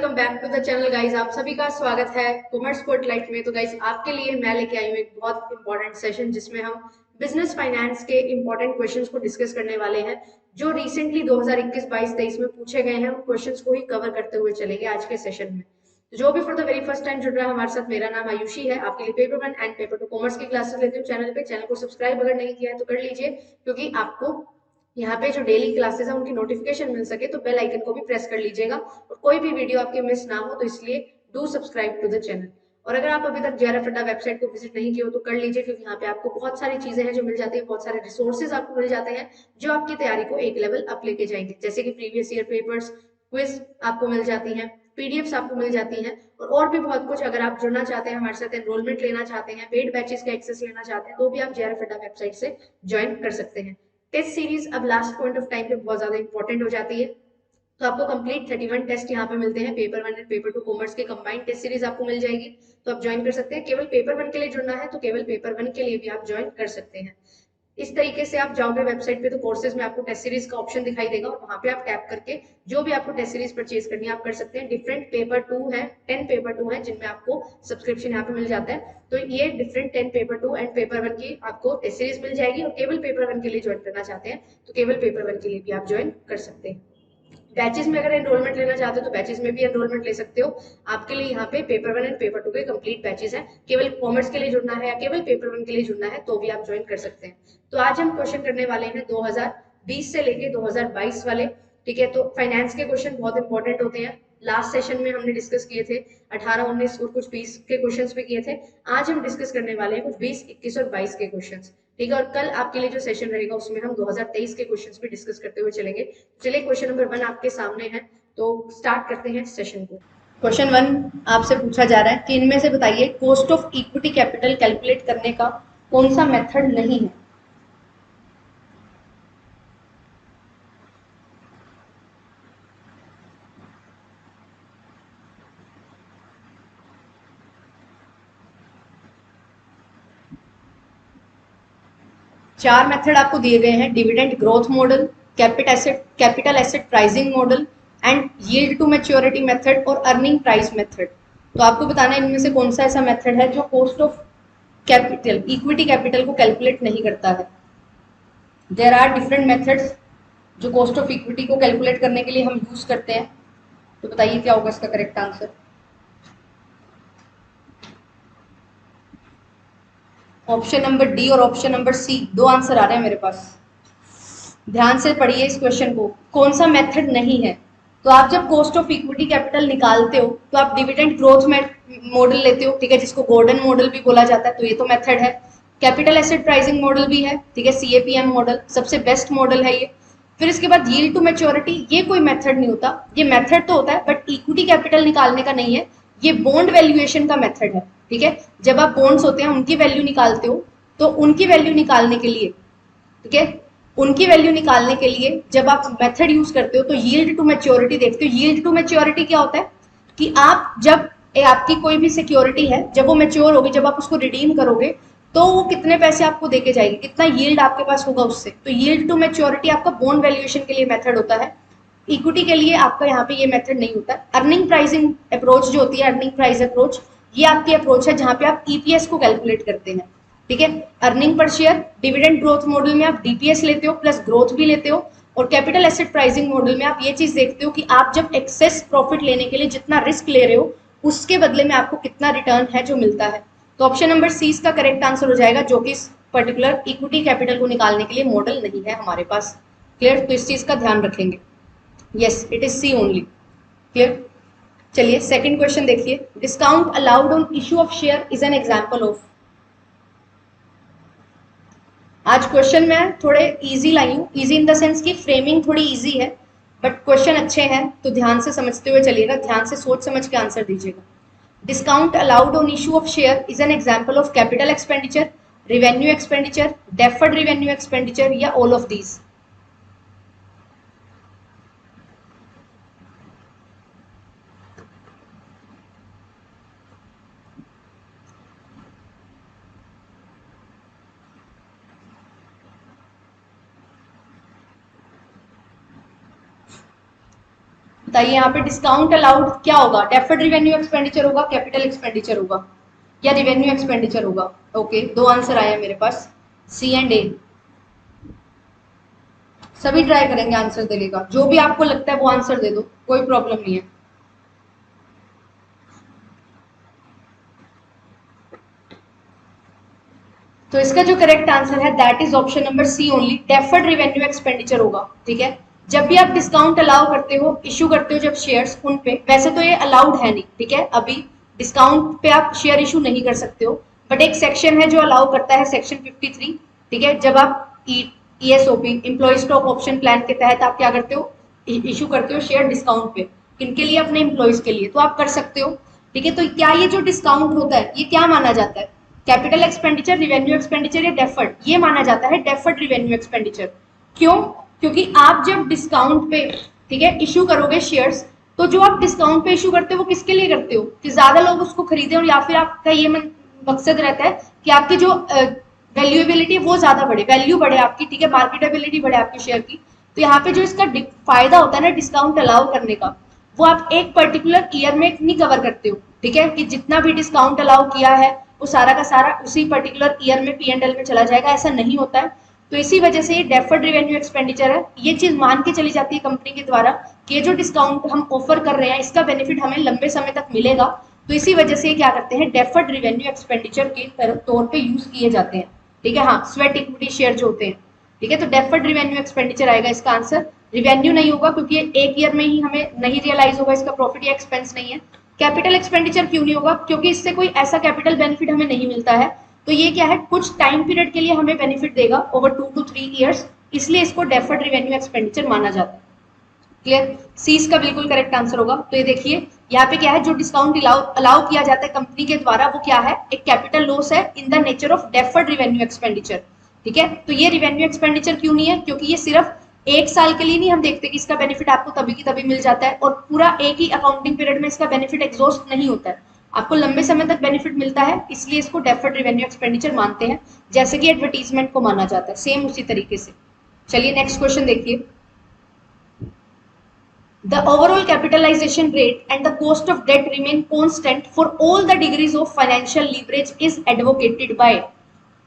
Welcome back to the channel guys. आप सभी का स्वागत है कॉमर्स स्पॉटलाइट में। तो गाइस आपके लिए मैं लेके आई हूँ एक बहुत इंपॉर्टेंट सेशन जिसमें हम बिजनेस फाइनेंस के इंपॉर्टेंट क्वेश्चंस को डिस्कस करने वाले हैं जो रिसेंटली 2021, 22, 23 में पूछे गए हैं। उन क्वेश्चंस को ही कवर करते हुए चलेंगे आज के सेशन में। तो जो भी for the very first time जुड़ रहा है हमारे साथ, मेरा नाम आयुषी है। आपके लिए पेपर 1 एंड पेपर 2 कॉमर्स की क्लासेस लेती हूँ चैनल पे। चैनल को सब्सक्राइब अगर नहीं किया है तो कर लीजिए, क्योंकि आपको यहाँ पे जो डेली क्लासेस है उनकी नोटिफिकेशन मिल सके। तो बेल आइकन को भी प्रेस कर लीजिएगा और कोई भी वीडियो आपके मिस ना हो, तो इसलिए do subscribe to the channel. और अगर आप अभी तक जेआरएफ अड्डा वेबसाइट को विजिट नहीं किए हो तो कर लीजिए, क्योंकि यहाँ पे आपको बहुत सारी चीजें हैं जो मिल जाती है, बहुत सारे रिसोर्सेज आपको मिल जाते हैं जो आपकी तैयारी को एक लेवल अप लेके जाएंगे। जैसे कि प्रीवियस ईयर पेपर्स, क्विज आपको मिल जाती हैं, पीडीएफ्स आपको मिल जाती हैं और भी बहुत कुछ। अगर आप जुड़ना चाहते हैं हमारे साथ, एनरोलमेंट लेना चाहते हैं, पेड बैचेस का एक्सेस लेना चाहते हैं, तो भी आप जेआरएफ अड्डा वेबसाइट से ज्वाइन कर सकते हैं। टेस्ट सीरीज अब लास्ट पॉइंट ऑफ टाइम पे बहुत ज्यादा इंपॉर्टेंट हो जाती है। तो आपको कंप्लीट 31 टेस्ट यहाँ पे मिलते हैं। पेपर 1 एंड पेपर 2 कॉमर्स के कंबाइंड टेस्ट सीरीज आपको मिल जाएगी, तो आप ज्वाइन कर सकते हैं। केवल पेपर 1 के लिए जुड़ना है तो केवल पेपर 1 के लिए भी आप ज्वाइन कर सकते हैं। इस तरीके से आप जाओगे वेबसाइट पे तो कोर्सेज में आपको टेस्ट सीरीज का ऑप्शन दिखाई देगा और वहां पे आप टैप करके जो भी आपको टेस्ट सीरीज परचेज करनी है आप कर सकते हैं। डिफरेंट पेपर 2 है, 10 पेपर 2 है जिनमें आपको सब्सक्रिप्शन यहाँ पे मिल जाता है। तो ये डिफरेंट 10 पेपर 2 एंड पेपर 1 की आपको टेस्ट सीरीज मिल जाएगी। और केवल पेपर 1 के लिए ज्वाइन करना चाहते हैं तो केवल पेपर 1 के लिए भी आप ज्वाइन कर सकते हैं। बैचेस में अगर एनरोलमेंट लेना चाहते हो तो बैचेस में भी एनरोलमेंट ले सकते हो। आपके लिए यहाँ पे पेपर 1 एंड पेपर 2 के कंप्लीट बैचेस हैं। केवल कॉमर्स के लिए जुड़ना है या केवल पेपर 1 के लिए जुड़ना है तो भी आप ज्वाइन कर सकते हैं। तो आज हम क्वेश्चन करने वाले हैं 2020 से लेके 2022 वाले। ठीक है, तो फाइनेंस के क्वेश्चन बहुत इंपॉर्टेंट होते हैं। लास्ट सेशन में हमने डिस्कस किए थे 18, 19 और कुछ 20 के क्वेश्चंस भी किए थे। आज हम डिस्कस करने वाले हैं कुछ 20, 21 और 22 के क्वेश्चंस। ठीक है, और कल आपके लिए जो सेशन रहेगा उसमें हम 2023 के क्वेश्चंस भी डिस्कस करते हुए चलेंगे। चलिए, क्वेश्चन नंबर 1 आपके सामने है, तो स्टार्ट करते हैं सेशन को। क्वेश्चन 1 आपसे पूछा जा रहा है कि इनमें से बताइए cost of equity capital calculate करने का कौन सा मेथड नहीं है। चार मेथड आपको दिए गए हैं: dividend growth model, capital asset pricing model and yield to maturity method और अर्निंग प्राइस मेथड। तो आपको बताना है इनमें से कौन सा ऐसा मेथड है जो cost of capital, equity capital को कैलकुलेट नहीं करता है। देयर आर डिफरेंट मेथड्स जो कॉस्ट ऑफ इक्विटी को कैलकुलेट करने के लिए हम यूज करते हैं। तो बताइए क्या होगा इसका correct answer. Option number D और ऑप्शन नंबर सी, दो आंसर आ रहे हैं मेरे पास। ध्यान से पढ़िए इस क्वेश्चन को, कौन सा मेथड नहीं है। तो आप जब कॉस्ट ऑफ इक्विटी कैपिटल निकालते हो तो आप डिविडेंड ग्रोथ मॉडल लेते हो, ठीक है, जिसको गॉर्डन मॉडल भी बोला जाता है, तो ये तो मेथड है। कैपिटल एसेट प्राइसिंग मॉडल भी है, ठीक है, सीएपीएम मॉडल सबसे बेस्ट मॉडल है ये। फिर इसके बाद यील्ड टू मैच्योरिटी, ये कोई मेथड नहीं होता, ये मेथड तो होता है बट इक्विटी कैपिटल निकालने का नहीं है, ये बॉन्ड वैल्यूएशन का मेथड है। ठीक है, जब आप बॉन्ड्स होते हैं उनकी वैल्यू निकालते हो तो उनकी वैल्यू निकालने के लिए, ठीक है, उनकी वैल्यू निकालने के लिए जब आप मेथड यूज करते हो तो यील्ड टू मैच्योरिटी देखते हो। यील्ड टू मैच्योरिटी क्या होता है कि आप जब आपकी कोई भी सिक्योरिटी है, जब वो मैच्योर होगी, जब आप उसको रिडीम करोगे तो वो कितने पैसे आपको देके जाएगी, कितना यील्ड आपके पास होगा उससे। तो यील्ड टू मैच्योरिटी आपका बॉन्ड वैल्यूएशन के लिए मेथड होता है। इक्विटी के लिए आपका यहाँ पे ये मेथड नहीं होता। अर्निंग प्राइसिंग अप्रोच जो होती है, अर्निंग प्राइस अप्रोच, ये आपकी अप्रोच है जहां पे आप ईपीएस को कैलकुलेट करते हैं। ठीक है, earning per share, dividend growth model में आप डीपीएस लेते हो प्लस ग्रोथ भी लेते हो। और कैपिटल एसेट प्राइसिंग मॉडल में आप ये चीज देखते हो कि आप जब एक्सेस प्रॉफिट लेने के लिए जितना रिस्क ले रहे हो उसके बदले में आपको कितना रिटर्न है जो मिलता है। तो ऑप्शन नंबर सी इसका करेक्ट आंसर हो जाएगा, जो कि इस पर्टिकुलर इक्विटी कैपिटल को निकालने के लिए मॉडल नहीं है हमारे पास। क्लियर, तो इस चीज का ध्यान रखेंगे। Yes, it is C only. Clear, चलिए सेकंड क्वेश्चन देखिए। Discount allowed on issue of share is an example of. आज क्वेश्चन मैं थोड़े इजी लाई हूँ, इजी इन द सेंस की फ्रेमिंग थोड़ी इजी है, बट क्वेश्चन अच्छे हैं तो ध्यान से समझते हुए चलिएगा, ध्यान से सोच समझ के आंसर दीजिएगा। Discount allowed on issue of share is an example of capital expenditure, revenue expenditure, deferred revenue expenditure या ऑल ऑफ दीज। बताइए यहाँ पे डिस्काउंट अलाउड क्या होगा, डेफर्ड रिवेन्यू एक्सपेंडिचर होगा, कैपिटल एक्सपेंडिचर होगा या रिवेन्यू एक्सपेंडिचर होगा? ओके, दो आंसर आया मेरे पास, सी एंड ए। सभी ट्राई करेंगे आंसर देने का, जो भी आपको लगता है वो आंसर दे दो, कोई प्रॉब्लम नहीं है। तो इसका जो करेक्ट आंसर है that is option number C only, deferred revenue expenditure होगा। ठीक है, जब भी आप डिस्काउंट अलाउ करते हो, इशू करते हो जब शेयर्स, उन पे वैसे तो ये अलाउड है नहीं, ठीक है, अभी डिस्काउंट पे आप शेयर इशू नहीं कर सकते हो, बट एक सेक्शन है जो अलाउ करता है, सेक्शन 53। ठीक है, जब आप ESOP employ stock option plan के तहत आप क्या करते हो, इशू करते हो शेयर डिस्काउंट पे, किनके लिए, अपने एम्प्लॉयज के लिए, तो आप कर सकते हो। ठीक है, तो क्या ये जो डिस्काउंट होता है ये क्या माना जाता है, कैपिटल एक्सपेंडिचर, रिवेन्यू एक्सपेंडिचर या डेफर्ड? ये माना जाता है डेफर्ड रिवेन्यू एक्सपेंडिचर। क्यों? क्योंकि आप जब डिस्काउंट पे, ठीक है, इशू करोगे शेयर्स, तो जो आप डिस्काउंट पे इशू करते हो वो किसके लिए करते हो, कि ज्यादा लोग उसको खरीदे, और या फिर आपका ये मकसद रहता है कि आपकी जो वैल्यूएबिलिटी वो ज्यादा बढ़े, वैल्यू बढ़े आपकी, ठीक है, मार्केटेबिलिटी बढ़े आपकी शेयर की। तो यहाँ पे जो इसका फायदा होता है ना डिस्काउंट अलाउ करने का, वो आप एक पर्टिकुलर ईयर में नहीं कवर करते हो। ठीक है, कि जितना भी डिस्काउंट अलाउ किया है वो सारा का सारा उसी पर्टिकुलर ईयर में P&L में चला जाएगा, ऐसा नहीं होता है। तो इसी वजह से ये डेफर्ड रिवेन्यू एक्सपेंडिचर है, ये चीज मान के चली जाती है कंपनी के द्वारा कि ये जो डिस्काउंट हम ऑफर कर रहे हैं इसका बेनिफिट हमें लंबे समय तक मिलेगा। तो इसी वजह से क्या करते हैं, डेफर्ड रिवेन्यू एक्सपेंडिचर के तौर पे यूज किए जाते हैं। ठीक है, हाँ, स्वेट इक्विटी शेयर जो होते हैं। ठीक है, तो डेफर्ड रिवेन्यू एक्सपेंडिचर आएगा इसका आंसर, रिवेन्यू नहीं होगा क्योंकि ये एक ईयर में ही हमें नहीं रियलाइज होगा, इसका प्रॉफिट या एक्सपेंस नहीं है। कैपिटल एक्सपेंडिचर क्यों नहीं होगा, क्योंकि इससे कोई ऐसा कैपिटल बेनिफिट हमें नहीं मिलता है, तो ये क्या है, कुछ टाइम पीरियड के लिए हमें बेनिफिट देगा ओवर 2 to 3 ईयर्स, इसलिए इसको डेफर्ड रिवेन्यू एक्सपेंडिचर माना जाता है। क्लियर, सी इसका बिल्कुल करेक्ट आंसर होगा। तो ये देखिए यहाँ पे क्या है, जो डिस्काउंट अलाउ किया जाता है कंपनी के द्वारा वो क्या है, एक कैपिटल लॉस है in the nature of deferred revenue expenditure. ठीक है, तो ये रिवेन्यू एक्सपेंडिचर क्यों नहीं है, क्योंकि ये सिर्फ एक साल के लिए नहीं हम देखते कि इसका बेनिफिट आपको तभी की तभी मिल जाता है, और पूरा एक ही अकाउंटिंग पीरियड में इसका बेनिफिट एग्जॉस्ट नहीं होता है, आपको लंबे समय तक बेनिफिट मिलता है, इसलिए इसको डेफर्ड रिवेन्यू एक्सपेंडिचर मानते हैं, जैसे कि एडवर्टीजमेंट को माना जाता है, सेम उसी तरीके से। चलिए नेक्स्ट क्वेश्चन देखिए, the overall capitalization rate and the cost of debt remain constant for all the degrees of financial leverage is advocated by।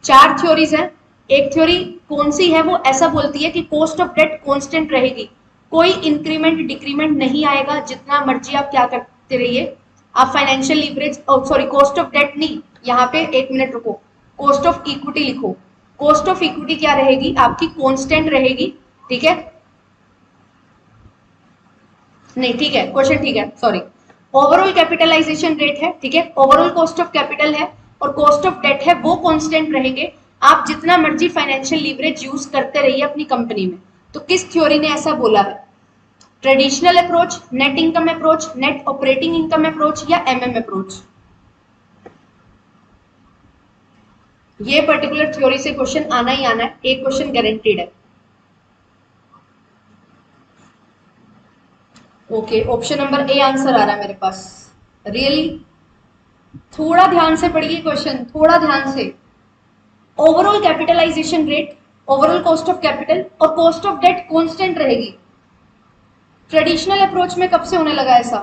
चार थ्योरीज हैं, एक थ्योरी कौन सी है, वो ऐसा बोलती है कि कॉस्ट ऑफ डेट कांस्टेंट रहेगी, कोई इंक्रीमेंट डिक्रीमेंट नहीं आएगा, जितना मर्जी आप क्या करते रहिए, आप financial leverage, sorry cost of debt नहीं, यहाँ पे एक मिनट रुको, कॉस्ट ऑफ इक्विटी लिखो, कॉस्ट ऑफ इक्विटी क्या रहेगी आपकी, कांस्टेंट रहेगी। ठीक है, नहीं ठीक है, क्वेश्चन ठीक है, सॉरी, ओवरऑल कैपिटलाइजेशन रेट है, ठीक है, ओवरऑल कॉस्ट ऑफ कैपिटल है, और कॉस्ट ऑफ डेट है, वो कांस्टेंट रहेंगे, आप जितना मर्जी फाइनेंशियल लीवरेज यूज करते रहिए अपनी कंपनी में। तो किस थ्योरी ने ऐसा बोला है, traditional approach, net income approach, net operating income approach या MM अप्रोच? ये पर्टिकुलर थ्योरी से क्वेश्चन आना ही आना है, एक क्वेश्चन गारंटीड है। Okay, option number A answer आ रहा है मेरे पास, रियली, थोड़ा ध्यान से पढ़िए क्वेश्चन, थोड़ा ध्यान से। Overall capitalisation rate, overall cost of capital और कॉस्ट ऑफ डेट कांस्टेंट रहेगी, ट्रेडिशनल अप्रोच में कब से होने लगा ऐसा?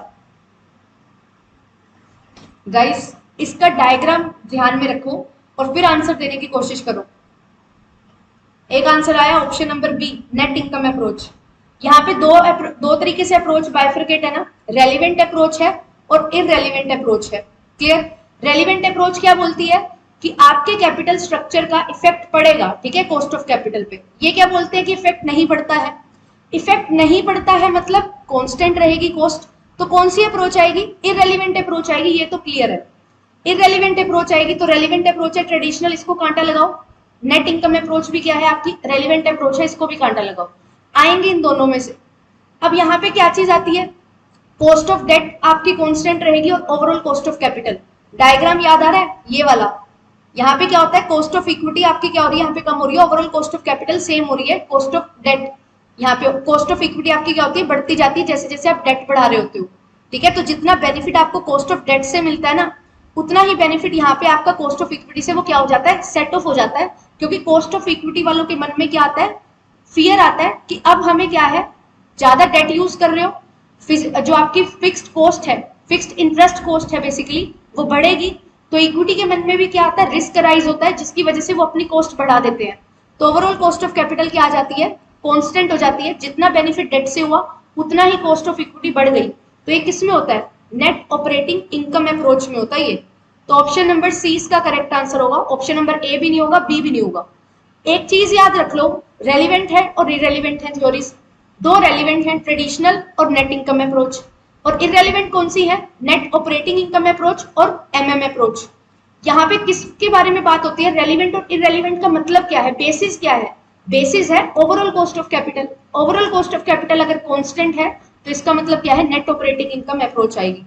गाइस इसका डायग्राम ध्यान में रखो और फिर आंसर देने की कोशिश करो। एक आंसर आया option number B, net income approach. यहाँ पे दो तरीके से अप्रोच बाइफरकेट है ना, रेलिवेंट अप्रोच है और इररेलिवेंट अप्रोच है। क्लियर, रेलिवेंट अप्रोच क्या बोलती है कि आपके कैपिटल स्ट्रक्चर का इफेक्ट पड़ेगा, ठीक है, कॉस्ट ऑफ कैपिटल पे। ये क्या बोलते हैं कि इफेक्ट नहीं पड़ता है, इफेक्ट नहीं पड़ता है मतलब कांस्टेंट रहेगी कॉस्ट, तो कौन सी अप्रोच आएगी, इररेलिवेंट अप्रोच आएगी, ये तो क्लियर है। इररेलिवेंट अप्रोच आएगी तो रेलिवेंट अप्रोच है ट्रेडिशनल, इसको कांटा लगाओ। नेट इनकम अप्रोच भी क्या है आपकी, रेलिवेंट अप्रोच है, इसको भी कांटा लगाओ, आएंगे इन दोनों में से। अब यहाँ पे क्या चीज आती है, कॉस्ट ऑफ डेट आपकी कांस्टेंट रहेगी और overall cost of capital. Diagram याद आ रहा है ये वाला, यहाँ पे क्या होता है, कॉस्ट ऑफ इक्विटी आपकी क्या हो रही है, यहाँ पे कम हो रही है, overall cost of capital same हो रही है, कॉस्ट ऑफ डेट, यहाँ पे कॉस्ट ऑफ इक्विटी आपकी क्या होती है, बढ़ती जाती है जैसे जैसे आप डेट बढ़ा रहे होते हो। ठीक है, तो जितना बेनिफिट आपको कॉस्ट ऑफ डेट से मिलता है ना, उतना ही बेनिफिट यहाँ पे आपका कॉस्ट ऑफ इक्विटी से वो क्या हो जाता है, सेट ऑफ हो जाता है। क्योंकि कॉस्ट ऑफ इक्विटी वालों के मन में क्या आता है, फियर आता है कि अब हमें क्या है, ज्यादा डेट यूज कर रहे हो, जो आपकी फिक्स्ड कॉस्ट है, फिक्स्ड इंटरेस्ट कॉस्ट है बेसिकली, वो बढ़ेगी। तो इक्विटी के मन में भी क्या आता है, रिस्क राइज होता है, जिसकी वजह से वो अपनी कॉस्ट बढ़ा देते हैं। तो ओवरऑल कॉस्ट ऑफ कैपिटल क्या आ जाती है, कांस्टेंट हो जाती है। जितना बेनिफिट डेट से हुआ उतना ही कॉस्ट ऑफ इक्विटी बढ़ गई। तो ये किस में होता है, नेट ऑपरेटिंग इनकम अप्रोच में होता है ये। तो ऑप्शन नंबर सी इसका करेक्ट आंसर होगा। ऑप्शन नंबर ए भी नहीं होगा, बी भी नहीं होगा। एक चीज याद रख लो, रेलिवेंट है और इरेलीवेंट है थ्योरीज। दो रेलिवेंट है, ट्रेडिशनल और नेट इनकम अप्रोच। और इरेलीवेंट कौन सी है, नेट ऑपरेटिंग इनकम अप्रोच और एमएम अप्रोच। यहाँ पे किसके बारे में बात होती है, रेलिवेंट और इरेलीवेंट का मतलब क्या है, बेसिस क्या है, बेसिस है overall cost of capital. Overall cost of capital अगर कांस्टेंट है तो इसका मतलब क्या है, नेट ऑपरेटिंग इनकम अप्रोच आएगी।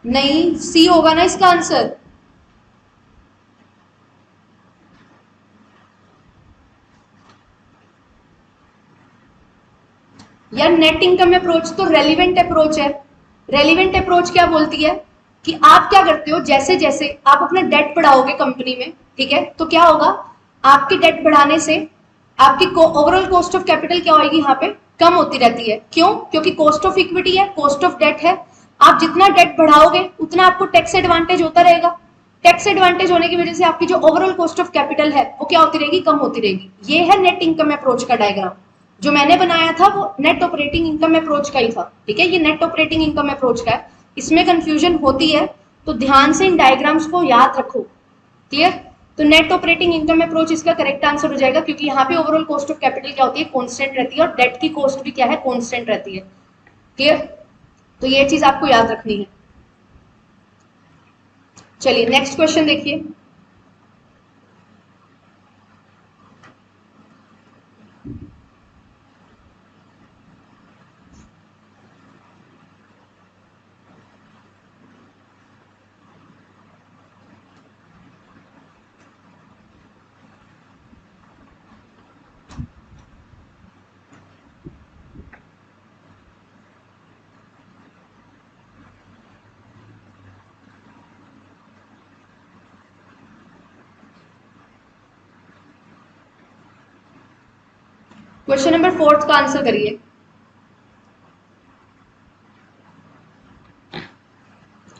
नहीं, सी होगा ना इसका आंसर। यार नेट इनकम अप्रोच तो रेलिवेंट अप्रोच है। रेलिवेंट अप्रोच क्या बोलती है कि आप क्या करते हो, जैसे जैसे आप अपना डेट बढ़ाओगे कंपनी में, ठीक है, तो क्या होगा, आपकी डेट बढ़ाने से आपकी ओवरऑल कॉस्ट ऑफ कैपिटल क्या होगी, यहाँ पे कम होती रहती है। क्यों, क्योंकि कॉस्ट ऑफ इक्विटी है, कॉस्ट ऑफ डेट है। आप जितना डेट बढ़ाओगे उतना आपको टैक्स एडवांटेज होता रहेगा। टैक्स एडवांटेज होने की वजह से आपकी जो ओवरऑल कॉस्ट ऑफ कैपिटल है वो क्या होती रहेगी, कम होती रहेगी। ये है नेट इनकम अप्रोच का डायग्राम। जो मैंने बनाया था वो नेट ऑपरेटिंग इनकम अप्रोच का ही था, ठीक है, ये नेट ऑपरेटिंग इनकम अप्रोच का है। इसमें कंफ्यूजन होती है तो ध्यान से इन डायग्राम्स को याद रखो। क्लियर। तो नेट ऑपरेटिंग इनकम अप्रोच इसका करेक्ट आंसर हो जाएगा, क्योंकि यहाँ पे ओवरऑल कॉस्ट ऑफ कैपिटल क्या होती है, कांस्टेंट रहती है, और डेट की कॉस्ट भी क्या है, कांस्टेंट रहती है। क्लियर। तो ये चीज आपको याद रखनी है। चलिए नेक्स्ट क्वेश्चन देखिए। क्वेश्चन नंबर 4 का आंसर करिए।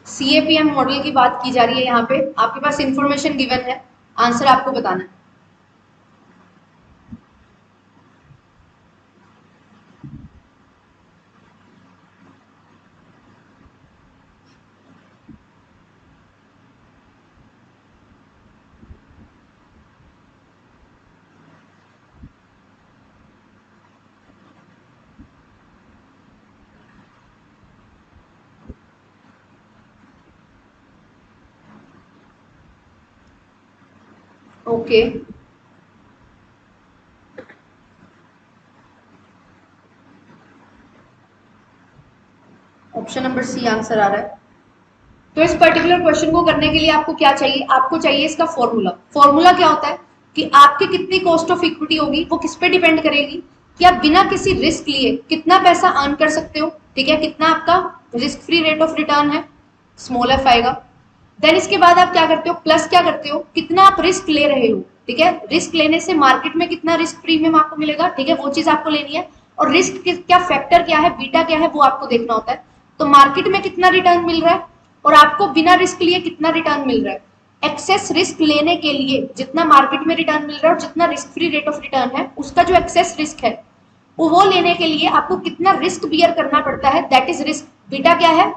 सीएपीएम मॉडल की बात की जा रही है, यहाँ पे आपके पास इंफॉर्मेशन गिवन है, आंसर आपको बताना है। Okay, option number C answer आ रहा है। तो इस पर्टिकुलर क्वेश्चन को करने के लिए आपको क्या चाहिए, आपको चाहिए इसका फॉर्मूला। फॉर्मूला क्या होता है कि आपकी कितनी कॉस्ट ऑफ इक्विटी होगी वो किस पे डिपेंड करेगी, कि आप बिना किसी रिस्क लिए कितना पैसा अर्न कर सकते हो, ठीक है, कितना आपका risk free rate of return है, स्मॉल एफ आएगा। देन इसके बाद आप क्या करते हो, प्लस क्या करते हो, कितना आप रिस्क ले रहे हो, ठीक है, रिस्क लेने से मार्केट में कितना रिस्क प्रीमियम आपको मिलेगा, ठीक है, वो चीज आपको लेनी है। और रिस्क क्या फैक्टर क्या है, बीटा क्या है, वो आपको देखना होता है। तो मार्केट में कितना रिटर्न मिल रहा है और आपको बिना रिस्क लिए कितना रिटर्न मिल रहा है। एक्सेस रिस्क लेने के लिए जितना मार्केट में रिटर्न मिल रहा है और जितना risk free rate of return है, उसका जो एक्सेस रिस्क है वो लेने के लिए आपको कितना रिस्क बियर करना पड़ता है, दैट इज रिस्क। बीटा क्या है,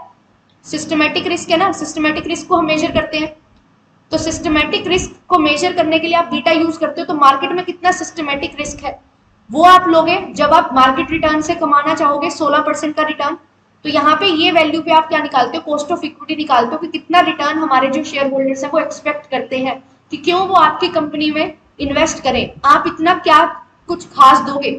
सिस्टमेटिक रिस्क है ना, सिस्टमेटिक रिस्क को हम मेजर करते हैं। तो सिस्टमेटिक रिस्क को मेजर करने के लिए आप बीटा यूज करते हो। तो मार्केट में कितना सिस्टमेटिक रिस्क है वो आप लोगे जब आप मार्केट रिटर्न से कमाना चाहोगे 16% का रिटर्न। तो यहाँ पे ये वैल्यू पे आप क्या निकालते हो, कॉस्ट ऑफ इक्विटी निकालते हो कि कितना रिटर्न हमारे जो शेयर होल्डर्स है वो एक्सपेक्ट करते हैं कि क्यों वो आपकी कंपनी में इन्वेस्ट करें, आप इतना क्या कुछ खास दोगे।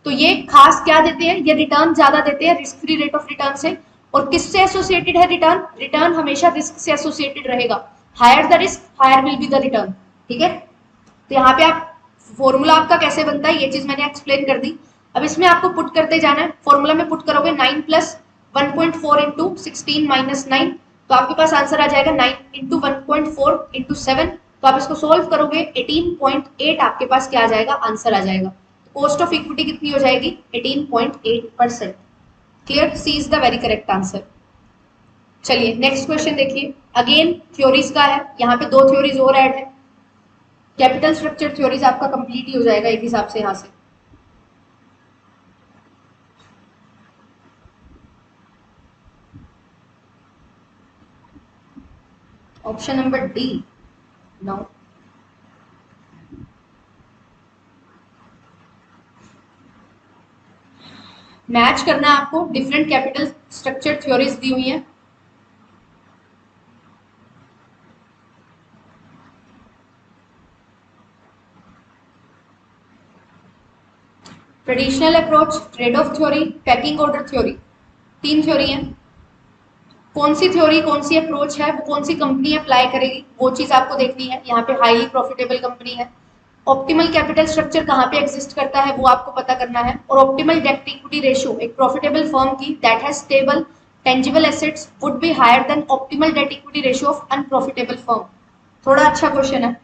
तो ये खास क्या देते हैं, ये रिटर्न ज्यादा देते हैं risk free rate of return से। और किससे एसोसिएटेड है रिटर्न, रिटर्न हमेशा रिस्क से एसोसिएटेड रहेगा। Higher the risk higher will be the return, ठीक है। तो यहाँ पे आप फॉर्मूला आपका कैसे बनता है ये चीज मैंने एक्सप्लेन कर दी। अब इसमें आपको पुट करते जाना है, फॉर्मूला में पुट करोगे 9 + 1.4 × 16 - 9, तो आपके पास आंसर आ जाएगा 9 इंटू 1.4 इंटू 7। तो आप इसको सोल्व करोगे 18.8 आपके पास क्या आ जाएगा, आंसर आ जाएगा। कॉस्ट ऑफ इक्विटी कितनी हो जाएगी, 18.8%। Clear, C is the very correct answer. चलिए नेक्स्ट क्वेश्चन देखिए, अगेन थ्योरीज का है, यहाँ पे 2 थ्योरीज और ऐड है। कैपिटल स्ट्रक्चर थ्योरीज आपका कंप्लीट ही हो जाएगा एक हिसाब से यहाँ से। Option number D, no. Match करना है आपको, डिफरेंट कैपिटल स्ट्रक्चर थ्योरीज दी हुई है। Traditional approach, trade off theory, packing order theory, 3 theory है। कौन सी थ्योरी, कौन सी अप्रोच है, वो कौन सी कंपनी अप्लाई करेगी, वो चीज आपको देखनी है। यहाँ पे हाईली प्रॉफिटेबल कंपनी है। ऑप्टिमल कैपिटल स्ट्रक्चर कहाँ पे एग्जिस्ट करता है वो आपको पता करना है। और ऑप्टिमल डेट इक्विटी रेशियो एक प्रॉफिटेबल फर्म की that has stable tangible assets would be higher than optimal debt equity ratio of unprofitable firm. थोड़ा अच्छा क्वेश्चन है।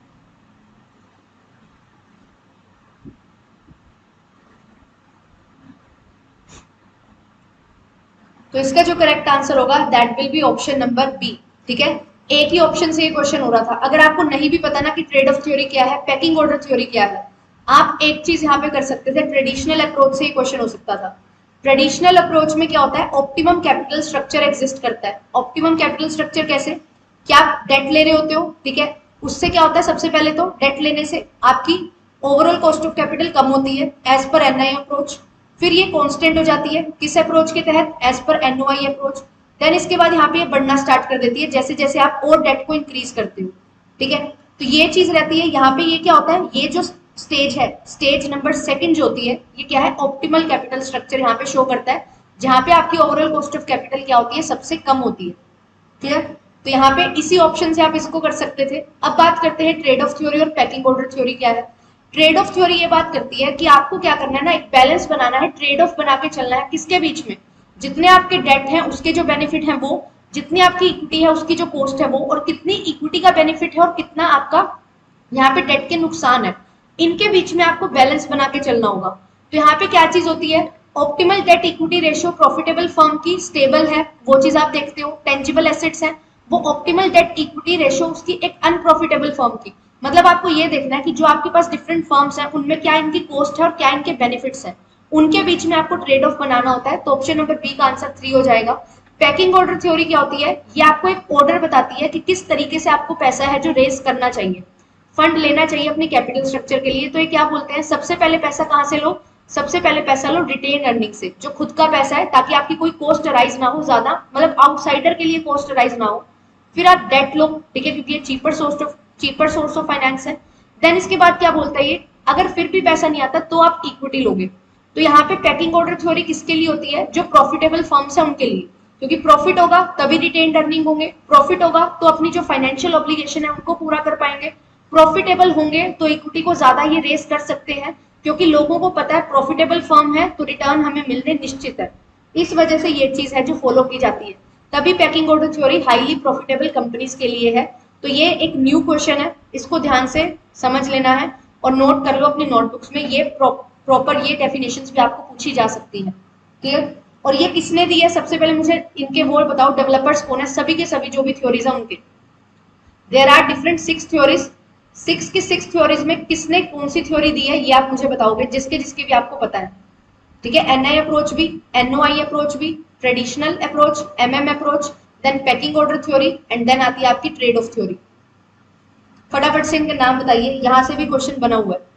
तो इसका जो करेक्ट आंसर होगा that will be option number B. ठीक है, एक ही ऑप्शन से ये क्वेश्चन हो रहा था। अगर आपको नहीं भी पता ना कि ट्रेड ऑफ थ्योरी क्या है, पैकिंग ऑर्डर थ्योरी क्या है, आप एक चीज यहाँ पे कर सकते थे, ट्रेडिशनल अप्रोच से ये क्वेश्चन हो सकता था। ट्रेडिशनल अप्रोच में क्या होता है, ऑप्टिमम कैपिटल स्ट्रक्चर एग्जिस्ट करता है। ऑप्टिमम कैपिटल स्ट्रक्चर कैसे, क्या आप डेट ले रहे होते हो, ठीक है, उससे क्या होता है, सबसे पहले तो डेट लेने से आपकी ओवरऑल कॉस्ट ऑफ कैपिटल कम होती है एज पर एनआई अप्रोच। फिर ये कांस्टेंट हो जाती है किस अप्रोच के तहत, as per NOI approach. Then इसके बाद यहाँ पे ये बढ़ना स्टार्ट कर देती है जैसे जैसे आप और डेट को इंक्रीज करते हो। ठीक है, तो ये चीज रहती है। यहाँ पे ये क्या होता है, ये जो स्टेज है, स्टेज नंबर 2 जो होती है, ये क्या है, ऑप्टिमल कैपिटल स्ट्रक्चर यहाँ पे शो करता है, जहाँ पे आपकी ओवरऑल कॉस्ट ऑफ कैपिटल क्या होती है, सबसे कम होती है। क्लियर, तो यहाँ पे इसी ऑप्शन से आप इसको कर सकते थे। अब बात करते हैं ट्रेड ऑफ थ्योरी और पैकिंग ऑर्डर थ्योरी क्या है। ट्रेड ऑफ थ्योरी ये बात करती है कि आपको क्या करना है ना, एक बैलेंस बनाना है, ट्रेड ऑफ बना के चलना है किसके बीच में, जितने आपके डेट हैं उसके जो बेनिफिट हैं वो, जितनी आपकी इक्विटी है उसकी जो कॉस्ट है वो, और कितनी इक्विटी का बेनिफिट है और कितना आपका यहाँ पे डेट के नुकसान है, इनके बीच में आपको बैलेंस बना के चलना होगा। तो यहाँ पे क्या चीज होती है, optimal debt equity ratio profitable firm की स्टेबल है, वो चीज आप देखते हो। टेंजिबल एसेट्स है, वो ऑप्टिमल डेट इक्विटी रेशियो उसकी एक अनप्रॉफिटेबल फर्म की, मतलब आपको ये देखना है कि जो आपके पास डिफरेंट फर्म्स हैं उनमें क्या इनकी कॉस्ट है और क्या इनके बेनिफिट्स हैं, उनके बीच में आपको ट्रेड ऑफ बनाना होता है। तो ऑप्शन नंबर बी का आंसर 3 हो जाएगा। पैकिंग ऑर्डर थ्योरी क्या होती है, ये आपको एक ऑर्डर बताती है कि किस तरीके से आपको पैसा है जो रेज करना चाहिए, फंड लेना चाहिए अपनी कैपिटल स्ट्रक्चर के लिए। तो ये क्या बोलते हैं, सबसे पहले पैसा कहाँ से लो, सबसे पहले पैसा लो रिटेन अर्निंग से, जो खुद का पैसा है, ताकि आपकी कोई कॉस्ट अराइज ना हो ज्यादा, मतलब आउटसाइडर के लिए कॉस्ट अराइज ना हो। फिर आप डेट लो, ठीक है, क्योंकि ये चीपर सोर्स ऑफ फाइनेंस है। देन इसके बाद क्या बोलता है ये, अगर फिर भी पैसा नहीं आता तो आप इक्विटी लोगे। तो यहाँ पे पैकिंग ऑर्डर थ्योरी किसके लिए होती है, जो प्रॉफिटेबल फर्म्स है उनके लिए, क्योंकि प्रॉफिट होगा तभी रिटेन अर्निंग होंगे, प्रॉफिट होगा तो अपनी जो फाइनेंशियल ऑब्लिगेशन है उनको पूरा कर पाएंगे, प्रॉफिटेबल होंगे तो इक्विटी को ज्यादा ये रेस कर सकते हैं, क्योंकि लोगों को पता है प्रॉफिटेबल फर्म है तो रिटर्न हमें मिलने निश्चित है। इस वजह से ये चीज है जो फॉलो की जाती है, तभी packing order theory highly profitable companies के लिए है। तो ये एक न्यू क्वेश्चन है, इसको ध्यान से समझ लेना है और नोट कर लो अपनी नोटबुक्स में। ये प्रॉपर ये डेफिनेशंस भी आपको पूछी जा सकती है। क्लियर, और ये किसने दी है, सबसे पहले मुझे इनके वो बताओ, डेवलपर्स कौन है, सभी के सभी जो भी थ्योरीज है उनके। देयर आर डिफरेंट 6 थ्योरीज, 6 की 6 थ्योरीज में किसने कौन सी थ्योरी दी है ये आप मुझे बताओगे, जिसके जिसके भी आपको पता है। ठीक है, एनआई अप्रोच भी, एनओआई अप्रोच भी, traditional approach, MM approach, then packing order theory, and then आती है आपकी ट्रेड ऑफ थ्योरी। फटाफट से इनके नाम बताइए, यहां से भी क्वेश्चन बना हुआ है।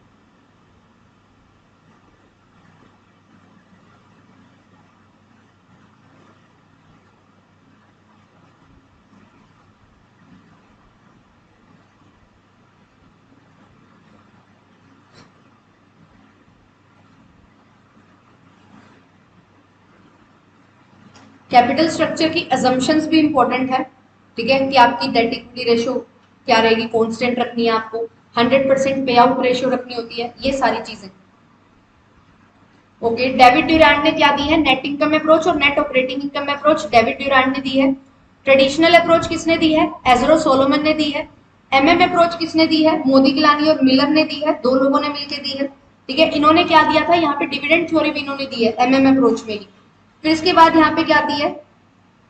कैपिटल स्ट्रक्चर की अजम्पशंस भी इंपॉर्टेंट है। ठीक है, कि आपकी डेट इक्विटी रेशियो क्या रहेगी, कांस्टेंट रखनी है आपको, 100% पे आउट रेशियो रखनी होती है, ये सारी चीजें। ओके, डेविड ड्यूरैंड ने क्या दी है, नेट इनकम अप्रोच और net operating income approach David Durand ने दी है। ट्रेडिशनल अप्रोच किसने दी है? एजरो सोलोमन ने दी है। एमएम अप्रोच किसने दी है? मोदी गिलानी और मिलर ने दी है, दो लोगों ने मिलकर दी है। ठीक है, इन्होंने क्या दिया था यहाँ पे? डिविडेंड थ्योरी भी इन्होंने दी है एमएम अप्रोच में ही। फिर इसके बाद यहाँ पे क्या दी है?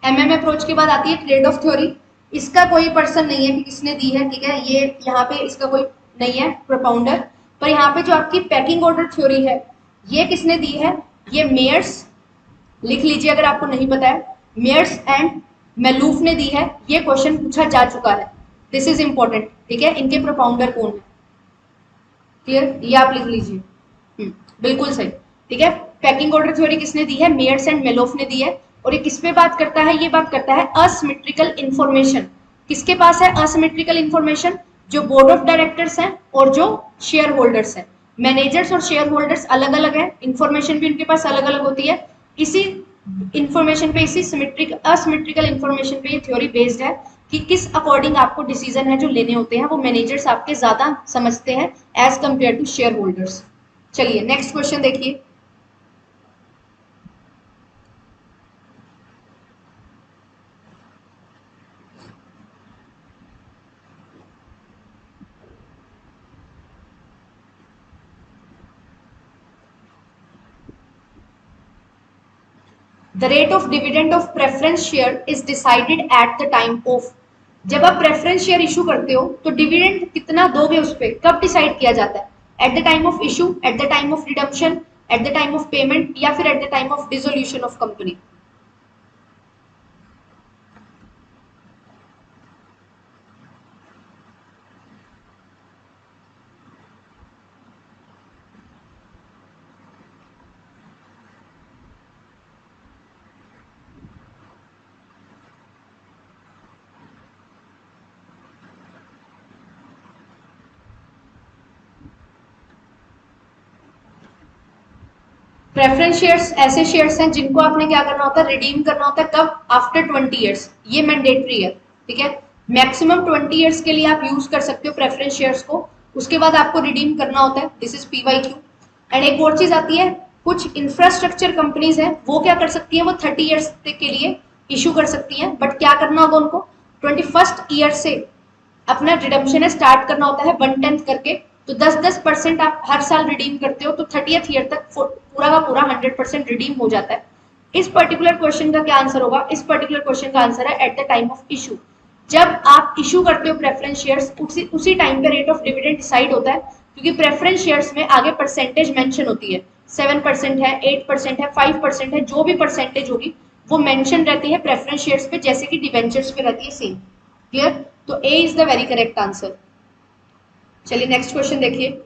एमएम अप्रोच के बाद आती है ट्रेड ऑफ थ्योरी। इसका कोई पर्सन नहीं है कि किसने दी है, ठीक है, ये यहाँ पे इसका कोई नहीं है प्रोपाउंडर। पर यहाँ पे जो आपकी पैकिंग ऑर्डर थ्योरी है, ये किसने दी है? ये मेयर्स, लिख लीजिए अगर आपको नहीं पता है, मेयर्स एंड मेलूफ ने दी है। ये क्वेश्चन पूछा जा चुका है, दिस इज इंपॉर्टेंट। ठीक है, इनके प्रोपाउंडर कौन है? क्लियर, ये आप लिख लीजिए। बिल्कुल सही। ठीक है, पैकिंग ऑर्डर थ्योरी किसने दी है? मेयर्स एंड मेलोफ ने दी है। और ये किस पे बात करता है? ये बात करता है असिमेट्रिकल इंफॉर्मेशन। किसके पास है असिमेट्रिकल इंफॉर्मेशन? जो बोर्ड ऑफ डायरेक्टर्स हैं और जो शेयर होल्डर्स हैं। मैनेजर्स और शेयर होल्डर्स अलग अलग है, इंफॉर्मेशन भी उनके पास अलग अलग होती है। इसी इंफॉर्मेशन पे, इसी असिमेट्रिकल इंफॉर्मेशन पे ये थ्योरी बेस्ड है कि किस अकॉर्डिंग आपको डिसीजन है जो लेने होते हैं वो मैनेजर्स आपके ज्यादा समझते हैं as compare to shareholders. चलिए नेक्स्ट क्वेश्चन देखिए। The rate of dividend of preference share is decided at the time of। जब आप प्रेफरेंस शेयर इशू करते हो तो डिविडेंड कितना दोगे उस पर कब डिसाइड किया जाता है? At the time of issue, at the time of redemption, at the time of payment, या फिर at the time of dissolution of company? Preference shares ऐसे शेयर्स हैं जिनको आपने क्या करना होता है? रिडीम करना होता है। कब? After 20 years. ये मैंडेटरी है। ठीक है, मैक्सिमम 20 ईयर्स के लिए आप यूज कर सकते हो प्रेफरेंस शेयर्स को, उसके बाद आपको रिडीम करना होता है। This is PYQ। एंड एक और चीज आती है, कुछ इंफ्रास्ट्रक्चर कंपनीज है वो क्या कर सकती है? वो 30 ईयर्स के लिए इशू कर सकती हैं, बट क्या करना होगा उनको? 21st ईयर से अपना रिडम्पशन है स्टार्ट करना होता है 1/10 करके। तो 10-10% आप हर साल रिडीम करते हो तो 30th ईयर तक पूरा का पूरा 100% रिडीम हो जाता है। इस पर्टिकुलर क्वेश्चन का क्या आंसर होगा? इस पर्टिकुलर क्वेश्चन का आंसर है at the time of issue. जब आप इशू करते हो प्रेफरेंस शेयर्स, उसी टाइम पे रेट ऑफ डिविडेंड डिसाइड होता है, क्योंकि प्रेफरेंस शेयर्स में आगे परसेंटेज मेंशन होती है। 7% है, 8% है, 5% है, जो भी परसेंटेज होगी वो मेंशन रहती है प्रेफरेंस शेयर्स पे, जैसे कि डिवेंचर्स पे रहती है सेम। क्लियर? तो A is the very correct answer. चलिए नेक्स्ट क्वेश्चन देखिए।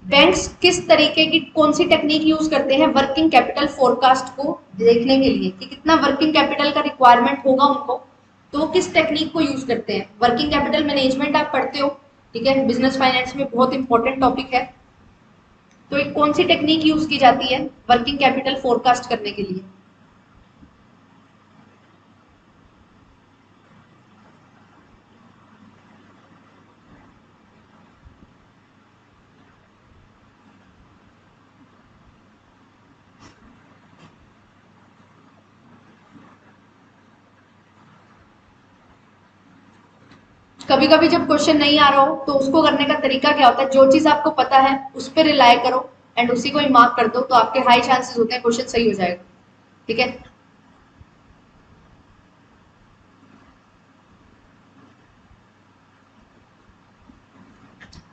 बैंक्स किस तरीके की कौन सी टेक्निक यूज करते हैं वर्किंग कैपिटल फोरकास्ट को देखने के लिए कि कितना वर्किंग कैपिटल का रिक्वायरमेंट होगा उनको? तो किस टेक्निक को यूज करते हैं? वर्किंग कैपिटल मैनेजमेंट आप पढ़ते हो, ठीक है, बिजनेस फाइनेंस में बहुत इंपॉर्टेंट टॉपिक है। तो एक कौन सी टेक्निक यूज की जाती है वर्किंग कैपिटल फोरकास्ट करने के लिए? कभी कभी जब क्वेश्चन नहीं आ रहा हो तो उसको करने का तरीका क्या होता है? जो चीज आपको पता है उस पर रिलाय करो एंड उसी को ही मार्क कर दो, तो आपके हाई चांसेस होते हैं क्वेश्चन सही हो जाएगा। ठीक है,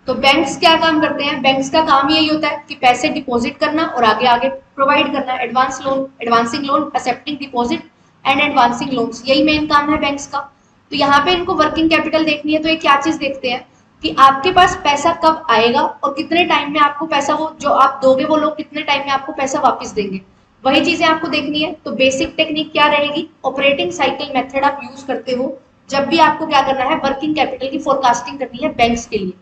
तो बैंक्स क्या काम करते हैं? बैंक्स का काम यही होता है कि पैसे डिपॉजिट करना और आगे आगे प्रोवाइड करना। Advance loan, advancing loan, accepting deposit and advancing loans, यही मेन काम है बैंक्स का। तो यहाँ पे इनको वर्किंग कैपिटल देखनी है तो ये क्या चीज देखते हैं कि आपके पास पैसा कब आएगा और कितने टाइम में आपको पैसा, वो जो आप दोगे वो लोग कितने टाइम में आपको पैसा वापस देंगे, वही चीजें आपको देखनी है। तो बेसिक टेक्निक क्या रहेगी? ऑपरेटिंग साइकिल मेथड आप यूज करते हो जब भी आपको क्या करना है? वर्किंग कैपिटल की फोरकास्टिंग करनी है बैंक्स के लिए।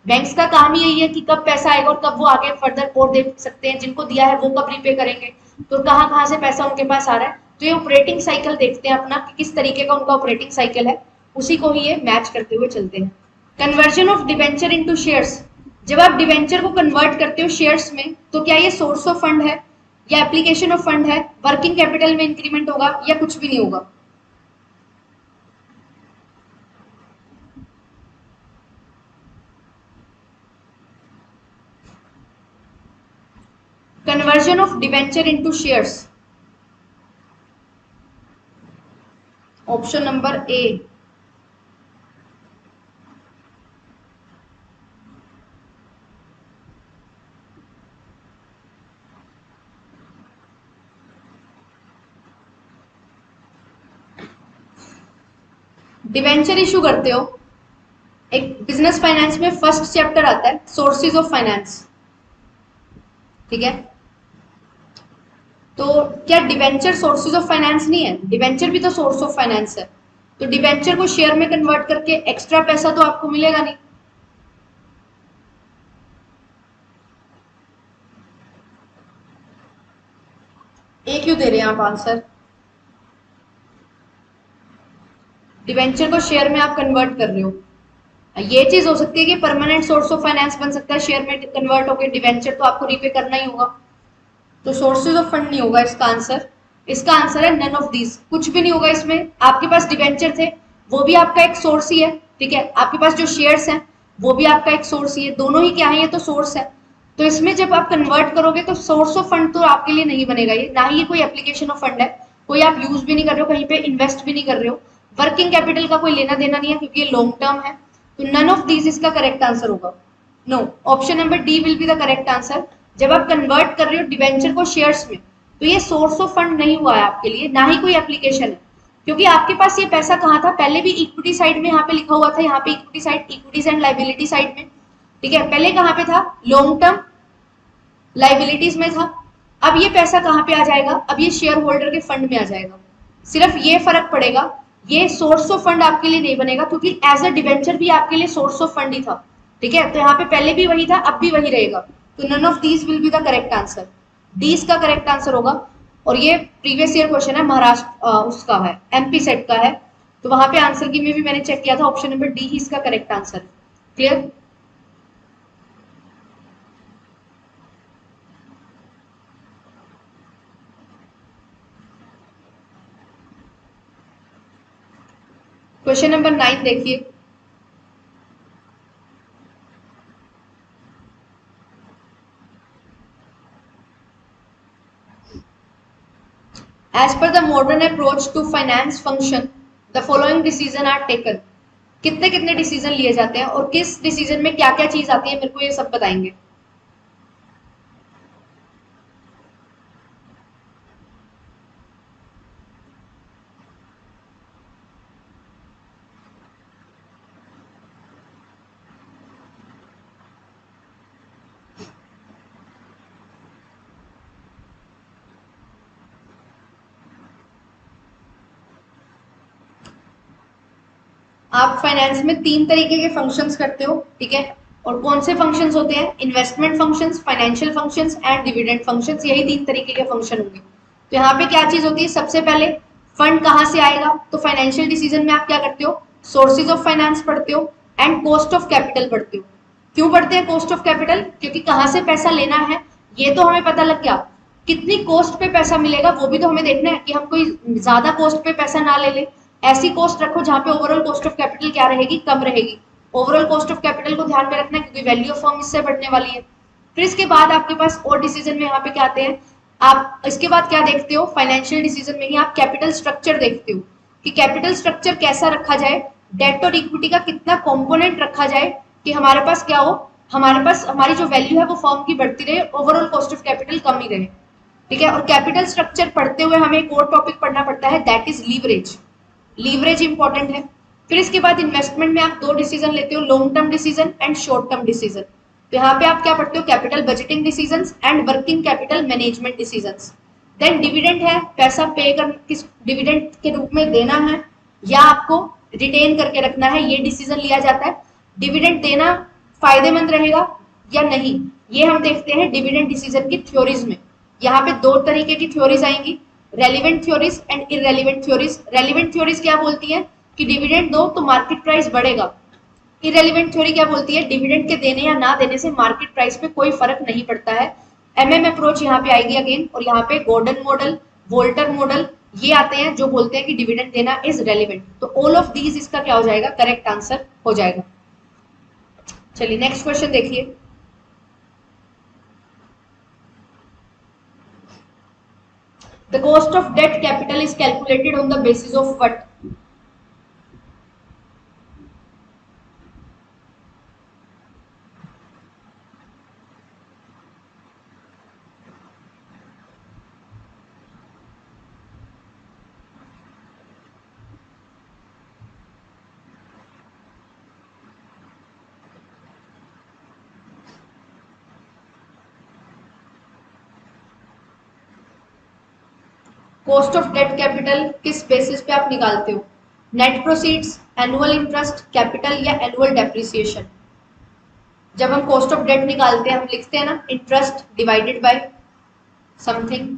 बैंक्स का काम ही यही है कि कब पैसा आएगा और कब वो आगे फर्दर और दे सकते हैं, जिनको दिया है वो कब रिपे करेंगे, तो कहाँ कहाँ से पैसा उनके पास आ रहा है। तो ये ऑपरेटिंग साइकिल देखते हैं अपना कि किस तरीके का उनका ऑपरेटिंग साइकिल है, उसी को ही ये मैच करते हुए चलते हैं। Conversion of debenture into shares. जब आप डिवेंचर को कन्वर्ट करते हो शेयर्स में तो क्या ये सोर्स ऑफ फंड है या एप्लीकेशन ऑफ फंड है, वर्किंग कैपिटल में इंक्रीमेंट होगा या कुछ भी नहीं होगा? Conversion of debenture into shares, option number A. Debenture issue करते हो, एक बिजनेस फाइनेंस में फर्स्ट चैप्टर आता है सोर्सेज ऑफ फाइनेंस, ठीक है? तो क्या डिवेंचर सोर्सेज ऑफ फाइनेंस नहीं है? डिवेंचर भी तो सोर्स ऑफ फाइनेंस है। तो डिवेंचर को शेयर में कन्वर्ट करके एक्स्ट्रा पैसा तो आपको मिलेगा नहीं। ए क्यों दे रहे हैं आप आंसर? डिवेंचर को शेयर में आप कन्वर्ट कर रहे हो। ये चीज हो सकती है कि परमानेंट सोर्स ऑफ फाइनेंस बन सकता है शेयर में कन्वर्ट होकर, डिवेंचर तो आपको रीपे करना ही होगा। तो सोर्सेज ऑफ फंड नहीं होगा इसका आंसर। इसका आंसर है नन ऑफ दीज, कुछ भी नहीं होगा इसमें। आपके पास डिवेंचर थे, वो भी आपका एक सोर्स ही है, ठीक है? आपके पास जो शेयर्स हैं वो भी आपका एक सोर्स ही है, दोनों ही क्या है? ये तो सोर्स है। तो इसमें जब आप कन्वर्ट करोगे तो सोर्स ऑफ फंड तो आपके लिए नहीं बनेगा ये, ना ही ये कोई एप्लीकेशन ऑफ फंड है, कोई आप यूज भी नहीं कर रहे हो, कहीं पे इन्वेस्ट भी नहीं कर रहे हो, वर्किंग कैपिटल का कोई लेना देना नहीं है क्योंकि ये लॉन्ग टर्म है। तो नन ऑफ दीज इसका करेक्ट आंसर होगा। No, option number D will be the correct answer. जब आप कन्वर्ट कर रहे हो डिवेंचर को शेयर्स में तो ये सोर्स ऑफ फंड नहीं हुआ है आपके लिए, ना ही कोई एप्लीकेशन है, क्योंकि आपके पास ये पैसा कहाँ था? पहले भी इक्विटी साइड में यहाँ पे लिखा हुआ था, यहाँ पे equity side, equities and liability side में, ठीक है? पहले कहाँ पे था? लॉन्ग टर्म लाइबिलिटीज में था। अब ये पैसा कहाँ पे आ जाएगा? अब ये शेयर होल्डर के फंड में आ जाएगा। सिर्फ ये फर्क पड़ेगा, ये सोर्स ऑफ फंड आपके लिए नहीं बनेगा क्योंकि एज अ डिवेंचर भी आपके लिए सोर्स ऑफ फंड ही था, ठीक है? तो यहाँ पे पहले भी वही था, अब भी वही रहेगा। तो none of these will be the correct answer. D इसका करेक्ट आंसर होगा। और ये प्रीवियस ईयर क्वेश्चन है, महाराष्ट्र उसका है, एमपी सेट का है, तो वहां पे आंसर की में भी मैंने चेक किया था, ऑप्शन नंबर डी ही इसका correct answer. Clear? Question number 9 देखिए। As per the modern approach to finance function the following decision are taken. कितने कितने डिसीजन लिए जाते हैं और किस डिसीजन में क्या क्या चीज आती है, मेरे को ये सब बताएंगे। आप फाइनेंस में 3 तरीके के फंक्शंस करते हो, ठीक है? और कौन से फंक्शंस होते हैं? Investment functions, financial functions and dividend functions, यही 3 तरीके के फंक्शन होंगे। तो यहाँ पे क्या चीज होती है? सबसे पहले फंड कहाँ से आएगा? तो फाइनेंशियल डिसीजन में आप क्या करते हो? सोर्सेज ऑफ फाइनेंस पढ़ते हो एंड कॉस्ट ऑफ कैपिटल पढ़ते हो। क्यों पढ़ते हैं कॉस्ट ऑफ कैपिटल? क्योंकि कहाँ से पैसा लेना है ये तो हमें पता लग गया, कितनी कॉस्ट पे पैसा मिलेगा वो भी तो हमें देखना है कि हम कोई ज्यादा कॉस्ट पे पैसा ना ले ले। ऐसी कॉस्ट रखो जहां पे ओवरऑल कॉस्ट ऑफ कैपिटल क्या रहेगी? कम रहेगी। ओवरऑल कॉस्ट ऑफ कैपिटल को ध्यान में रखना है क्योंकि वैल्यू ऑफ फर्म इससे बढ़ने वाली है। फिर इसके बाद आपके पास और डिसीजन में यहाँ पे क्या आते हैं? आप इसके बाद क्या देखते हो? फाइनेंशियल डिसीजन में ही आप कैपिटल स्ट्रक्चर देखते हो कि कैपिटल स्ट्रक्चर कैसा रखा जाए, डेट और इक्विटी का कितना कॉम्पोनेंट रखा जाए कि हमारे पास क्या हो, हमारे पास हमारी जो वैल्यू है वो फर्म की बढ़ती रहे, ओवरऑल कॉस्ट ऑफ कैपिटल कम ही रहे, ठीक है? और कैपिटल स्ट्रक्चर पढ़ते हुए हमें एक और टॉपिक पढ़ना पड़ता है, that is leverage. Leverage important है। फिर इसके बाद इन्वेस्टमेंट में आप 2 डिसीजन लेते हो, long term decision and short term decision. तो यहाँ पे आप क्या पढ़ते हो? Capital budgeting decisions and working capital management decisions. Then dividend है, पैसा पे कर किस डिविडेंड के रूप में देना है या आपको रिटेन करके रखना है, ये डिसीजन लिया जाता है। डिविडेंड देना फायदेमंद रहेगा या नहीं, ये हम देखते हैं डिविडेंड डिसीजन की थ्योरीज में। यहाँ पे 2 तरीके की थ्योरीज आएंगी, relevant theories and irrelevant theories. Relevant theories क्या बोलती है कि डिविडेंड दो तो मार्केट प्राइस बढ़ेगा। इररेलिवेंट थ्योरी क्या बोलती है? डिविडेंड के देने या ना देने से मार्केट प्राइस पे कोई फर्क नहीं पड़ता है, MM अप्रोच यहाँ पे आएगी अगेन, और यहाँ पे गॉर्डन मॉडल, वोल्टर मॉडल, ये आते हैं जो बोलते हैं कि डिविडेंड देना इज रेलिवेंट। तो ऑल ऑफ दीज इसका क्या हो जाएगा, करेक्ट आंसर हो जाएगा। चलिए नेक्स्ट क्वेश्चन देखिए। The cost of debt capital is calculated on the basis of what? Cost of debt capital किस बेसिस पे आप निकालते हो? Net proceeds, annual interest, capital या एनुअल डेप्रिसिएशन? जब हम कॉस्ट ऑफ डेट निकालते हैं हम लिखते हैं ना इंटरेस्ट डिवाइडेड बाय समथिंग।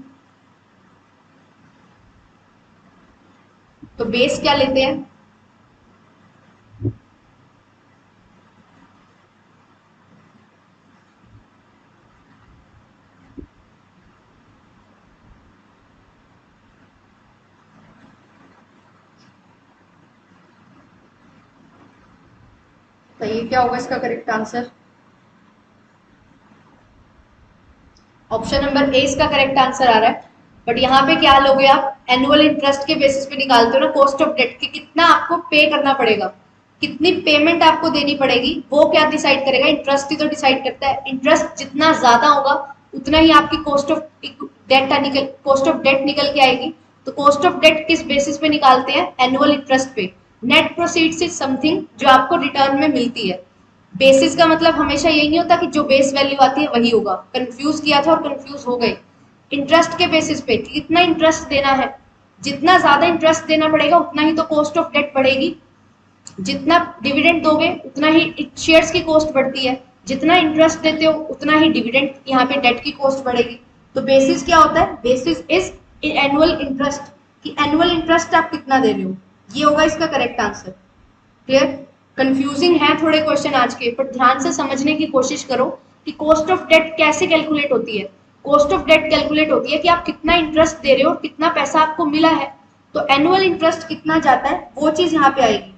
तो बेस क्या लेते हैं? तो ये क्या होगा इसका करेक्ट आंसर? ऑप्शन नंबर ए इसका करेक्ट आंसर आ रहा है। बट यहाँ पे क्या लोगे आप, एनुअल इंटरेस्ट के बेसिस पे निकालते हो ना कॉस्ट ऑफ डेट की, कितना आपको पे करना पड़ेगा, कितनी पेमेंट आपको देनी पड़ेगी, वो क्या डिसाइड करेगा? इंटरेस्ट ही तो डिसाइड करता है। इंटरेस्ट जितना ज्यादा होगा उतना ही आपकी कॉस्ट ऑफ डेट निकल के आएगी। तो कॉस्ट ऑफ डेट किस बेसिस पे निकालते हैं? एनुअल इंटरेस्ट पे। नेट प्रोसीड्स इज समथिंग जो आपको रिटर्न में मिलती है। बेसिस का मतलब हमेशा यही नहीं होता कि जो बेस वैल्यू आती है वही होगा। कंफ्यूज किया था और कंफ्यूज हो गए। इंटरेस्ट के बेसिस पे कितना इंटरेस्ट देना है, जितना ज्यादा इंटरेस्ट देना पड़ेगा उतना ही तो कॉस्ट ऑफ डेट बढ़ेगी। जितना डिविडेंड दोगे उतना ही शेयर्स की कॉस्ट बढ़ती है, जितना इंटरेस्ट देते हो उतना ही डिविडेंड यहाँ पे डेट की कॉस्ट बढ़ेगी। तो बेसिस क्या होता है? बेसिस इज एनुअल इंटरेस्ट, कि एनुअल इंटरेस्ट आप कितना दे रहे हो, ये होगा इसका करेक्ट आंसर। क्लियर? कंफ्यूजिंग है थोड़े क्वेश्चन आज के, पर ध्यान से समझने की कोशिश करो कि कॉस्ट ऑफ डेट कैसे कैलकुलेट होती है। कॉस्ट ऑफ डेट कैलकुलेट होती है कि आप कितना इंटरेस्ट दे रहे हो और कितना पैसा आपको मिला है। तो एनुअल इंटरेस्ट कितना जाता है वो चीज यहाँ पे आएगी,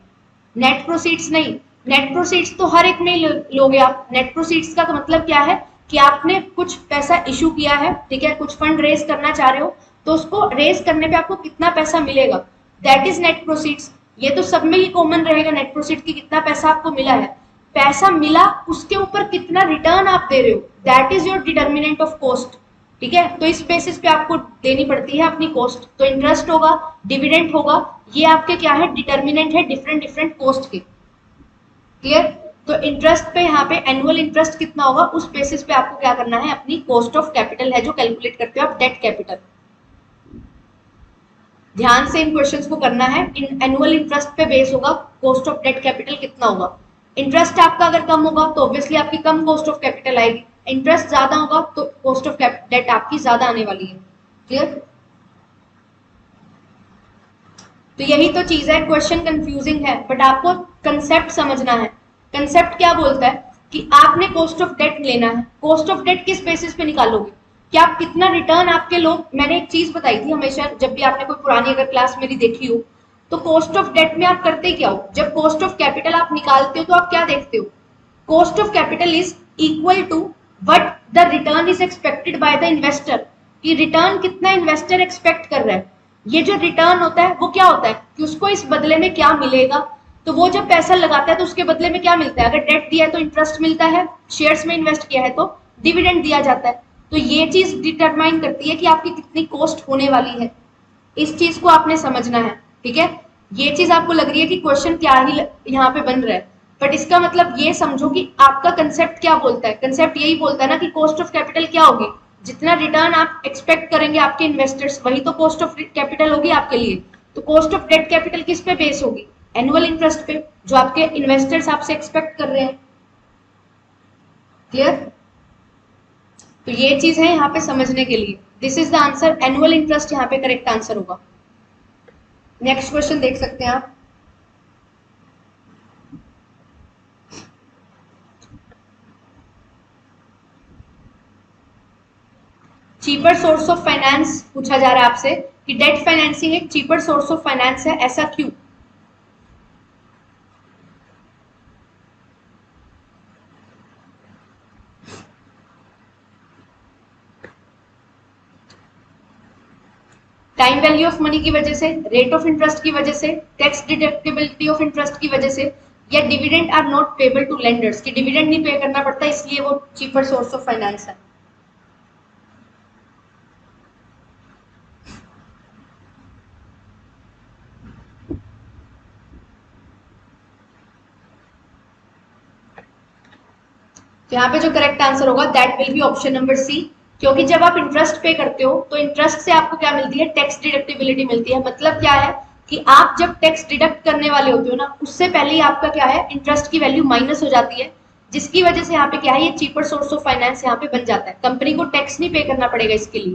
नेट प्रोसीड्स नहीं। नेट प्रोसीड्स तो हर एक में ही लोगे आप। नेट प्रोसीड्स का मतलब क्या है कि आपने कुछ पैसा इशू किया है, ठीक है, कुछ फंड रेज करना चाह रहे हो, तो उसको रेज करने पे आपको कितना पैसा मिलेगा, दैट इज नेट प्रोसीड्स। ये तो सब में ही कॉमन रहेगा नेट प्रोसीड की, कितना पैसा आपको मिला है। पैसा मिला उसके ऊपर कितना रिटर्न आप दे रहे हो, that is your determinant of cost. ठीक है, तो इस बेसिस पे आपको देनी पड़ती है अपनी कॉस्ट। तो इंटरेस्ट होगा, डिविडेंड होगा, ये आपके क्या है, डिटर्मिनेंट है डिफरेंट डिफरेंट कॉस्ट के। क्लियर? तो इंटरेस्ट पे यहाँ पे एनुअल इंटरेस्ट कितना होगा उस बेसिस पे आपको क्या करना है, अपनी कॉस्ट ऑफ कैपिटल है जो कैलकुलेट करते हो आप, डेट कैपिटल। ध्यान से इन क्वेश्चंस को करना है। इन एनुअल इंटरेस्ट पे बेस होगा कॉस्ट ऑफ डेट कैपिटल कितना होगा। इंटरेस्ट आपका अगर कम होगा तो ऑब्वियसली आपकी कम कॉस्ट ऑफ कैपिटल आएगी, इंटरेस्ट ज्यादा होगा तो कॉस्ट ऑफ डेट आपकी ज्यादा आने वाली है। क्लियर? तो यही तो चीज है, क्वेश्चन कंफ्यूजिंग है बट आपको कंसेप्ट समझना है। कंसेप्ट क्या बोलता है कि आपने कॉस्ट ऑफ डेट लेना है। कॉस्ट ऑफ डेट किस बेसिस पे निकालोगे कि आप कितना रिटर्न आपके लोग, मैंने एक चीज बताई थी हमेशा जब भी आपने कोई पुरानी अगर क्लास मेरी देखी हो, तो कॉस्ट ऑफ डेट में आप करते क्या हो, जब कॉस्ट ऑफ कैपिटल आप निकालते हो तो आप क्या देखते हो, cost of capital is equal to what the return is expected by the investor, कि रिटर्न कितना इन्वेस्टर एक्सपेक्ट कर रहा है। ये जो रिटर्न होता है वो क्या होता है कि उसको इस बदले में क्या मिलेगा। तो वो जब पैसा लगाता है तो उसके बदले में क्या मिलता है, अगर डेट दिया है तो इंटरेस्ट मिलता है, शेयर्स में इन्वेस्ट किया है तो डिविडेंड दिया जाता है। तो ये चीज डिटरमाइन करती है कि आपकी कितनी कॉस्ट होने वाली है। इस चीज को आपने समझना है। ठीक है, ये चीज आपको लग रही है कि क्वेश्चन क्या ही यहाँ पे बन रहा है, बट इसका मतलब ये समझो कि आपका कंसेप्ट क्या बोलता है। कंसेप्ट यही बोलता है ना कि कॉस्ट ऑफ कैपिटल क्या होगी, जितना रिटर्न आप एक्सपेक्ट करेंगे आपके इन्वेस्टर्स वही तो कॉस्ट ऑफ कैपिटल होगी आपके लिए। तो कॉस्ट ऑफ डेट कैपिटल किस पे बेस होगी, एनुअल इंटरेस्ट पे जो आपके इन्वेस्टर्स आपसे एक्सपेक्ट कर रहे हैं। क्लियर? तो ये चीज है यहाँ पे समझने के लिए। This is the answer, annual interest यहाँ पे करेक्ट आंसर होगा। नेक्स्ट क्वेश्चन देख सकते हैं आप। चीपर सोर्स ऑफ फाइनेंस पूछा जा रहा है आपसे कि डेट फाइनेंसिंग एक चीपर सोर्स ऑफ फाइनेंस है, ऐसा क्यों? टाइम वैल्यू ऑफ मनी की वजह से, रेट ऑफ इंटरेस्ट की वजह से, टैक्स डिडक्टिबिलिटी ऑफ इंटरेस्ट की वजह से, या dividend are not payable to lenders कि डिविडेंड नहीं पे करना पड़ता इसलिए वो चीपर सोर्स ऑफ फाइनेंस है। तो यहाँ पे जो करेक्ट आंसर होगा that will be option number C, क्योंकि जब आप इंटरेस्ट पे करते हो तो इंटरेस्ट से आपको क्या मिलती है? टैक्स डिडक्टिबिलिटी मिलती है। मतलब क्या है कि आप जब टैक्स डिडक्ट करने वाले होते हो ना, उससे पहले ही आपका क्या है, इंटरेस्ट की वैल्यू माइनस हो जाती है, जिसकी वजह से यहाँ पे क्या है, ये चीपर सोर्स ऑफ फाइनेंस यहाँ पे बन जाता है। कंपनी को टैक्स नहीं पे करना पड़ेगा इसके लिए।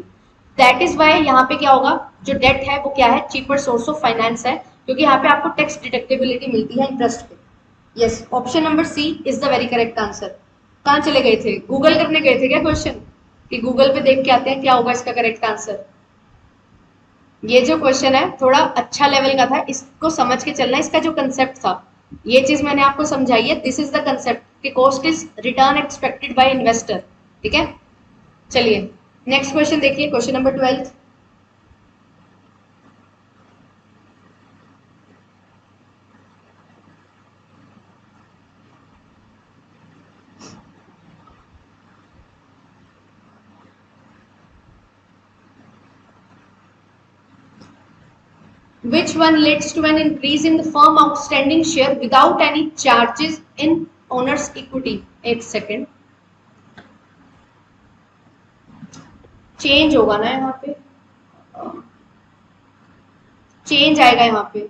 दैट इज वाई यहाँ पे क्या होगा, जो डेट है वो क्या है, चीपर सोर्स ऑफ फाइनेंस है, क्योंकि यहाँ पे आपको टैक्स डिडक्टिबिलिटी मिलती है इंटरेस्ट पे। Yes, option number C is the very correct answer. कहाँ चले गए थे? गूगल करने गए थे क्या क्वेश्चन, कि गूगल पे देख के आते हैं क्या होगा इसका करेक्ट आंसर? ये जो क्वेश्चन है थोड़ा अच्छा लेवल का था, इसको समझ के चलना। इसका जो कंसेप्ट था, ये चीज मैंने आपको समझाई है। दिस इज द कंसेप्ट कि cost is return expected bye investor. ठीक है, चलिए नेक्स्ट क्वेश्चन देखिए, question number 12। Which one leads to an increase in the firm outstanding share without any charges in owner's equity? एक second, change होगा ना यहाँ पे, चेंज आएगा यहाँ पे।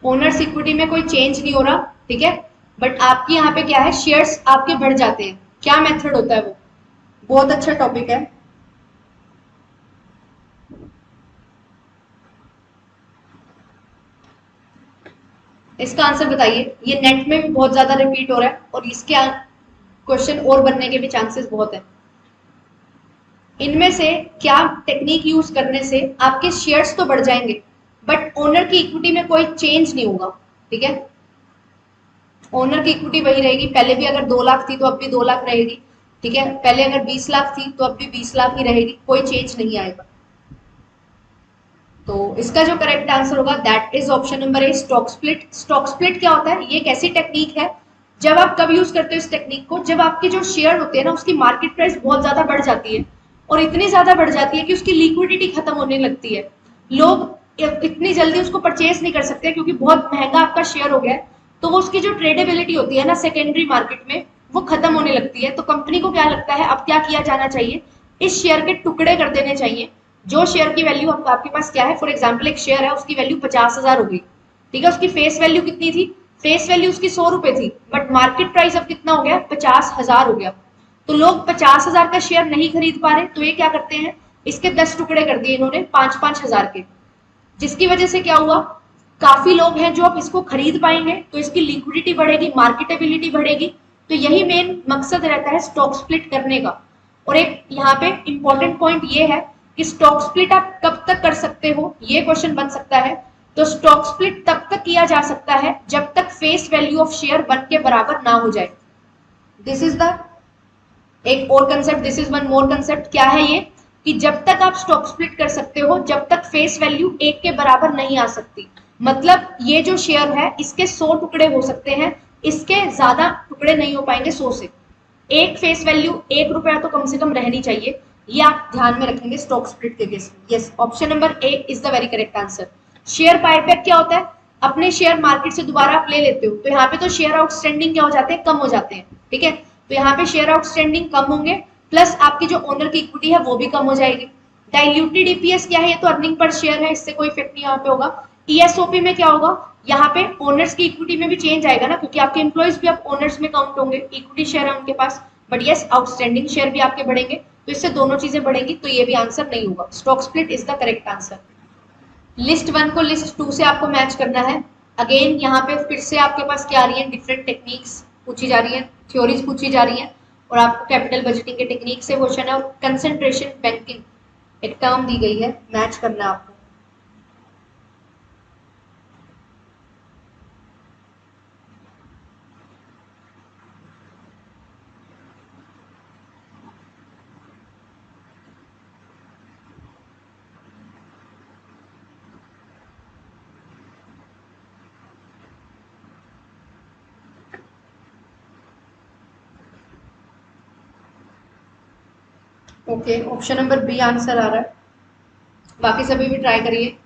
ओनर्स इक्विटी में कोई चेंज नहीं हो रहा, ठीक है, बट आपकी यहाँ पे क्या है, शेयर्स आपके बढ़ जाते हैं। क्या मेथड होता है वो? बहुत अच्छा टॉपिक है। इसका आंसर बताइए। ये नेट में भी बहुत ज्यादा रिपीट हो रहा है और इसके क्वेश्चन और बनने के भी चांसेस बहुत है। इनमें से क्या टेक्निक यूज करने से आपके शेयर्स तो बढ़ जाएंगे बट ओनर की इक्विटी में कोई चेंज नहीं होगा? ठीक है, ओनर की इक्विटी वही रहेगी। पहले भी अगर 2 लाख थी तो अब भी 2 लाख रहेगी। ठीक है, पहले अगर 20 लाख थी तो अब भी 20 लाख ही रहेगी, कोई चेंज नहीं आएगा। तो इसका जो करेक्ट आंसर होगा that is option number A, stock split. Stock split क्या होता है? ये एक ऐसी टेक्निक है, जब आप कब यूज करते हो इस टेक्निक को, जब आपके जो शेयर होते हैं ना उसकी मार्केट प्राइस बहुत ज्यादा बढ़ जाती है, और इतनी ज्यादा बढ़ जाती है कि उसकी लिक्विडिटी खत्म होने लगती है। लोग इतनी जल्दी उसको परचेज नहीं कर सकते क्योंकि बहुत महंगा आपका शेयर हो गया है, तो वो उसकी जो ट्रेडेबिलिटी होती है ना सेकेंडरी मार्केट में, वो खत्म होने लगती है। तो कंपनी को क्या लगता है, अब क्या किया जाना चाहिए, इस शेयर के टुकड़े कर देने चाहिए। जो शेयर की वैल्यू आपके पास क्या है, फॉर एग्जाम्पल एक शेयर है उसकी वैल्यू 50,000 हो गई, ठीक है, उसकी फेस वैल्यू कितनी थी? फेस वैल्यू उसकी 100 रुपए थी, बट मार्केट प्राइस अब कितना हो गया, 50,000 हो गया। तो लोग 50,000 का शेयर नहीं खरीद पा रहे, तो ये क्या करते हैं, इसके 10 टुकड़े कर दिए इन्होंने 5-5 हजार के, जिसकी वजह से क्या हुआ, काफी लोग हैं जो अब इसको खरीद पाएंगे, तो इसकी लिक्विडिटी बढ़ेगी, मार्केटेबिलिटी बढ़ेगी। तो यही मेन मकसद रहता है स्टॉक स्प्लिट करने का। और एक यहाँ पे इंपॉर्टेंट पॉइंट ये है कि स्टॉक स्प्लिट आप कब तक कर सकते हो, ये क्वेश्चन बन सकता है। तो स्टॉक स्प्लिट तब तक किया जा सकता है जब तक फेस वैल्यू ऑफ शेयर 1 के बराबर ना हो जाए। दिस इज द एक और concept, this is one more concept. क्या है ये, कि जब तक आप स्टॉक स्प्लिट कर सकते हो जब तक फेस वैल्यू 1 के बराबर नहीं आ सकती। मतलब ये जो शेयर है इसके 100 टुकड़े हो सकते हैं, इसके ज्यादा टुकड़े नहीं हो पाएंगे 100 से। एक फेस वैल्यू 1 रुपया तो कम से कम रहनी चाहिए, ये आप ध्यान में रखेंगे स्टॉक स्प्लिट के केस में। Yes, option number A is the very correct answer. Share buyback क्या होता है, अपने शेयर मार्केट से दोबारा आप ले लेते हो, तो यहाँ पे तो शेयर आउटस्टैंडिंग क्या हो जाते हैं, कम हो जाते हैं। ठीक है, तो यहाँ पे शेयर आउटस्टैंडिंग कम होंगे, प्लस आपकी जो ओनर की इक्विटी है वो भी कम हो जाएगी। डाइल्यूटेड ईपीएस क्या है, ये तो अर्निंग पर शेयर है, इससे कोई इफेक्ट नहीं यहाँ पे होगा। ईएसओपी में क्या होगा, यहाँ पे ओनर्स की इक्विटी में भी चेंज आएगा ना, क्योंकि आपके एम्प्लॉयज भी अब ओनर्स में काउंट होंगे, इक्विटी शेयर है उनके पास, बट यस आउटस्टैंडिंग शेयर भी आपके बढ़ेंगे, तो इससे दोनों चीजें बढ़ेंगी, तो ये भी आंसर नहीं होगा। Stock split is the correct answer. List 1 को लिस्ट 2 से आपको मैच करना है। अगेन यहाँ पे फिर से आपके पास क्या आ रही है, डिफरेंट टेक्निक्स पूछी जा रही है, थ्योरीज पूछी जा रही है, और आपको कैपिटल बजटिंग के टेक्निक से क्वेश्चन है और कंसंट्रेशन बैंकिंग एक टर्म दी गई है, मैच करना है आपको। Okay, option number B answer आ रहा है, बाकी सभी भी ट्राई करिए।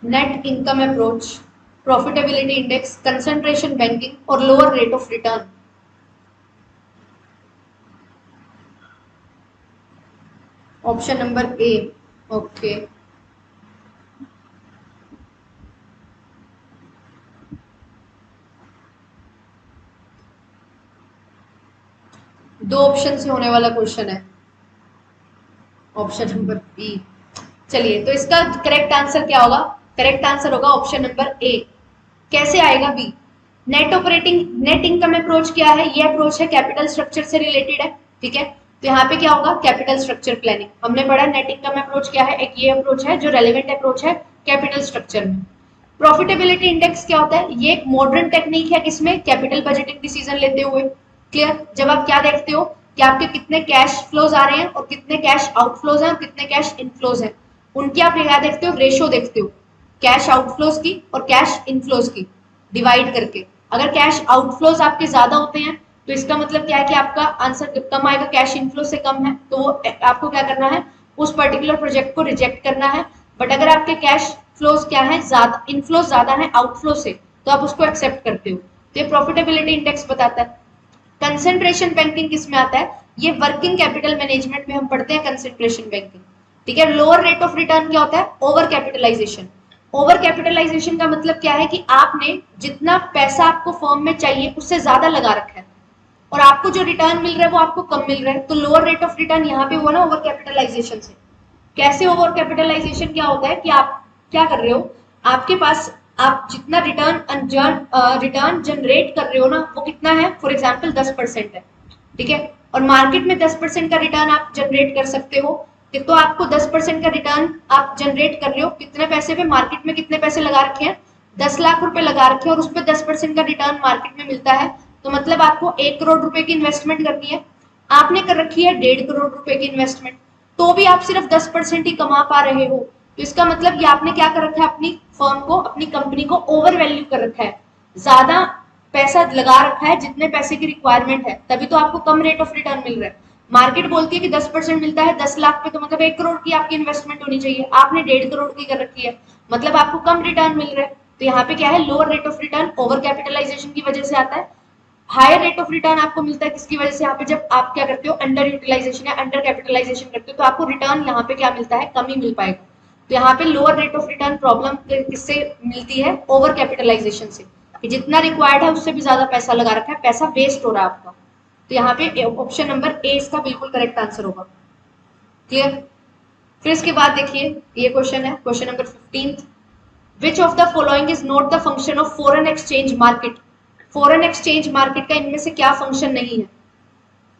Net income approach, profitability index, concentration banking और lower rate of return. Option number A. Okay, दो ऑप्शन से होने वाला क्वेश्चन है, ऑप्शन नंबर बी। चलिए, तो इसका करेक्ट आंसर क्या होगा? करेक्ट आंसर होगा ऑप्शन नंबर ए। कैसे आएगा बी? नेट इनकम अप्रोच क्या है? ये अप्रोच है कैपिटल स्ट्रक्चर से रिलेटेड है, ठीक है। तो यहाँ पे क्या होगा? कैपिटल स्ट्रक्चर प्लानिंग हमने पढ़ा। नेट इनकम अप्रोच क्या है? एक ये अप्रोच है जो रेलिवेंट अप्रोच है कैपिटल स्ट्रक्चर में। प्रॉफिटेबिलिटी इंडेक्स क्या होता है? ये एक मॉडर्न टेक्निक है, किसमें? कैपिटल बजटिंग डिसीजन लेते हुए। क्लियर? जब आप क्या देखते हो कि आपके कितने कैश फ्लोज आ रहे हैं और कितने कैश आउटफ्लोज हैं और कितने कैश इनफ्लोज हैं, उनकी आप क्या देखते हो? रेशो देखते हो, कैश आउटफ्लोज की और कैश इनफ्लोज की डिवाइड करके। अगर कैश आउटफ्लोज आपके ज्यादा होते हैं तो इसका मतलब क्या है कि आपका आंसर कम आएगा, कैश इनफ्लो से कम है, तो आपको क्या करना है? उस पर्टिकुलर प्रोजेक्ट को रिजेक्ट करना है। बट अगर आपके कैश फ्लोज क्या है? ज्यादा, इनफ्लोज ज्यादा है आउटफ्लो से, तो आप उसको एक्सेप्ट करते हो। तो ये प्रॉफिटेबिलिटी इंडेक्स बताता है। कंसेंट्रेशन बैंकिंग किसमें आता है? ये वर्किंग कैपिटल मैनेजमेंट में हम पढ़ते हैं कंसेंट्रेशन बैंकिंग, ठीक है। लोअर रेट ऑफ रिटर्न क्या होता है? Over capitalisation. ओवर कैपिटलाइजेशन का मतलब क्या है कि आपने जितना पैसा आपको फर्म में चाहिए उससे ज्यादा लगा रखा है और आपको जो रिटर्न मिल रहा है वो आपको कम मिल रहा है, तो लोअर रेट ऑफ रिटर्न यहाँ पे हुआ ना ओवर कैपिटलाइजेशन से। कैसे ओवर कैपिटलाइजेशन क्या होता है कि आप क्या कर रहे हो? आपके पास आप जितना रिटर्न जनरेट कर रहे हो ना, वो कितना है? फॉर एग्जाम्पल 10% है, ठीक है। और मार्केट में 10% का रिटर्न आप जनरेट कर सकते हो, तो आपको 10% का रिटर्न आप जनरेट कर रहे हो कितने पैसे पे? मार्केट में कितने पैसे लगा रखे हैं? 10 लाख रुपए लगा रखे हैं और उस पर 10% का रिटर्न मार्केट में मिलता है, तो मतलब आपको 1 करोड़ रुपए की इन्वेस्टमेंट करनी है। आपने कर रखी है 1.5 करोड़ रुपए की इन्वेस्टमेंट, तो भी आप सिर्फ 10% ही कमा पा रहे हो। तो इसका मतलब ये आपने क्या कर रखा है? अपनी फर्म को, अपनी कंपनी को ओवर वैल्यू कर रखा है, ज्यादा पैसा लगा रखा है जितने पैसे की रिक्वायरमेंट है, तभी तो आपको कम रेट ऑफ रिटर्न मिल रहा है। मार्केट बोलती है कि 10% मिलता है 10 लाख पे, तो मतलब 1 करोड़ की आपकी इन्वेस्टमेंट होनी चाहिए, आपने 1.5 करोड़ की कर रखी है, मतलब आपको कम रिटर्न मिल रहा है। तो यहाँ पे क्या है? Lower rate of return over capitalisation की वजह से आता है। हायर रेट ऑफ रिटर्न आपको मिलता है किसकी वजह से? यहाँ पे जब आप क्या करते हो? अंडर यूटिलाइजेशन या अंडर कैपिटलाइजेशन करते हो, तो आपको रिटर्न यहाँ पे क्या मिलता है? कम ही मिल पाएगा। तो यहाँ पे lower rate of return problem किससे मिलती है? ओवर कैपिटलाइजेशन से, कि जितना रिक्वायर्ड है उससे भी ज्यादा पैसा लगा रखा है, पैसा वेस्ट हो रहा है आपका। तो यहाँ पे ऑप्शन नंबर ए इसका बिल्कुल करेक्ट आंसर होगा। क्लियर? फिर इसके बाद देखिए, ये क्वेश्चन है, question number 15। Which of the following is not the function of foreign exchange market? Foreign exchange market का इनमें से क्या फंक्शन नहीं है?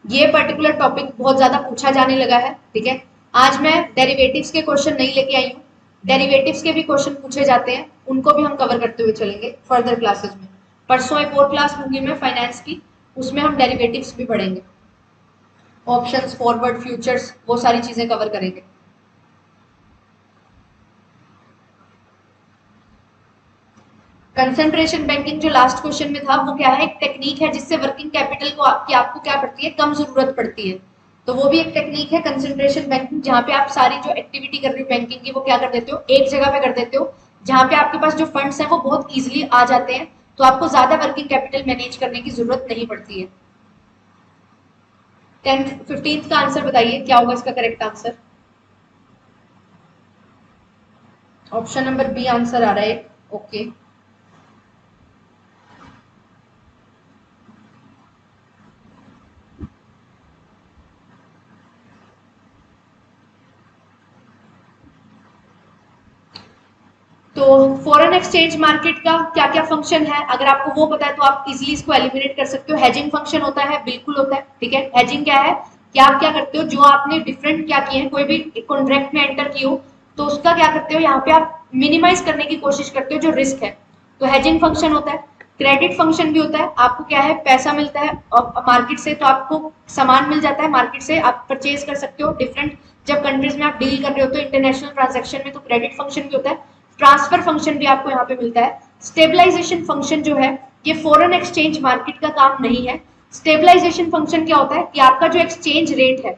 ये पर्टिकुलर टॉपिक बहुत ज्यादा पूछा जाने लगा है, ठीक है। आज मैं डेरिवेटिव्स के क्वेश्चन नहीं लेके आई हूँ, डेरिवेटिव्स के भी क्वेश्चन पूछे जाते हैं, उनको भी हम कवर करते हुए चलेंगे फर्दर क्लासेस में। परसों एक और क्लास लूंगी मैं फाइनेंस की, उसमें हम डेरिवेटिव्स भी पढ़ेंगे, ऑप्शंस, फॉरवर्ड, फ्यूचर्स, वो सारी चीजें कवर करेंगे। कंसेंट्रेशन बैंकिंग जो लास्ट क्वेश्चन में था, वो क्या है? एक टेक्निक है जिससे वर्किंग कैपिटल को की आपको क्या पड़ती है? कम जरूरत पड़ती है। तो वो भी एक टेक्निक है कंसेंट्रेशन बैंकिंग, जहां पे आप सारी जो एक्टिविटी कर रहे हो बैंकिंग की, वो क्या कर देते हो? एक जगह पे कर देते हो, जहां पे आपके पास जो फंड्स हैं वो बहुत इजिली आ जाते हैं, तो आपको ज्यादा वर्किंग कैपिटल मैनेज करने की जरूरत नहीं पड़ती है। 15th का आंसर बताइए, क्या होगा इसका correct answer? Option number B answer आ रहा है। ओके, तो फॉरेन एक्सचेंज मार्केट का क्या क्या फंक्शन है, अगर आपको वो पता है तो आप इजीली इसको एलिमिनेट कर सकते हो। हेजिंग फंक्शन होता है, बिल्कुल होता है, ठीक है। हेजिंग क्या है कि आप क्या करते हो, जो आपने डिफरेंट क्या किए हैं, कोई भी कॉन्ट्रैक्ट में एंटर किए हो तो उसका क्या करते हो, यहाँ पे आप मिनिमाइज करने की कोशिश करते हो जो रिस्क है, तो हेजिंग फंक्शन होता है। क्रेडिट फंक्शन भी होता है, आपको क्या है, पैसा मिलता है मार्केट से, तो आपको सामान मिल जाता है मार्केट से, आप परचेज कर सकते हो डिफरेंट, जब कंट्रीज में आप डील कर रहे हो तो इंटरनेशनल ट्रांजैक्शन में, तो क्रेडिट फंक्शन भी होता है। ट्रांसफर फंक्शन भी आपको यहाँ पे मिलता है। स्टेबलाइजेशन फंक्शन जो है ये फॉरेन एक्सचेंज मार्केट का काम नहीं है। स्टेबलाइजेशन फंक्शन क्या होता है कि आपका जो एक्सचेंज रेट है,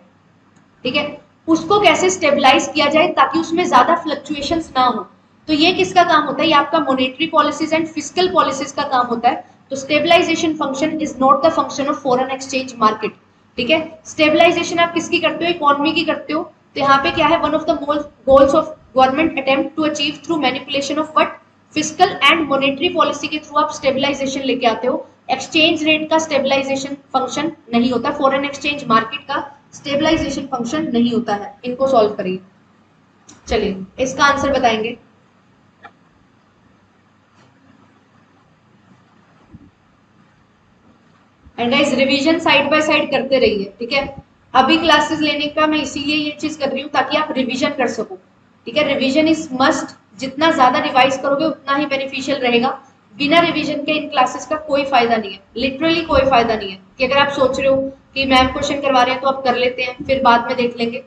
ठीक है, उसको कैसे स्टेबलाइज किया जाए ताकि उसमें ज्यादा फ्लक्चुएशंस ना हो, तो ये किसका काम होता है, ये आपका monetary policies and fiscal policies का काम होता है। तो stabilisation function is not the function of foreign exchange market, ठीक है। स्टेबलाइजेशन आप किसकी करते हो, इकोनॉमी की करते हो, तो यहाँ पे क्या है, one of the goals of government attempt to achieve through manipulation of what, fiscal and monetary policy के थ्रू आप स्टेबलाइजेशन लेके आते हो। एक्सचेंज रेट का स्टेबलाइजेशन फंक्शन नहीं होता, फॉरेन एक्सचेंज मार्केट का स्टेबलाइजेशन फंक्शन नहीं होता है। इनको सॉल्व करिए। चलिए इसका आंसर बताएंगे। And guys revision side by side करते रहिए, ठीक है। अभी क्लासेस लेने का मैं इसीलिए ये चीज कर रही हूँ ताकि आप रिवीजन कर सको, ठीक है। रिवीजन इज मस्ट, जितना ज्यादा रिवाइज करोगे उतना ही बेनिफिशियल रहेगा। बिना रिवीजन के इन क्लासेस का कोई फायदा नहीं है, लिटरली कोई फायदा नहीं है। कि अगर आप सोच रहे हो कि मैम क्वेश्चन करवा रहे हैं तो आप कर लेते हैं फिर बाद में देख लेंगे,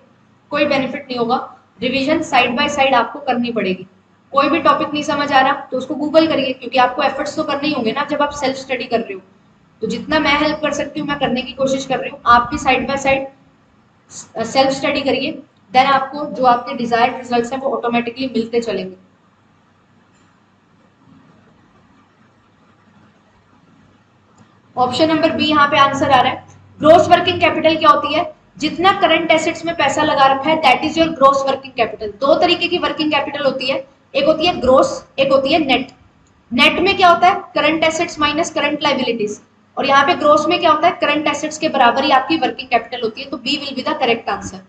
कोई बेनिफिट नहीं होगा। रिवीजन साइड बाय साइड आपको करनी पड़ेगी। कोई भी टॉपिक नहीं समझ आ रहा तो उसको गूगल करिए, क्योंकि आपको एफर्ट्स तो करने ही होंगे ना जब आप सेल्फ स्टडी कर रहे हो। तो जितना मैं हेल्प कर सकती हूँ मैं करने की कोशिश कर रही हूँ, आप भी side by side self study करिए, देन आपको जो आपके डिजायर्ड रिजल्ट्स हैं वो ऑटोमेटिकली मिलते चलेंगे। ऑप्शन नंबर बी यहाँ पे आंसर आ रहा है। ग्रोस वर्किंग कैपिटल क्या होती है, जितना करंट एसेट्स में पैसा लगा रखा है that is your gross working capital. दो तरीके की वर्किंग कैपिटल होती है, एक होती है ग्रोस, एक होती है नेट। नेट में क्या होता है, current assets minus current liabilities, और यहाँ पे ग्रोस में क्या होता है, करंट एसेट्स के बराबर ही आपकी वर्किंग कैपिटल होती है। तो B will be the correct answer.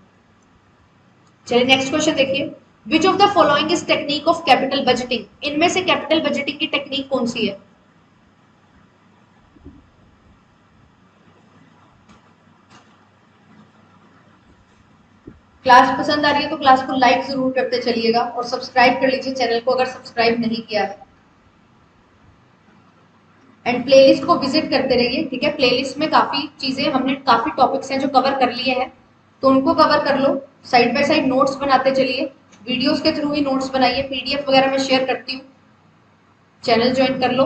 चलिए नेक्स्ट क्वेश्चन देखिए। Which of the following is technique of capital budgeting, इनमें से कैपिटल बजटिंग की टेक्निक कौन सी है। क्लास पसंद आ रही है तो क्लास को लाइक जरूर करते चलिएगा और सब्सक्राइब कर लीजिए चैनल को अगर सब्सक्राइब नहीं किया है, एंड प्लेलिस्ट को विजिट करते रहिए, ठीक है। प्लेलिस्ट में काफी चीजें, हमने काफी टॉपिक्स हैं जो कवर कर लिए हैं, तो उनको कवर कर लो। साइड बाय साइड नोट्स बनाते चलिए, वीडियोस के थ्रू ही नोट्स बनाइए, पीडीएफ वगैरह मैं शेयर करती हूँ। चैनल ज्वाइन कर लो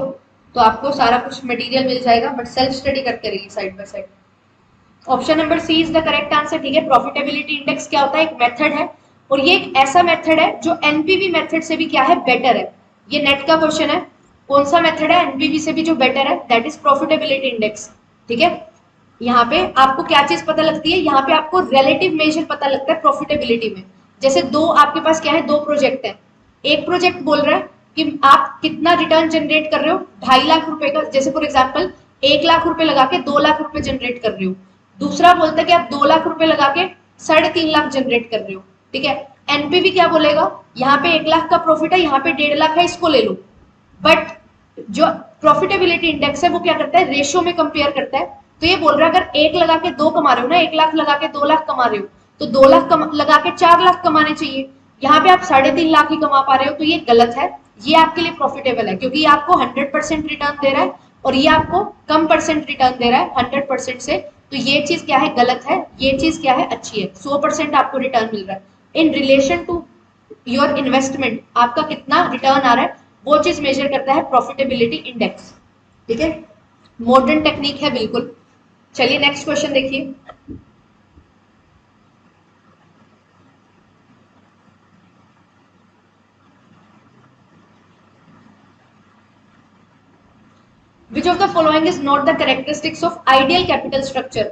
तो आपको सारा कुछ मटेरियल मिल जाएगा, बट सेल्फ स्टडी करते रहिए side by side. Option number C is the correct answer, ठीक है। प्रॉफिटेबिलिटी इंडेक्स क्या होता है, एक मेथड है, और ये एक ऐसा मेथड है जो एनपीवी मेथड से भी क्या है, बेटर है। ये नेट का क्वेश्चन है, कौन सा मेथड है एनपीवी से भी जो बेटर है, दैट इज प्रॉफिटेबिलिटी इंडेक्स, ठीक है। यहाँ पे आपको क्या चीज पता लगती है, यहाँ पे आपको रिलेटिव मेजर पता लगता है प्रॉफिटेबिलिटी में। जैसे दो आपके पास क्या है, दो प्रोजेक्ट है, एक प्रोजेक्ट बोल रहा है कि आप कितना रिटर्न जनरेट कर रहे हो, 2.5 लाख रुपए का, जैसे फॉर एग्जाम्पल 1 लाख रुपए लगा के 2 लाख रुपए जनरेट कर रहे हो। दूसरा बोलता है कि आप 2 लाख रुपए लगा के 3.5 लाख जनरेट कर रहे हो, ठीक है। एनपीवी क्या बोलेगा, यहाँ पे 1 लाख का प्रॉफिट है, यहाँ पे 1.5 लाख है, इसको ले लो। बट जो प्रॉफिटेबिलिटी इंडेक्स है वो क्या करता है, रेशियो में कंपेयर करता है। तो ये बोल रहा है अगर 1 लगा के 2 कमा रहे हो ना, 1 लाख लगा के 2 लाख कमा रहे हो, तो 2 लाख लगा के 4 लाख कमाने चाहिए। यहाँ पे आप 3.5 लाख ही कमा पा रहे हो, तो ये गलत है। ये आपके लिए प्रॉफिटेबल है क्योंकि ये आपको 100% रिटर्न दे रहा है, और ये आपको कम परसेंट रिटर्न दे रहा है 100% से। तो ये चीज क्या है, गलत है। ये चीज क्या है, अच्छी है। 100% आपको रिटर्न मिल रहा है in relation to your investment, आपका कितना रिटर्न आ रहा है वो चीज मेजर करता है प्रॉफिटेबिलिटी इंडेक्स, ठीक है। मॉडर्न टेक्निक है बिल्कुल। चलिए नेक्स्ट क्वेश्चन देखिए। Which of the following is not the characteristics of ideal capital structure?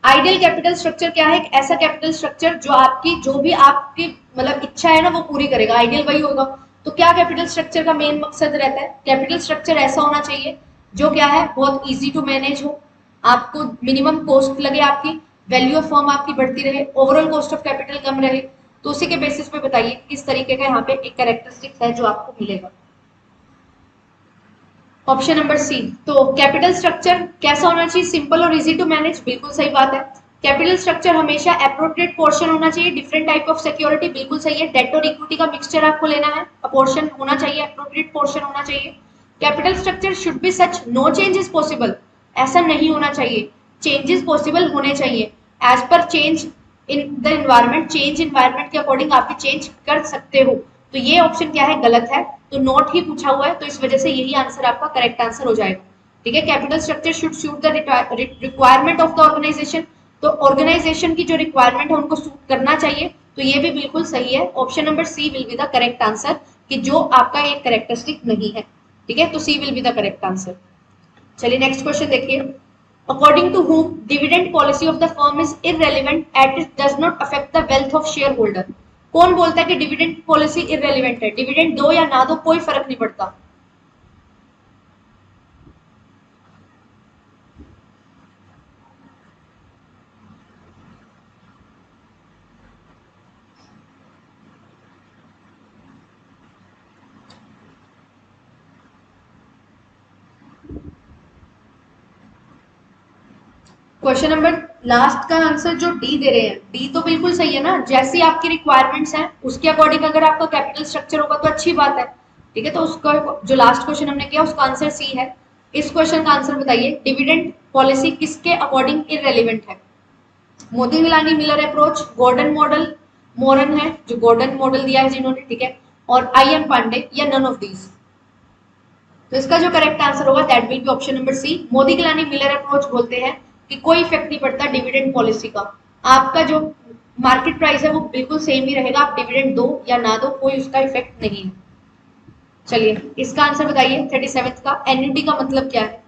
Ideal capital structure क्या है, एक ऐसा कैपिटल स्ट्रक्चर जो आपकी जो भी आपकी मतलब इच्छा है ना वो पूरी करेगा, आइडियल वही होगा। तो क्या कैपिटल स्ट्रक्चर का मेन मकसद रहता है, कैपिटल स्ट्रक्चर ऐसा होना चाहिए जो क्या है, बहुत इजी टू मैनेज हो, आपको मिनिमम कॉस्ट लगे, आपकी वैल्यू ऑफ फर्म आपकी बढ़ती रहे, ओवरऑल कॉस्ट ऑफ कैपिटल कम रहे। तो उसी के बेसिस पे बताइए किस तरीके का यहाँ पे एक कैरेक्टरिस्टिक्स है जो आपको मिलेगा। Option number C. तो कैपिटल स्ट्रक्चर कैसा होना चाहिए? सिंपल और इजी टू मैनेज, बिल्कुल सही बात है। कैपिटल स्ट्रक्चर हमेशा एप्रोप्रिएट पोर्शन होना चाहिए, डिफरेंट टाइप ऑफ सिक्योरिटी, बिल्कुल सही है। डेट और इक्विटी का मिक्सचर आपको लेना है, पोर्शन होना चाहिए, एप्रोप्रिएट पोर्शन होना चाहिए। Capital structure should be such no changes possible, ऐसा नहीं होना चाहिए, चेंजेस पॉसिबल होने चाहिए। As per change in the environment, change environment के अकॉर्डिंग आप भी चेंज कर सकते हो। तो ये ऑप्शन क्या है? गलत है। तो नोट ही पूछा हुआ है, तो इस वजह से यही आंसर आपका करेक्ट आंसर हो जाएगा। ठीक है, capital structure should suit the requirement of the organisation, तो ऑर्गेनाइजेशन की जो रिक्वायरमेंट है उनको सूट करना चाहिए, तो ये भी बिल्कुल सही है। Option number C will be the correct answer, कि जो आपका एक करेक्टरिस्टिक नहीं है। ठीक है, तो C will be the correct answer. चलिए नेक्स्ट क्वेश्चन देखिए। According to whom dividend policy of the firm is irrelevant at it does not affect the wealth of shareholder. कौन बोलता है कि डिविडेंड पॉलिसी इररेलेवेंट है? Dividend दो या ना दो कोई फर्क नहीं पड़ता। क्वेश्चन नंबर लास्ट का आंसर जो डी दे रहे हैं, डी तो बिल्कुल सही है ना। जैसी आपकी रिक्वायरमेंट्स हैं उसके अकॉर्डिंग अगर आपका कैपिटल स्ट्रक्चर होगा तो अच्छी बात है। ठीक है, तो उसका जो लास्ट क्वेश्चन हमने किया उसका आंसर सी है। इस क्वेश्चन का आंसर बताइए, डिविडेंड पॉलिसी किसके अकॉर्डिंग इररेलेवेंट है? Modigliani Miller approach, Gordon model, मोरन है जो गॉर्डन मॉडल दिया है जिन्होंने, ठीक है, और आई एम पांडे, या नन ऑफ दीज। तो इसका जो करेक्ट आंसर होगा that will be option number C. Modigliani Miller approach बोलते हैं कि कोई इफेक्ट नहीं पड़ता डिविडेंड पॉलिसी का, आपका जो मार्केट प्राइस है वो बिल्कुल सेम ही रहेगा, आप डिविडेंड दो या ना दो कोई उसका इफेक्ट नहीं है। चलिए इसका आंसर बताइए 37 का, एन्युटी का मतलब क्या है?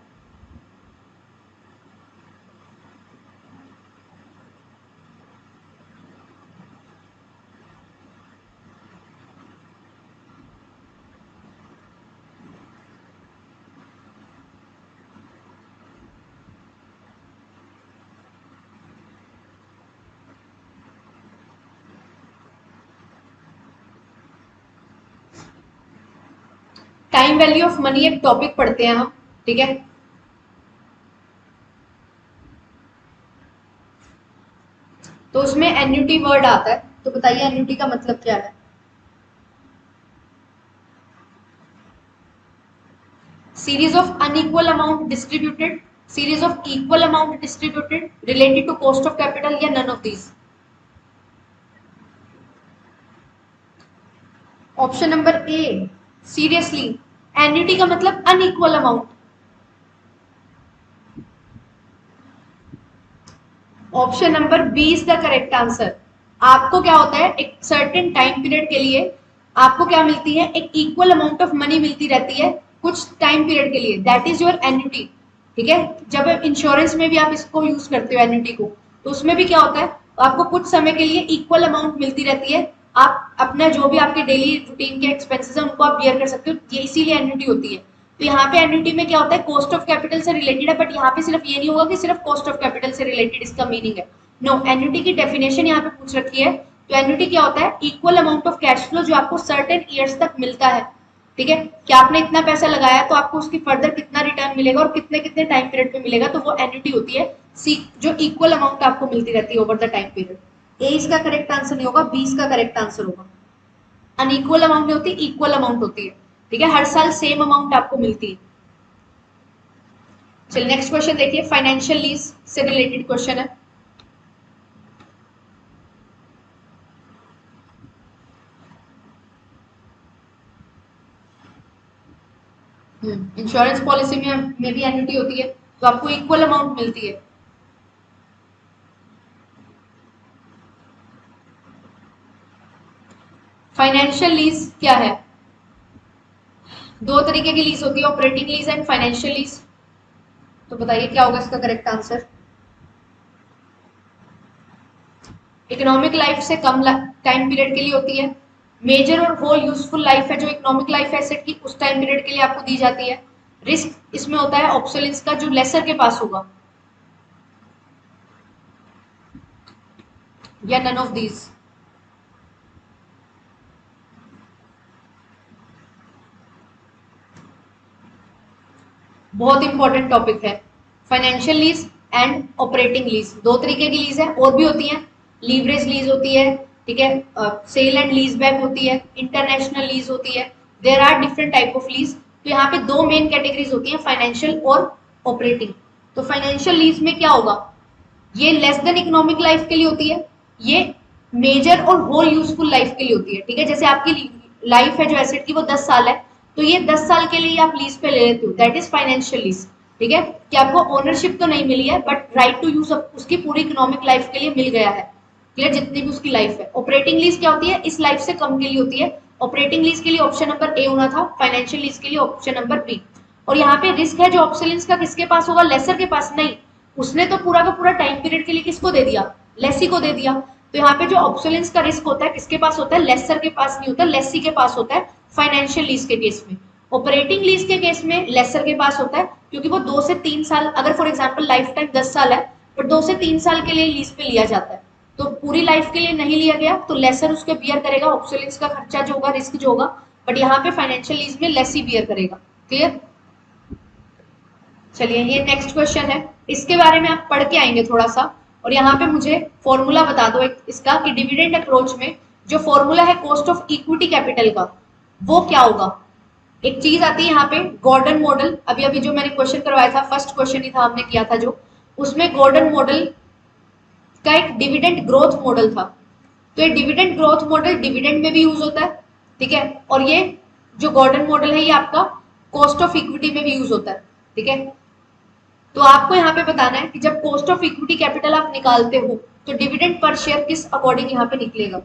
टाइम वैल्यू ऑफ मनी एक टॉपिक पढ़ते हैं हम, ठीक है, तो उसमें एन्युटी वर्ड आता है, तो बताइए एन्युटी का मतलब क्या है? Series of unequal amount distributed, series of equal amount distributed, related to cost of capital, या none of these. Option number A, seriously annuity का मतलब unequal amount. Option number B is the correct answer. आपको क्या होता है, एक certain time period के लिए आपको क्या मिलती है, एक इक्वल अमाउंट ऑफ मनी मिलती रहती है कुछ टाइम पीरियड के लिए, दैट इज योर एन्युटी। ठीक है, जब इंश्योरेंस में भी आप इसको यूज करते हो एन्युटी को, तो उसमें भी क्या होता है, आपको कुछ समय के लिए इक्वल अमाउंट मिलती रहती है, आप अपना जो भी आपके डेली रूटीन के एक्सपेंसेस है उनको आप बियर कर सकते हो, ये इसीलिए एन्युटी होती है। तो यहाँ पे एन्युटी में क्या होता है, कॉस्ट ऑफ कैपिटल से रिलेटेड है, बट यहाँ पे सिर्फ ये नहीं होगा कि सिर्फ कॉस्ट ऑफ कैपिटल से रिलेटेड इसका मीनिंग है। नो, एन्युटी की डेफिनेशन यहाँ पे पूछ रखी है। तो एन्युटी क्या होता है, equal amount of cash flow जो आपको सर्टेन ईयर्स तक मिलता है। ठीक है, कि आपने इतना पैसा लगाया तो आपको उसकी फर्दर कितना रिटर्न मिलेगा और कितने कितने टाइम पीरियड में मिलेगा, तो वो एन्युटी होती है। सी जो इक्वल अमाउंट आपको मिलती रहती है ओवर द टाइम पीरियड। ए इसका करेक्ट आंसर नहीं होगा, बी इसका करेक्ट आंसर होगा। अनइक्वल अमाउंट नहीं होती, इक्वल अमाउंट होती है। ठीक है, हर साल सेम अमाउंट आपको मिलती है। चलिए नेक्स्ट क्वेश्चन देखिए, फाइनेंशियल लीज से रिलेटेड क्वेश्चन है। इंश्योरेंस पॉलिसी में भी एन्युटी होती है, तो आपको इक्वल अमाउंट मिलती है। फाइनेंशियल लीज क्या है? दो तरीके की लीज होती है, operating lease and financial lease. तो बताइए क्या होगा इसका करेक्ट आंसर? इकोनॉमिक लाइफ से कम टाइम पीरियड के लिए होती है। मेजर और होल यूजफुल लाइफ है जो इकोनॉमिक लाइफ एसेट की, उस टाइम पीरियड के लिए आपको दी जाती है। रिस्क इसमें होता है ऑब्सोलेंस का, जो लेसर के पास होगा, या नन ऑफ दीज। बहुत इंपॉर्टेंट टॉपिक है। Financial lease and operating lease, दो तरीके की लीज है, और भी होती है। लीवरेज लीज होती है, ठीक है, सेल एंड लीज बैक होती है, इंटरनेशनल लीज होती है। There are different type of lease. तो यहाँ पे दो मेन कैटेगरीज होती है, फाइनेंशियल और ऑपरेटिंग। तो फाइनेंशियल लीज में क्या होगा, ये लेस देन इकोनॉमिक लाइफ के लिए होती है, ये मेजर और होल यूजफुल लाइफ के लिए होती है। ठीक है, जैसे आपकी लाइफ है जो एसेट की वो 10 साल है, तो ये 10 साल के लिए आप लीज पे ले लेते हो, दैट इज फाइनेंशियल लीज। ठीक है, कि आपको ओनरशिप तो नहीं मिली है बट राइट टू यूज उसकी पूरी इकोनॉमिक लाइफ के लिए मिल गया है। क्लियर, जितनी भी उसकी लाइफ है। ऑपरेटिंग लीज क्या होती है, इस लाइफ से कम के लिए होती है। ऑपरेटिंग लीज के लिए ऑप्शन नंबर ए होना था, फाइनेंशियल लीज के लिए ऑप्शन नंबर बी। और यहाँ पे रिस्क है जो ऑप्शंस का किसके पास होगा, लेसर के पास नहीं। उसने तो पूरा का पूरा टाइम पीरियड के लिए किसको दे दिया, लेसी को दे दिया। तो यहाँ पे जो ऑप्शंस का रिस्क होता है किसके पास होता है, लेसर के पास नहीं होता, लेसी के पास होता है फाइनेंशियल लीज के केस में। ऑपरेटिंग लीज के केस में लेसर के पास होता है, क्योंकि वो 2 से 3 साल, अगर फॉर एग्जाम्पल लाइफ टाइम 10 साल है बट 2 से 3 साल के लिए लीज पे लिया जाता है, तो पूरी लाइफ के लिए नहीं लिया गया तो लेसर उसके बियर करेगा ऑप्शंस का खर्चा जो होगा, रिस्क जो होगा। बट यहाँ पे फाइनेंशियल लीज में लेसी बियर करेगा। क्लियर। चलिए ये नेक्स्ट क्वेश्चन है, इसके बारे में आप पढ़ के आएंगे थोड़ा सा। और यहाँ पे मुझे फॉर्मूला बता दो एक इसका, कि डिविडेंड अप्रोच में जो फॉर्मूला है कॉस्ट ऑफ इक्विटी कैपिटल का, वो क्या होगा। एक चीज आती है यहाँ पे गॉर्डन मॉडल, अभी अभी जो मैंने क्वेश्चन करवाया था, फर्स्ट क्वेश्चन ही था हमने किया था जो, उसमें गॉर्डन मॉडल का एक डिविडेंड ग्रोथ मॉडल था। तो ये डिविडेंड ग्रोथ मॉडल डिविडेंड में भी यूज होता है, ठीक है, और ये जो गॉर्डन मॉडल है ये आपका कॉस्ट ऑफ इक्विटी में भी यूज होता है। ठीक है, तो आपको यहाँ पे बताना है कि जब कॉस्ट ऑफ इक्विटी कैपिटल आप निकालते हो तो डिविडेंड पर शेयर किस अकॉर्डिंग यहाँ पे निकलेगा।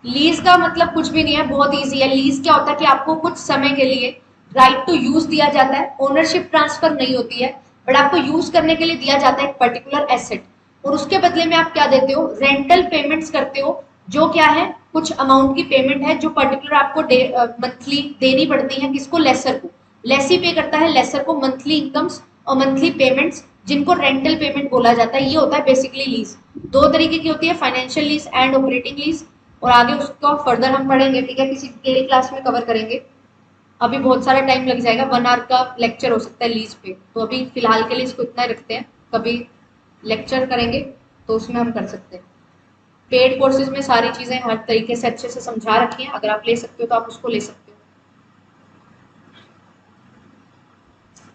लीज का मतलब कुछ भी नहीं है, बहुत इजी है। लीज क्या होता है कि आपको कुछ समय के लिए राइट टू यूज दिया जाता है, ओनरशिप ट्रांसफर नहीं होती है, बट आपको यूज करने के लिए दिया जाता है एक पर्टिकुलर एसेट, और उसके बदले में आप क्या देते हो, रेंटल पेमेंट्स करते हो, जो क्या है, कुछ अमाउंट की पेमेंट है जो पर्टिकुलर आपको मंथली देनी पड़ती है, किसको, लेसर को। लेसी पे करता है लेसर को मंथली इनकम्स और मंथली पेमेंट्स, जिनको रेंटल पेमेंट बोला जाता है। ये होता है बेसिकली लीज। दो तरीके की होती है, financial lease and operating lease, और आगे उसको फर्दर हम पढ़ेंगे, ठीक है, किसी अगली क्लास में कवर करेंगे। अभी बहुत सारा टाइम लग जाएगा, 1 आवर का लेक्चर हो सकता है लीज पे, तो अभी फिलहाल के लिए इसको इतना ही रखते हैं। कभी लेक्चर करेंगे तो उसमें हम कर सकते हैं। पेड कोर्सेज में सारी चीजें हर तरीके से अच्छे से समझा रखी हैं, अगर आप ले सकते हो तो आप उसको ले सकते हो।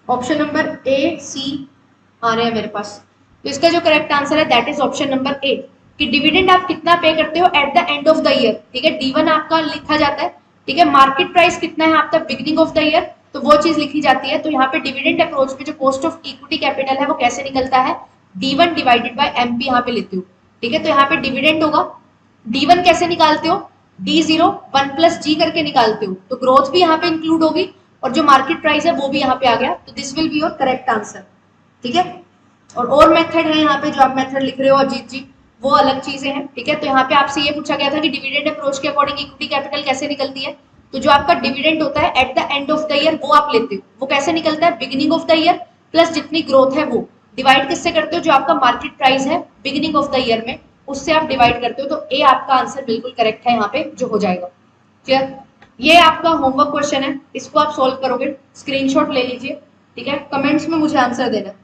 ऑप्शन नंबर ए सी आ रहे हैं मेरे पास, तो इसका जो करेक्ट आंसर है दैट इज ऑप्शन नंबर ए, कि डिविडेंड आप कितना पे करते हो at the end of the year. ठीक है, D1 आपका लिखा जाता है, ठीक है, मार्केट प्राइस कितना है आपका बिगिनिंग ऑफ द ईयर, तो वो चीज लिखी जाती है। तो यहाँ पे डिविडेंड अप्रोच में जो कॉस्ट ऑफ इक्विटी कैपिटल है वो कैसे निकलता है, D1 डिवाइडेड बाय MP यहाँ पे लेते हो। ठीक है, तो यहाँ पे डिविडेंड होगा, D1 कैसे निकालते हो, D0 1 + G करके निकालते हो, तो ग्रोथ भी यहाँ पे इंक्लूड होगी और जो मार्केट प्राइस है वो भी यहाँ पे आ गया, तो this will be your correct answer. ठीक है, और मेथड है यहाँ पे जो आप मेथड लिख रहे हो अजीत जी, वो अलग चीजें हैं। ठीक है, तो यहाँ पे आपसे ये पूछा गया था कि डिविडेंड अप्रोच के अकॉर्डिंग इक्विटी कैपिटल कैसे निकलती है, तो जो आपका डिविडेंड होता है at the end of the year वो आप लेते हो, वो कैसे निकलता है, beginning of the year plus जितनी ग्रोथ है वो डिवाइड किससे करते हो, जो आपका मार्केट प्राइस है बिगिनिंग ऑफ द ईयर में, उससे आप डिवाइड करते हो। तो ए आपका आंसर बिल्कुल करेक्ट है यहाँ पे जो हो जाएगा। क्लियर। ये आपका होमवर्क क्वेश्चन है, इसको आप सोल्व करोगे, स्क्रीनशॉट ले लीजिए। ठीक है, कमेंट्स में मुझे आंसर देना,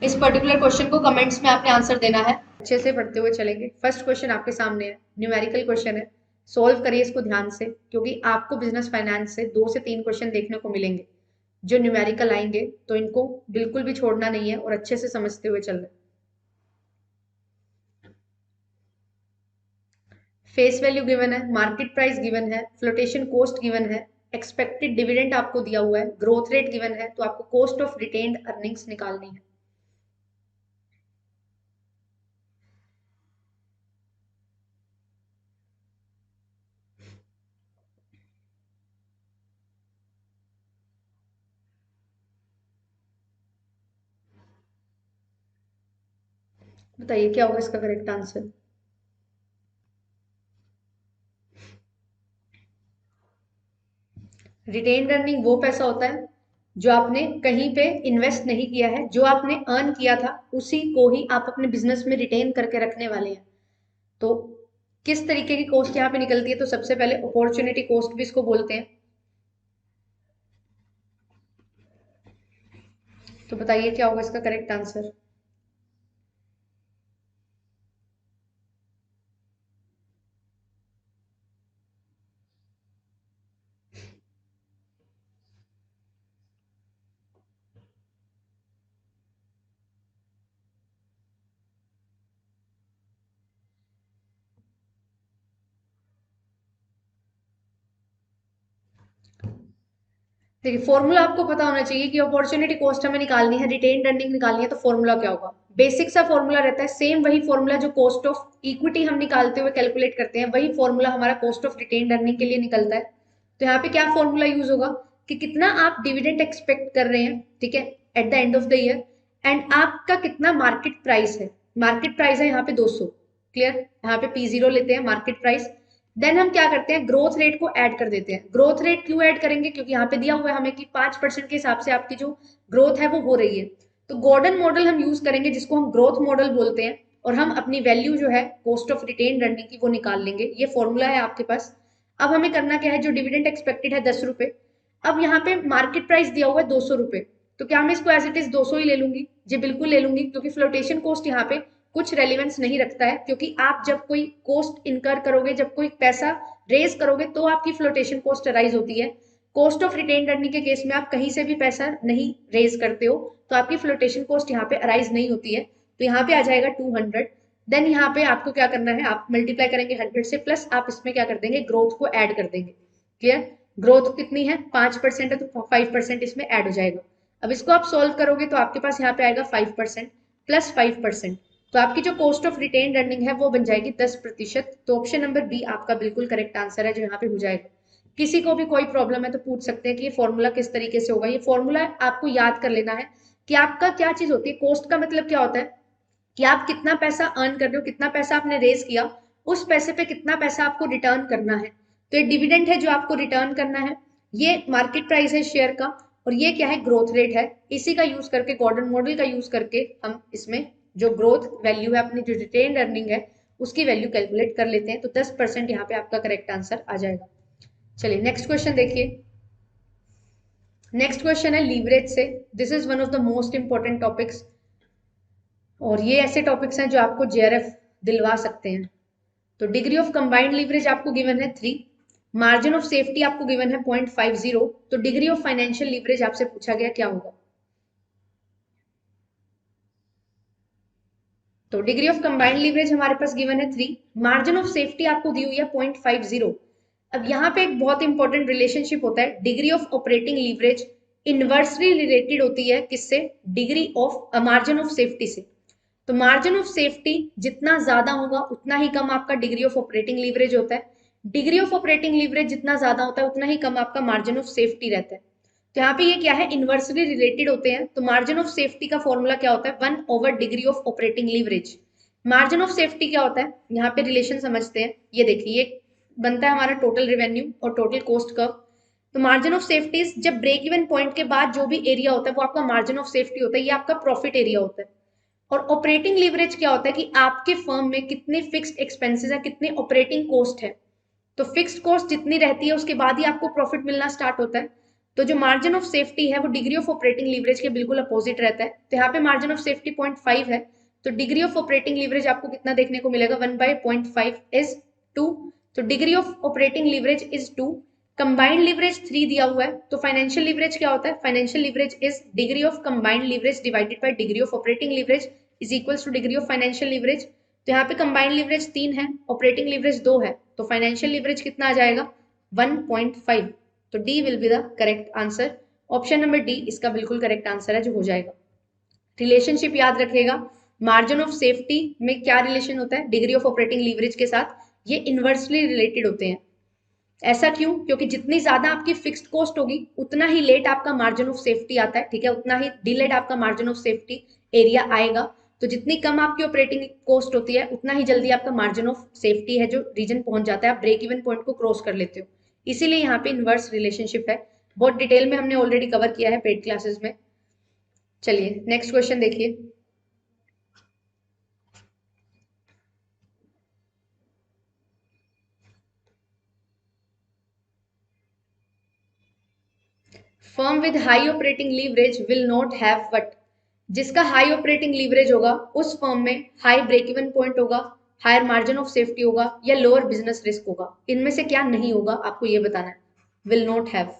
इस पर्टिकुलर क्वेश्चन को कमेंट्स में आपने आंसर देना है। अच्छे से पढ़ते हुए चलेंगे। फर्स्ट क्वेश्चन आपके सामने है, न्यूमेरिकल क्वेश्चन है, सोल्व करिए इसको ध्यान से, क्योंकि आपको बिजनेस फाइनेंस से 2 से 3 क्वेश्चन देखने को मिलेंगे जो न्यूमेरिकल आएंगे, तो इनको बिल्कुल भी छोड़ना नहीं है और अच्छे से समझते हुए चलना है। फेस वैल्यू गिवन है, मार्केट प्राइस गिवन है, फ्लोटेशन कॉस्ट गिवन है, एक्सपेक्टेड डिविडेंड आपको दिया हुआ है, ग्रोथ रेट गिवन है, तो आपको कॉस्ट ऑफ रिटेन्ड अर्निंग्स निकालनी है। बताइए क्या होगा इसका करेक्ट आंसर। रिटेन्ड अर्निंग वो पैसा होता है जो आपने कहीं पे इन्वेस्ट नहीं किया है, जो आपने अर्न किया था उसी को ही आप अपने बिजनेस में रिटेन करके रखने वाले हैं। तो किस तरीके की कॉस्ट यहाँ पे निकलती है, तो सबसे पहले अपॉर्चुनिटी कॉस्ट भी इसको बोलते हैं। तो बताइए क्या होगा इसका करेक्ट आंसर। देखिए फॉर्मूला आपको पता होना चाहिए कि अपॉर्चुनिटी कॉस्ट हमें निकालनी है, रिटेन्ड अर्निंग निकालनी है, तो फॉर्मूला क्या होगा। बेसिक सा फॉर्मूला रहता है, सेम वही फॉर्मूला जो कॉस्ट ऑफ इक्विटी हम निकालते हुए कैलकुलेट करते हैं, वही फॉर्मूला हमारा कॉस्ट ऑफ रिटेन्ड अर्निंग के लिए निकलता है। तो यहाँ पे क्या फॉर्मूला यूज होगा कि कितना आप डिविडेंड एक्सपेक्ट कर रहे हैं, ठीक है, at the end of the year, and आपका कितना मार्केट प्राइस है। मार्केट प्राइस है यहाँ पे 200, क्लियर। यहाँ पे P0 लेते हैं मार्केट प्राइस, देन हम क्या करते हैं, ग्रोथ रेट को ऐड कर देते हैं। ग्रोथ रेट क्यों ऐड करेंगे, क्योंकि यहाँ पे दिया हुआ है हमें कि 5% के हिसाब से आपकी जो ग्रोथ है वो हो रही है। तो गॉर्डन मॉडल हम यूज करेंगे, जिसको हम ग्रोथ मॉडल बोलते हैं, और हम अपनी वैल्यू जो है कॉस्ट ऑफ रिटेन अर्निंग की वो निकाल लेंगे। ये फॉर्मूला है आपके पास। अब हमें करना क्या है, जो डिविडेंड एक्सपेक्टेड है 10 रुपए, अब यहाँ पे मार्केट प्राइस दिया हुआ है 200 रुपए, तो क्या मैं इसको एज इट इज 200 ही ले लूंगी। जी बिल्कुल ले लूंगी, क्योंकि फ्लोटेशन कॉस्ट यहाँ पे कुछ रेलिवेंस नहीं रखता है, क्योंकि आप जब कोई कॉस्ट इनकर करोगे, जब कोई पैसा रेज करोगे, तो आपकी फ्लोटेशन कॉस्ट अराइज होती है। कॉस्ट ऑफ रिटेन अर्निंग के केस में आप कहीं से भी पैसा नहीं रेज करते हो, तो आपकी फ्लोटेशन कॉस्ट यहाँ पे अराइज नहीं होती है। तो यहाँ पे आ जाएगा 200। देन यहाँ पे आपको क्या करना है, आप मल्टीप्लाई करेंगे 100 से, प्लस आप इसमें क्या कर देंगे, ग्रोथ को ऐड कर देंगे। क्लियर। ग्रोथ कितनी है, 5% है, तो 5% इसमें ऐड हो जाएगा। अब इसको आप सोल्व करोगे तो आपके पास यहाँ पे आएगा 5% प्लस 5%, तो आपकी जो कॉस्ट ऑफ रिटेन अर्निंग है वो बन जाएगी 10%। तो ऑप्शन नंबर बी आपका बिल्कुल करेक्ट आंसर है, जो यहाँ पे हो जाएगा। किसी को भी कोई प्रॉब्लम है तो पूछ सकते हैं कि ये फॉर्मूला किस तरीके से होगा। ये फॉर्मूला आपको याद कर लेना है कि आपका क्या चीज होती है। कॉस्ट का मतलब क्या होता है कि आप कितना पैसा अर्न कर रहे हो, कितना पैसा आपने रेज किया, उस पैसे पे कितना पैसा आपको रिटर्न करना है। तो ये डिविडेंड है जो आपको रिटर्न करना है, ये मार्केट प्राइस है शेयर का, और ये क्या है, ग्रोथ रेट है। इसी का यूज करके, गॉर्डन मॉडल का यूज करके हम इसमें जो ग्रोथ वैल्यू है, अपनी जो रिटेन्ड अर्निंग है, उसकी वैल्यू कैलकुलेट कर लेते हैं। तो 10% यहाँ पे आपका करेक्ट आंसर आ जाएगा। चलिए नेक्स्ट क्वेश्चन देखिए। नेक्स्ट क्वेश्चन है लीवरेज से। This is one of the most important topics, और ये ऐसे टॉपिक्स हैं जो आपको JRF दिलवा सकते हैं। तो डिग्री ऑफ कंबाइंड लीवरेज आपको गिवन है 3, मार्जिन ऑफ सेफ्टी आपको गिवन है 0.50, तो डिग्री ऑफ फाइनेंशियल लीवरेज आपसे पूछा गया क्या होगा। तो डिग्री ऑफ कंबाइंड लीवरेज हमारे पास गिवन है 3, मार्जिन ऑफ सेफ्टी आपको दी हुई है 0.50। अब यहाँ पे एक बहुत इंपॉर्टेंट रिलेशनशिप होता है, degree of operating leverage inversely related होती है किससे, degree of margin of safety से। तो मार्जिन ऑफ सेफ्टी जितना ज्यादा होगा उतना ही कम आपका डिग्री ऑफ ऑपरेटिंग लीवरेज होता है। डिग्री ऑफ ऑपरेटिंग लीवरेज जितना ज्यादा होता है उतना ही कम आपका मार्जिन ऑफ सेफ्टी रहता है। तो यहाँ पे ये क्या है, इनवर्सली रिलेटेड होते हैं। तो मार्जिन ऑफ सेफ्टी का फॉर्मूला क्या होता है, 1 over degree of operating leverage. Margin of safety क्या होता है, यहाँ पे रिलेशन समझते हैं। ये देखिए, ये बनता है हमारा टोटल रेवेन्यू और टोटल कॉस्ट कर्व। तो मार्जिन ऑफ सेफ्टी जब ब्रेक इवन पॉइंट के बाद जो भी एरिया होता है वो आपका मार्जिन ऑफ सेफ्टी होता है, ये आपका प्रॉफिट एरिया होता है। और ऑपरेटिंग लीवरेज क्या होता है कि आपके फर्म में कितने फिक्स्ड एक्सपेंसेस है, कितने ऑपरेटिंग कॉस्ट है। तो फिक्स्ड कॉस्ट जितनी रहती है उसके बाद ही आपको प्रॉफिट मिलना स्टार्ट होता है। तो जो मार्जिन ऑफ सेफ्टी है वो डिग्री ऑफ ऑपरेटिंग लीवरेज के बिल्कुल अपोजिट रहता है। तो यहाँ पे मार्जिन ऑफ सेफ्टी 0.5 है, तो डिग्री ऑफ ऑपरेटिंग लीवरेज आपको कितना देखने को मिलेगा, 1/0.5 इज 2। तो degree of operating leverage is 2। Combined leverage 3 दिया हुआ है, तो फाइनेंशियल लीवरेज क्या होता है, financial leverage is degree of combined leverage divided by degree of operating leverage is equals two degree of financial leverage. तो यहाँ पे कंबाइंड लीवरेज 3 है, ऑपरेटिंग लीवरेज 2 है, तो फाइनेंशियल लीवरेज कितना आ जाएगा, 1.5। तो D will be the correct answer. Option number D इसका बिल्कुल करेक्ट आंसर है, जो हो जाएगा। रिलेशनशिप याद रखिएगा, मार्जिन ऑफ सेफ्टी में क्या रिलेशन होता है, डिग्री ऑफ ऑपरेटिंग लीवरेज के साथ, ये इनवर्सली रिलेटेड होते हैं। ऐसा क्यों, क्योंकि जितनी ज्यादा आपकी फिक्स्ड कॉस्ट होगी उतना ही लेट आपका मार्जिन ऑफ सेफ्टी आता है, ठीक है, उतना ही डिलेड आपका मार्जिन ऑफ सेफ्टी एरिया आएगा। तो जितनी कम आपकी ऑपरेटिंग कॉस्ट होती है उतना ही जल्दी आपका मार्जिन ऑफ सेफ्टी है जो रीजन पहुंच जाता है, आप ब्रेक इवन पॉइंट को क्रॉस कर लेते हो। इसीलिए यहाँ पे इनवर्स रिलेशनशिप है। बहुत डिटेल में हमने ऑलरेडी कवर किया है पेड क्लासेस में। चलिए नेक्स्ट क्वेश्चन देखिए। Firm with high operating leverage will not have what. जिसका हाई ऑपरेटिंग लीवरेज होगा उस फर्म में हाई ब्रेक इवन पॉइंट होगा, हायर मार्जिन ऑफ सेफ्टी होगा या लोअर बिजनेस रिस्क होगा। इनमें से क्या नहीं होगा आपको ये बताना है। Will not have.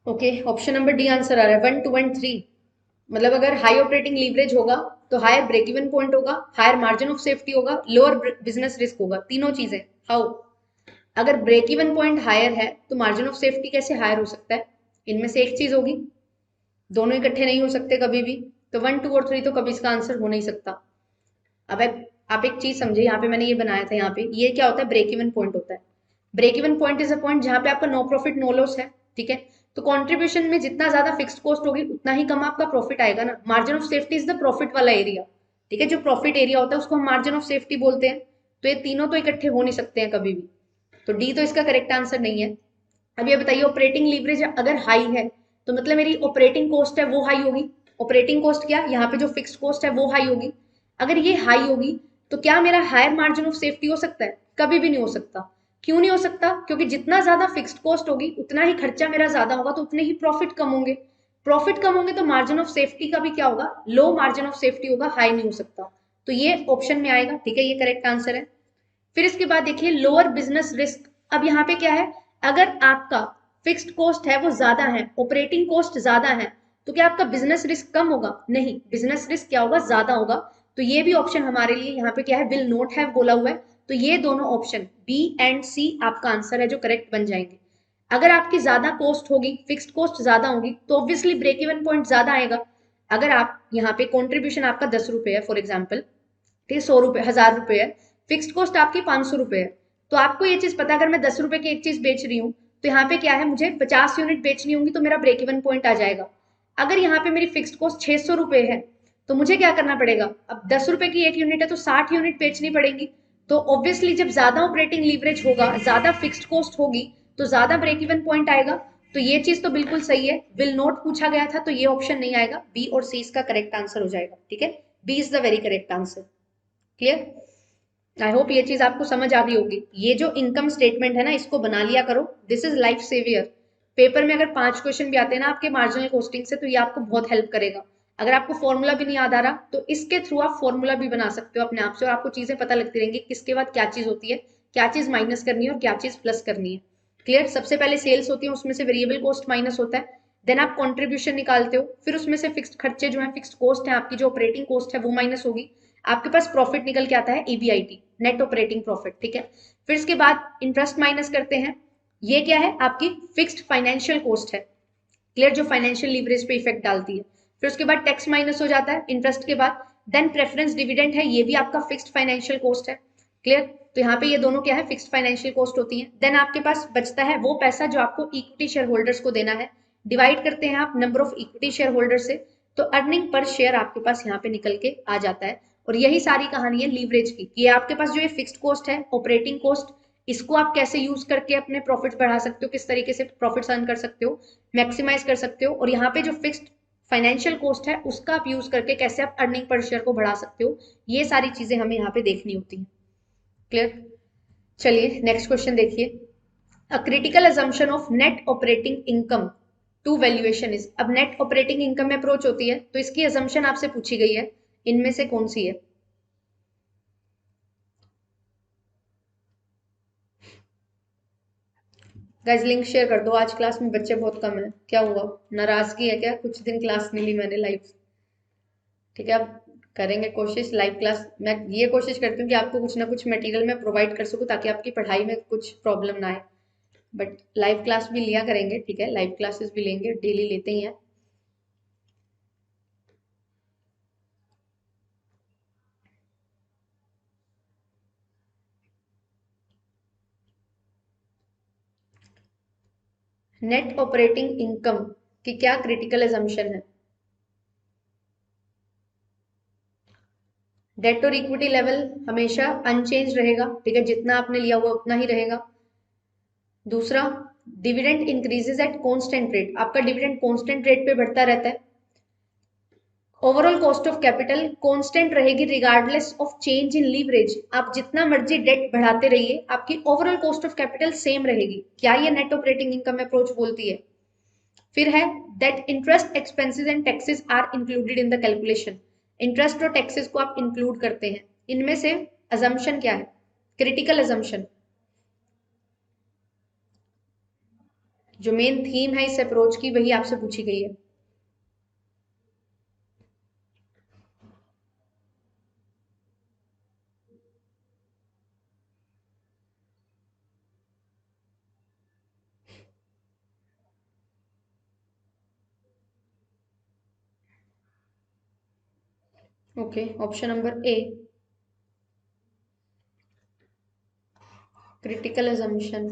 Okay, option number D answer आ रहा है 1 2 एंड 3। मतलब अगर हाई ऑपरेटिंग लीवरेज होगा तो हायर ब्रेक इवन पॉइंट होगा, हायर मार्जिन ऑफ सेफ्टी होगा, लोअर बिजनेस रिस्क होगा। तीनों चीजें। हाउ? अगर ब्रेक इवन पॉइंट हायर है तो मार्जिन ऑफ सेफ्टी कैसे हायर हो सकता है? इनमें से एक चीज होगी, दोनों इकट्ठे नहीं हो सकते कभी भी। तो 1 2 और 3 तो कभी इसका आंसर हो नहीं सकता। अब आप एक चीज समझे, यहाँ पे मैंने ये बनाया था, यहाँ पे ये क्या होता है? ब्रेक इवन पॉइंट होता है। Break even point is a point जहां पे आपका नो प्रॉफिट नो लॉस है, ठीक है। तो कंट्रीब्यूशन में जितना ज्यादा फिक्स्ड कॉस्ट होगी उतना ही कम आपका प्रॉफिट आएगा ना। Margin of safety is the profit वाला एरिया, ठीक है। जो प्रॉफिट एरिया होता है उसको हम मार्जिन ऑफ सेफ्टी बोलते हैं। तो ये तीनों तो इकट्ठे हो नहीं सकते हैं कभी भी। तो डी तो इसका करेक्ट आंसर नहीं है। अब ये बताइए, ऑपरेटिंग लीवरेज अगर हाई है तो मतलब मेरी ऑपरेटिंग कॉस्ट है वो हाई होगी। ऑपरेटिंग कॉस्ट क्या, यहाँ पे जो फिक्स्ड कॉस्ट है वो हाई होगी। अगर ये हाई होगी तो क्या मेरा हायर मार्जिन ऑफ सेफ्टी हो सकता है? कभी भी नहीं हो सकता। क्यों नहीं हो सकता? क्योंकि जितना ज्यादा फिक्स्ड कॉस्ट होगी उतना ही खर्चा मेरा ज्यादा होगा, तो उतने ही प्रॉफिट कम होंगे। प्रॉफिट कम होंगे तो मार्जिन ऑफ सेफ्टी का भी क्या होगा? लो मार्जिन ऑफ सेफ्टी होगा, हाई नहीं हो सकता। तो ये ऑप्शन में आएगा, ठीक है, ये करेक्ट आंसर है। फिर इसके बाद देखिए लोअर बिजनेस रिस्क। अब यहाँ पे क्या है, अगर आपका फिक्स्ड कॉस्ट है वो ज्यादा है, ऑपरेटिंग कॉस्ट ज्यादा है, तो क्या आपका बिजनेस रिस्क कम होगा? नहीं, बिजनेस रिस्क क्या होगा? ज्यादा होगा। तो ये भी ऑप्शन हमारे लिए यहाँ पे क्या है? विल नॉट हैव बोला हुआ है। तो ये दोनों ऑप्शन बी एंड सी आपका आंसर है जो करेक्ट बन जाएंगे। अगर आपकी ज्यादा कॉस्ट होगी, फिक्स्ड कॉस्ट ज्यादा होगी, तो ऑब्वियसली ब्रेक इवन पॉइंट ज्यादा आएगा। अगर आप यहाँ पे कॉन्ट्रीब्यूशन आपका 10 रुपए है फॉर एग्जाम्पल, ठीक है, 100 रुपए, 1000 रुपए है, फिक्स्ड कॉस्ट आपकी 500 रुपए है। तो आपको ये चीज पता है, अगर मैं 10 रुपए की एक चीज बेच रही हूँ तो यहाँ पे क्या है, मुझे 50 यूनिट बेचनी होंगी तो मेरा ब्रेक इवन पॉइंट आ जाएगा। अगर यहाँ पे मेरी फिक्स्ड कॉस्ट 600 रुपए है तो मुझे क्या करना पड़ेगा? अब 10 रुपए की एक यूनिट है तो 60 यूनिट बेचनी पड़ेगी। तो ऑब्वियसली जब ज्यादा ऑपरेटिंग लीवरेज होगा, ज्यादा फिक्स्ड कॉस्ट होगी, तो ज्यादा ब्रेक इवन पॉइंट आएगा। तो ये चीज तो बिल्कुल सही है। विल नॉट पूछा गया था तो ये ऑप्शन नहीं आएगा, बी और सी इसका करेक्ट आंसर हो जाएगा, ठीक है। B is the very correct answer. Clear? I hope ये चीज आपको समझ आ गई होगी। ये जो इनकम स्टेटमेंट है ना, इसको बना लिया करो, this is life saviour. Paper में अगर 5 क्वेश्चन भी आते हैं ना आपके मार्जिनल कॉस्टिंग से, तो ये आपको बहुत हेल्प करेगा। अगर आपको फॉर्मूला भी नहीं याद आ रहा तो इसके थ्रू आप फॉर्मूला भी बना सकते हो अपने आप से, और आपको चीजें पता लगती रहेंगी किसके बाद क्या चीज होती है, क्या चीज माइनस करनी है और क्या चीज प्लस करनी है। क्लियर? सबसे पहले सेल्स होती है, उसमें से वेरिएबल कॉस्ट माइनस होता है, देन आप कॉन्ट्रीब्यूशन निकालते हो, फिर उसमें से फिक्स्ड खर्चे जो है, फिक्स्ड कॉस्ट है आपकी, जो ऑपरेटिंग कॉस्ट है वो माइनस होगी। आपके पास प्रॉफिट निकल के आता है ईबीआईटी, नेट ऑपरेटिंग प्रॉफिट, ठीक है। फिर इसके बाद इंटरेस्ट माइनस करते हैं, ये क्या है? आपकी फिक्स्ड फाइनेंशियल कॉस्ट है। क्लियर? जो फाइनेंशियल लीवरेज पे इफेक्ट डालती है। फिर उसके बाद टैक्स माइनस हो जाता है इंटरेस्ट के बाद। देन प्रेफरेंस डिविडेंड है, ये भी आपका फिक्स्ड फाइनेंशियल कॉस्ट है। क्लियर? तो यहाँ पे ये दोनों क्या है? फिक्स्ड फाइनेंशियल कॉस्ट होती है। देन आपके पास बचता है वो पैसा जो आपको इक्विटी शेयर होल्डर्स को देना है। डिवाइड करते हैं आप number of equity share holder से, तो अर्निंग पर शेयर आपके पास यहाँ पे निकल के आ जाता है। और यही सारी कहानी है लीवरेज की। ये आपके पास जो ये फिक्स्ड कॉस्ट है, ऑपरेटिंग कॉस्ट, इसको आप कैसे यूज करके अपने प्रॉफिट्स बढ़ा सकते हो, किस तरीके से प्रॉफिट्स अर्न कर सकते हो, मैक्सिमाइज कर सकते हो। और यहाँ पे जो फिक्स्ड फाइनेंशियल कॉस्ट है उसका आप यूज करके कैसे आप अर्निंग पर शेयर को बढ़ा सकते हो, ये सारी चीजें हमें यहाँ पे देखनी होती हैं। क्लियर? चलिए नेक्स्ट क्वेश्चन देखिए। A critical assumption of net operating income to valuation is. अब नेट ऑपरेटिंग इनकम में अप्रोच होती है तो इसकी अजम्पशन आपसे पूछी गई है, इनमें से कौन सी है? गाइस लिंक शेयर कर दो, आज क्लास में बच्चे बहुत कम है। क्या हुआ, नाराजगी है क्या? कुछ दिन क्लास नहीं ली मैंने लाइव, ठीक है। अब करेंगे कोशिश। लाइव क्लास मैं ये कोशिश करती हूँ कि आपको कुछ ना कुछ मटेरियल मैं प्रोवाइड कर सकूँ ताकि आपकी पढ़ाई में कुछ प्रॉब्लम ना आए। बट लाइव क्लास भी लिया करेंगे, ठीक है, लाइव क्लासेस भी लेंगे, डेली लेते ही हैं। नेट ऑपरेटिंग इनकम की क्या क्रिटिकल एजम्पशन है? डेट और इक्विटी लेवल हमेशा अनचेंज रहेगा, ठीक है, जितना आपने लिया हुआ उतना ही रहेगा। दूसरा, dividend increases at constant rate, आपका डिविडेंड कांस्टेंट रेट पे बढ़ता रहता है। Overall cost of capital constant रहेगी regardless of change in leverage, आप जितना मर्जी डेट बढ़ाते रहिए आपकी overall cost of capital same रहेगी। क्या ये नेट ऑपरेटिंग इनकम अप्रोच बोलती है? फिर है that interest expenses and taxes are included in the calculation, interest और टैक्सेस को आप इंक्लूड करते हैं। इनमें से अजम्पशन क्या है, क्रिटिकल अजम्पशन? जो मेन थीम है इस अप्रोच की वही आपसे पूछी गई है। Okay, option number A, critical assumption.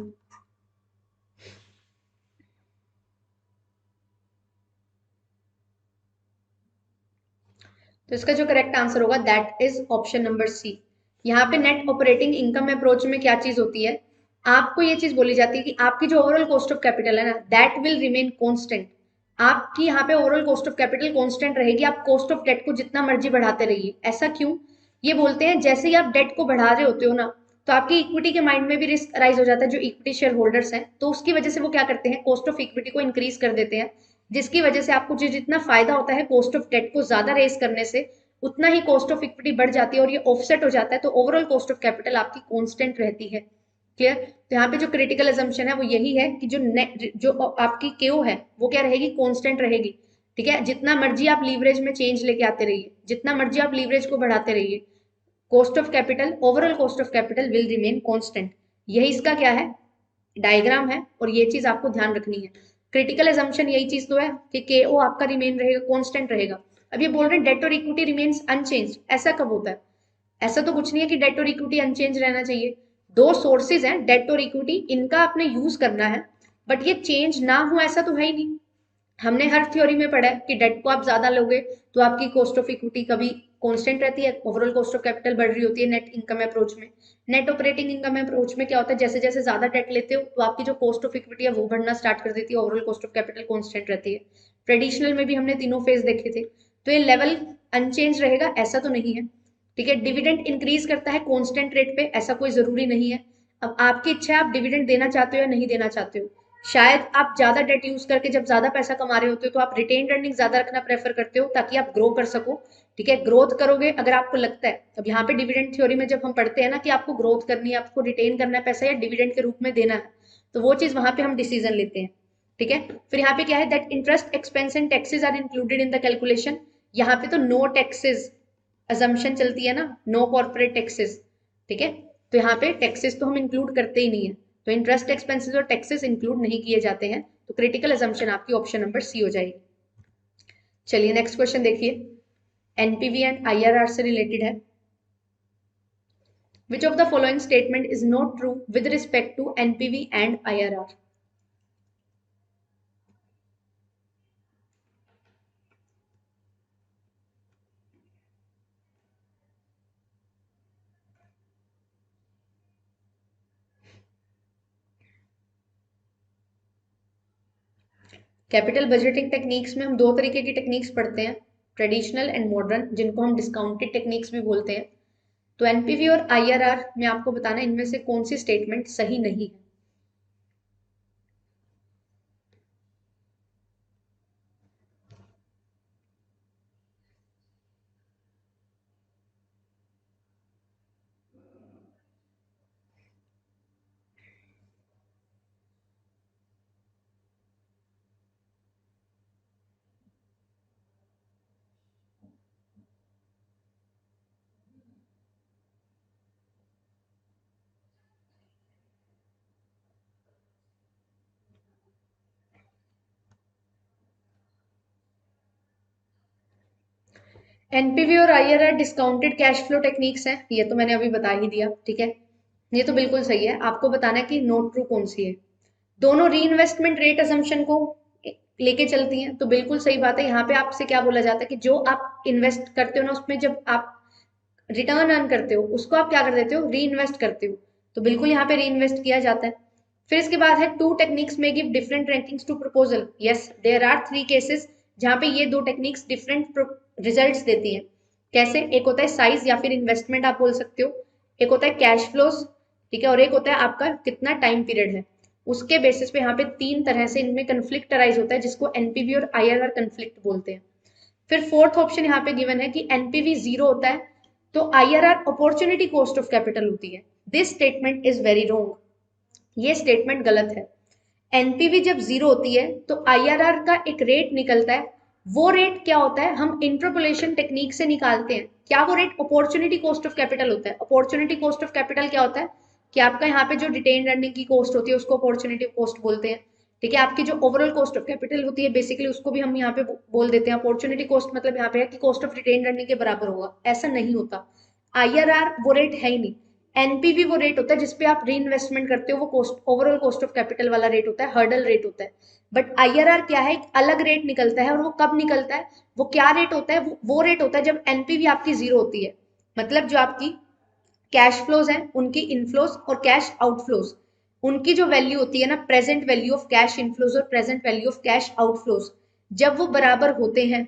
तो इसका जो करेक्ट आंसर होगा that is option number C. यहाँ पे नेट ऑपरेटिंग इनकम अप्रोच में क्या चीज होती है, आपको ये चीज बोली जाती है कि आपकी जो ओवरऑल कॉस्ट ऑफ कैपिटल है ना दैट विल रिमेन कांस्टेंट। आपकी यहाँ पे overall cost of capital constant रहेगी, आप कॉस्ट ऑफ डेट को जितना मर्जी बढ़ाते रहिए। ऐसा क्यों? ये बोलते हैं जैसे ही आप डेट को बढ़ा रहे होते हो ना तो आपकी इक्विटी के माइंड में भी रिस्क अराइज हो जाता है, जो इक्विटी शेयर होल्डर्स हैं, तो उसकी वजह से वो क्या करते हैं, कॉस्ट ऑफ इक्विटी को इंक्रीज कर देते हैं, जिसकी वजह से आपको जो जितना फायदा होता है कॉस्ट ऑफ डेट को ज्यादा रेस करने से उतना ही कॉस्ट ऑफ इक्विटी बढ़ जाती है और ये ऑफसेट हो जाता है, तो ओवरऑल कॉस्ट ऑफ कैपिटल आपकी कांस्टेंट रहती है। क्लियर? तो यहाँ पे जो क्रिटिकल असम्पशन है वो यही है कि जो नेट जो आपकी केओ है वो क्या रहेगी, कांस्टेंट रहेगी। ठीक है, जितना मर्जी आप लीवरेज में चेंज लेके आते रहिए, जितना मर्जी आप लीवरेज को बढ़ाते रहिए, cost of capital, overall cost of capital will remain constant. यही इसका क्या है, डायग्राम है, और ये चीज आपको ध्यान रखनी है। क्रिटिकल एजम्पशन यही चीज तो है कि केओ आपका रिमेन रहेगा, कांस्टेंट रहेगा। अब ये बोल रहे हैं डेट और इक्विटी रिमेन्स अनचेंज, ऐसा कब होता है? ऐसा तो कुछ नहीं है कि डेट और इक्विटी अनचेंज रहना चाहिए। दो सोर्सेज हैं डेट और इक्विटी, इनका आपने यूज करना है, बट ये चेंज ना हो ऐसा तो है ही नहीं। हमने हर थ्योरी में पढ़ा है कि डेट को आप ज्यादा लोगे तो आपकी कॉस्ट ऑफ इक्विटी कभी कांस्टेंट रहती है, ओवरऑल कॉस्ट ऑफ कैपिटल बढ़ रही होती है नेट इनकम अप्रोच में। नेट ऑपरेटिंग इनकम अप्रोच में क्या होता है, जैसे जैसे ज्यादा डेट लेते हो तो आपकी जो कॉस्ट ऑफ इक्विटी है वो बढ़ना स्टार्ट कर देती है, overall cost of capital constant रहती है। ट्रेडिशनल में भी हमने तीनों फेज देखे थे, तो ये लेवल अनचेंज रहेगा ऐसा तो नहीं है। ठीक है, डिविडेंड इंक्रीज करता है कांस्टेंट रेट पे, ऐसा कोई जरूरी नहीं है। अब आपकी इच्छा है आप डिविडेंड देना चाहते हो या नहीं देना चाहते हो। शायद आप ज्यादा डेट यूज करके जब ज्यादा पैसा कमा रहे होते हो तो आप रिटेन अर्निंग ज्यादा रखना प्रेफर करते हो ताकि आप ग्रो कर सको। ठीक है, ग्रोथ करोगे अगर आपको लगता है, अब यहाँ पे डिविडेंड थ्योरी में जब हम पढ़ते हैं ना कि आपको ग्रोथ करनी है, आपको रिटेन करना है पैसा या डिविडेंड के रूप में देना है, तो वो चीज वहां पे हम डिसीजन लेते हैं। ठीक है, फिर यहाँ पे क्या है, that interest expense and taxes are included in the calculation. यहाँ पे तो नो टैक्सेस अजम्पशन चलती है ना, नो कॉर्पोरेट टैक्सेस। ठीक है, तो यहाँ पे टैक्सेस तो हम इंक्लूड करते ही नहीं है, तो इंटरेस्ट एक्सपेंसेस और टैक्सेस इंक्लूड नहीं किए जाते हैं, तो क्रिटिकल अजम्पशन आपकी ऑप्शन नंबर सी हो जाएगी। चलिए नेक्स्ट क्वेश्चन देखिए, एनपीवी एंड आईआरआर से रिलेटेड है। Which of the following statement is not true with respect to NPV and IRR? Capital budgeting techniques में हम दो तरीके की टेक्निक्स पढ़ते हैं, ट्रेडिशनल एंड मॉडर्न, जिनको हम डिस्काउंटेड टेक्निक्स भी बोलते हैं। तो एनपीवी और आईआरआर में आपको बताना इनमें से कौन सी स्टेटमेंट सही नहीं है। एनपीवी और IRR discounted cash flow techniques हैं, ये तो मैंने अभी बता ही दिया, ठीक है। ये तो बिल्कुल सही है, आपको बताना है कि नोट ट्रू कौन सी है। दोनों री इन्वेस्टमेंट रेट असम्पशन को लेके चलती हैं, तो बिल्कुल सही बात है। यहाँ पे आपसे क्या बोला जाता है कि जो आप इन्वेस्ट करते हो ना, उसमें जब आप रिटर्न अर्न करते हो उसको आप क्या कर देते हो, री इन्वेस्ट करते हो। तो बिल्कुल यहाँ पे री इन्वेस्ट किया जाता है। फिर इसके बाद है टू टेक्निक्स में give different rankings to proposal. Yes, there are three cases जहाँ पे ये दो टेक्निक्स डिफरेंट रिजल्ट्स देती हैं। कैसे? एक होता है साइज या फिर इन्वेस्टमेंट आप बोल सकते हो, एक होता है कैश फ्लोज, ठीक है, और एक होता है आपका कितना टाइम पीरियड है। उसके बेसिस पे यहाँ पे तीन तरह से इनमें कंफ्लिक्ट अराइज होता है, जिसको एनपीवी और आईआरआर कंफ्लिक्ट बोलते हैं। फिर फोर्थ ऑप्शन यहाँ पे गिवन है कि एनपीवी जीरो होता है तो IRR opportunity cost of capital होती है। This statement is very wrong, ये स्टेटमेंट गलत है। एनपीवी जब जीरो होती है तो आईआरआर का एक रेट निकलता है। वो रेट क्या होता है, हम इंटरपोलेशन टेक्निक से निकालते हैं। क्या वो rate opportunity cost of capital होता है? अपॉर्चुनिटी कॉस्ट ऑफ कैपिटल क्या होता है कि आपका यहाँ पे जो रिटेन अर्निंग की कॉस्ट होती है उसको अपॉर्चुनिटी कॉस्ट बोलते हैं, ठीक है। आपकी जो ओवरऑल कॉस्ट ऑफ कैपिटल होती है बेसिकली उसको भी हम यहाँ पे बोल देते हैं अपॉर्चुनिटी कॉस्ट। मतलब यहाँ पे है कि कॉस्ट ऑफ रिटेन अर्निंग के बराबर होगा, ऐसा नहीं होता। आईआरआर वो रेट है ही नहीं। एनपीवी वो रेट होता है जिसपे आप री इन्वेस्टमेंट करते हो, वो cost overall cost of capital वाला रेट होता है, हर्डल रेट होता है। बट आईआरआर क्या है, एक अलग रेट निकलता है। और वो कब निकलता है, वो क्या रेट होता है, वो रेट होता है जब एनपीवी आपकी जीरो होती है। मतलब जो आपकी कैश फ्लोज हैं उनकी इनफ्लोज और कैश आउटफ्लोज, उनकी जो वैल्यू होती है ना, present value of cash inflows और present value of cash outflows, जब वो बराबर होते हैं,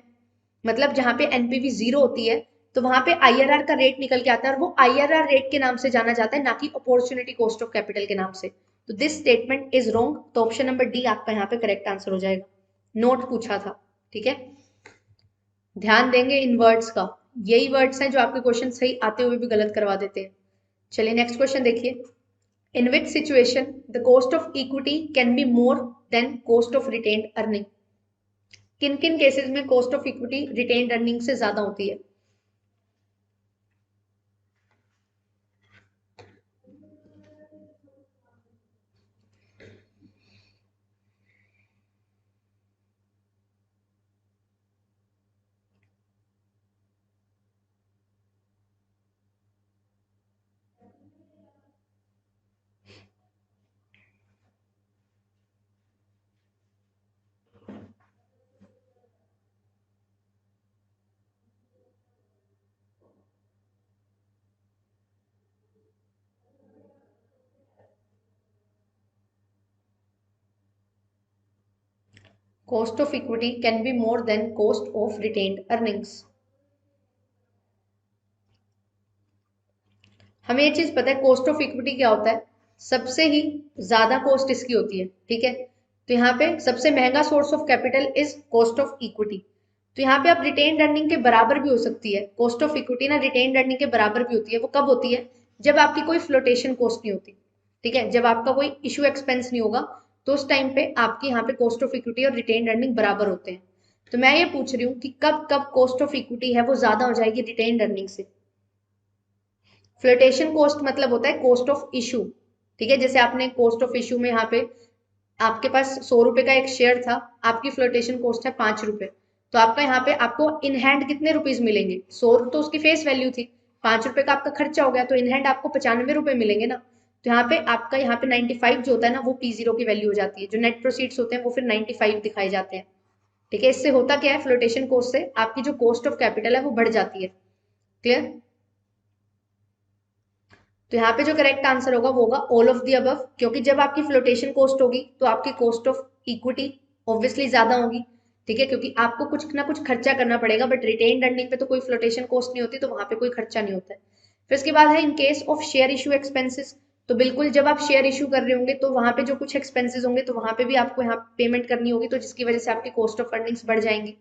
मतलब जहां पे एनपीवी जीरो होती है, तो वहां पे आईआरआर का रेट निकल के आता है। और वो आईआरआर रेट के नाम से जाना जाता है, ना कि अपॉर्चुनिटी कॉस्ट ऑफ कैपिटल के नाम से। तो दिस स्टेटमेंट इज रॉन्ग। तो ऑप्शन नंबर डी आपका यहाँ पे करेक्ट आंसर हो जाएगा। नोट पूछा था, ठीक है। ध्यान देंगे इन वर्ड्स का, यही वर्ड्स हैं जो आपके क्वेश्चन सही आते हुए भी गलत करवा देते हैं। चलिए नेक्स्ट क्वेश्चन देखिए। In which situation the cost of equity can be more than cost of retained earning? किन किन केसेस में cost of equity retained earning से ज्यादा होती है? Cost of equity can be more than cost of retained earnings. हमें ये चीज पता है कॉस्ट ऑफ इक्विटी क्या होता है, सबसे ही ज्यादा कॉस्ट इसकी होती है, ठीक है। तो यहाँ पे सबसे महंगा source of capital is cost of equity. तो यहाँ पे आप रिटेन्ड अर्निंग के बराबर भी हो सकती है कॉस्ट ऑफ इक्विटी ना, रिटेन्ड अर्निंग के बराबर भी होती है। वो कब होती है, जब आपकी कोई फ्लोटेशन कॉस्ट नहीं होती, ठीक है, जब आपका कोई इशू एक्सपेंस नहीं होगा, तो उस टाइम पे आपकी यहाँ पे कॉस्ट ऑफ इक्विटी और रिटेन्ड अर्निंग बराबर होते हैं। तो मैं ये पूछ रही हूँ कि कब कब कॉस्ट ऑफ इक्विटी है वो ज्यादा हो जाएगी रिटेन्ड अर्निंग से? फ्लोटेशन कॉस्ट मतलब होता है कॉस्ट ऑफ इशू, ठीक है। जैसे आपने कॉस्ट ऑफ इशू में यहाँ पे आपके पास 100 रुपए का एक शेयर था, आपकी फ्लोटेशन कॉस्ट है 5 रुपए, तो आपका यहाँ पे आपको इन हैंड कितने रुपीज मिलेंगे? 100 तो उसकी फेस वैल्यू थी, 5 रुपए का आपका खर्चा हो गया, तो इन हैंड आपको 95 रुपए मिलेंगे ना। तो यहाँ पे आपका यहाँ पे 95 जो होता है ना, वो P0 की वैल्यू हो जाती है। जो नेट प्रोसीड्स होते हैं वो फिर 95 दिखाए जाते हैं, ठीक है। इससे होता क्या है, फ्लोटेशन कॉस्ट से आपकी जो कॉस्ट ऑफ कैपिटल है वो बढ़ जाती है। क्लियर? तो यहाँ पे जो करेक्ट आंसर होगा वो होगा ऑल ऑफ दी अबव, क्योंकि जब आपकी फ्लोटेशन कॉस्ट होगी तो आपकी कॉस्ट ऑफ इक्विटी ऑब्वियसली ज्यादा होगी, ठीक है, क्योंकि आपको कुछ ना कुछ खर्चा करना पड़ेगा। बट रिटेन्ड अर्निंग पे तो कोई फ्लोटेशन कॉस्ट नहीं होती, तो वहां पे कोई खर्चा नहीं होता है। फिर इसके बाद है in case of share issue expenses. तो बिल्कुल जब आप शेयर इशू कर रहे होंगे तो वहां पे जो कुछ एक्सपेंसेस होंगे तो वहां पे भी आपको यहाँ पेमेंट करनी होगी, तो जिसकी वजह से आपकी कॉस्ट ऑफ अर्निंग्स बढ़ जाएंगी।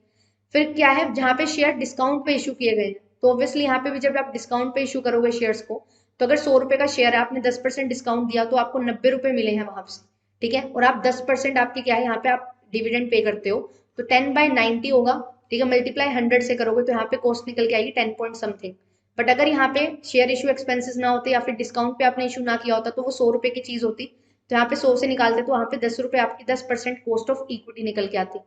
फिर क्या है, जहाँ पे शेयर डिस्काउंट पे इशू किए गए हैं, तो ऑब्वियसली यहाँ पे भी जब आप डिस्काउंट पे इशू करोगे शेयर्स को, तो अगर 100 रुपए का शेयर है, आपने 10% डिस्काउंट दिया, तो आपको 90 रुपए मिले हैं वहां से, ठीक है। और आप 10% आपकी क्या है, यहाँ पे आप डिविडेंड पे करते हो, तो 10/90 होगा, ठीक है। मल्टीप्लाई 100 से करोगे तो यहाँ पे कॉस्ट निकल के आएगी 10 पॉइंट समथिंग। बट अगर यहाँ पे शेयर इशू एक्सपेंसेस ना होते या फिर डिस्काउंट पे आपने इशू ना किया होता, तो वो 100 रुपए की चीज होती, तो यहाँ पे 100 से निकालते तो वहां पे 10 रुपए आपकी 10% कॉस्ट ऑफ इक्विटी निकल के आती।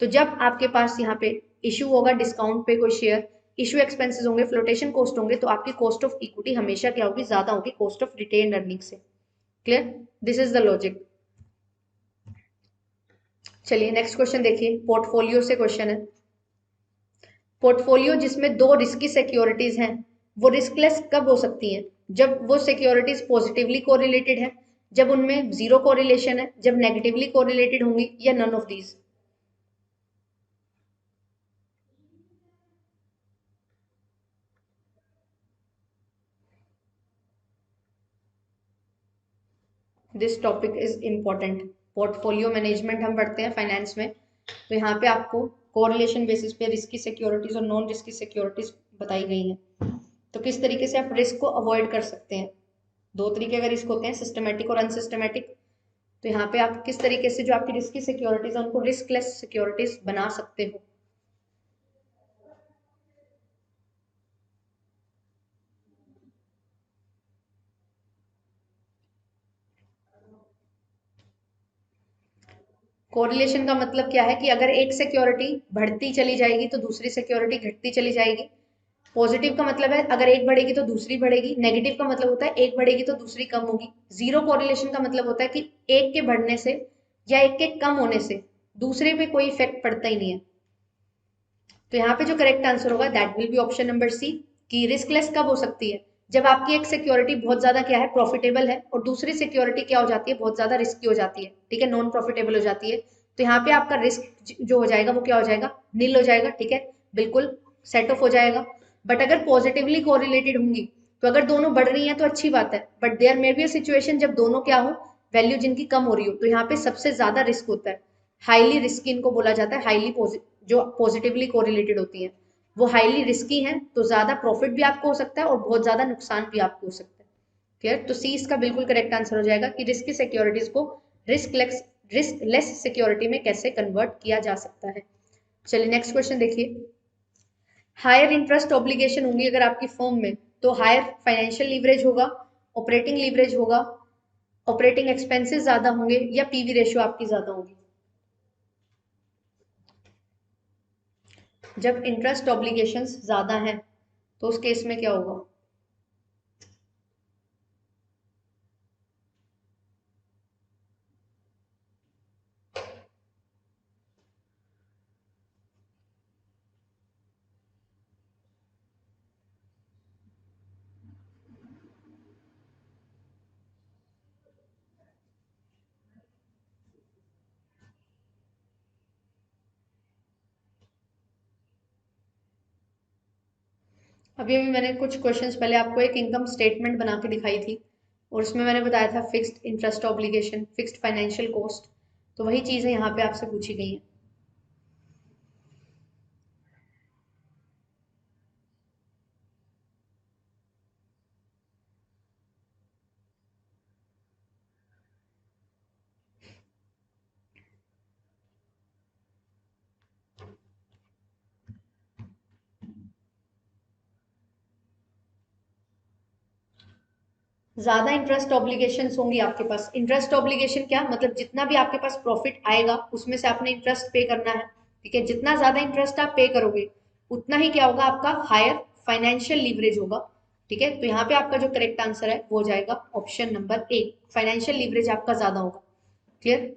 तो जब आपके पास यहाँ पे इशू होगा डिस्काउंट पे कोई शेयर, इशू एक्सपेंसेस होंगे, फ्लोटेशन कॉस्ट होंगे, तो आपकी कॉस्ट ऑफ इक्विटी हमेशा क्या होगी, ज्यादा होगी कॉस्ट ऑफ रिटेन अर्निंग से। Clear, this is the logic. चलिए नेक्स्ट क्वेश्चन देखिए, पोर्टफोलियो से क्वेश्चन है। पोर्टफोलियो जिसमें दो रिस्की सिक्योरिटीज हैं, वो रिस्कलेस कब हो सकती हैं? जब वो सिक्योरिटीज पॉजिटिवली कोरिलेटेड है, जब उनमें जीरो कोरिलेशन है, जब नेगेटिवली कोरिलेटेड होंगी, या none of these. This topic is important. Portfolio management हम पढ़ते हैं फाइनेंस में, तो यहाँ पे आपको कोरिलेशन बेसिस पे रिस्की सिक्योरिटीज और नॉन रिस्की सिक्योरिटीज बताई गई हैं। तो किस तरीके से आप रिस्क को अवॉइड कर सकते हैं। दो तरीके का रिस्क होते हैं, सिस्टमेटिक और अनसिस्टमेटिक। तो यहाँ पे आप किस तरीके से जो आपकी रिस्की सिक्योरिटीज है उनको रिस्कलेस सिक्योरिटीज बना सकते हो। कोरिलेशन का मतलब क्या है कि अगर एक सिक्योरिटी बढ़ती चली जाएगी तो दूसरी सिक्योरिटी घटती चली जाएगी। पॉजिटिव का मतलब है अगर एक बढ़ेगी तो दूसरी बढ़ेगी, नेगेटिव का मतलब होता है एक बढ़ेगी तो दूसरी कम होगी। जीरो कोरिलेशन का मतलब होता है कि एक के बढ़ने से या एक के कम होने से दूसरे पे कोई इफेक्ट पड़ता ही नहीं है। तो यहाँ पे जो करेक्ट आंसर होगा that will be option number C, कि रिस्कलेस कब हो सकती है, जब आपकी एक सिक्योरिटी बहुत ज्यादा क्या है, प्रॉफिटेबल है, और दूसरी सिक्योरिटी क्या हो जाती है, बहुत ज्यादा रिस्की हो जाती है, ठीक है, नॉन प्रॉफिटेबल हो जाती है। तो यहाँ पे आपका रिस्क जो हो जाएगा वो क्या हो जाएगा, नील हो जाएगा, ठीक है, बिल्कुल सेट ऑफ हो जाएगा। बट अगर पॉजिटिवली कोरिलेटेड होंगी, तो अगर दोनों बढ़ रही हैं तो अच्छी बात है, but there may be a situation जब दोनों क्या हो, वैल्यू जिनकी कम हो रही हो, तो यहाँ पे सबसे ज्यादा रिस्क होता है, हाईली रिस्की इनको बोला जाता है, हाईली जो पॉजिटिवली कोरिलेटेड होती है वो हाईली रिस्की हैं, तो ज्यादा प्रॉफिट भी आपको हो सकता है और बहुत ज्यादा नुकसान भी आपको हो सकता है। क्लियर, तो सी इसका बिल्कुल करेक्ट आंसर हो जाएगा कि रिस्की सिक्योरिटीज को रिस्क लेस सिक्योरिटी में कैसे कन्वर्ट किया जा सकता है। चलिए नेक्स्ट क्वेश्चन देखिए। हायर इंटरेस्ट ऑब्लिगेशन होंगी अगर आपकी फर्म में, तो हायर फाइनेंशियल लीवरेज होगा, ऑपरेटिंग लीवरेज होगा, ऑपरेटिंग एक्सपेंसेस ज्यादा होंगे, या पीवी रेशियो आपकी ज्यादा होगी। जब इंटरेस्ट ऑब्लिगेशंस ज्यादा हैं तो उस केस में क्या होगा। अभी अभी मैंने कुछ क्वेश्चंस पहले आपको एक इनकम स्टेटमेंट बना के दिखाई थी, और उसमें मैंने बताया था fixed interest obligation, fixed financial cost, तो वही चीजें यहाँ पे आपसे पूछी गई हैं। ज्यादा इंटरेस्ट ऑब्लिगेशन होंगी आपके पास। इंटरेस्ट ऑब्लिगेशन क्या मतलब, जितना भी आपके पास प्रॉफिट आएगा उसमें से आपने इंटरेस्ट पे करना है, ठीक है, जितना ज्यादा इंटरेस्ट आप पे करोगे उतना ही क्या होगा, आपका हायर फाइनेंशियल लीवरेज होगा, ठीक है। तो यहाँ पे आपका जो करेक्ट आंसर है वो हो जाएगा ऑप्शन नंबर ए, फाइनेंशियल लीवरेज आपका ज्यादा होगा। क्लियर,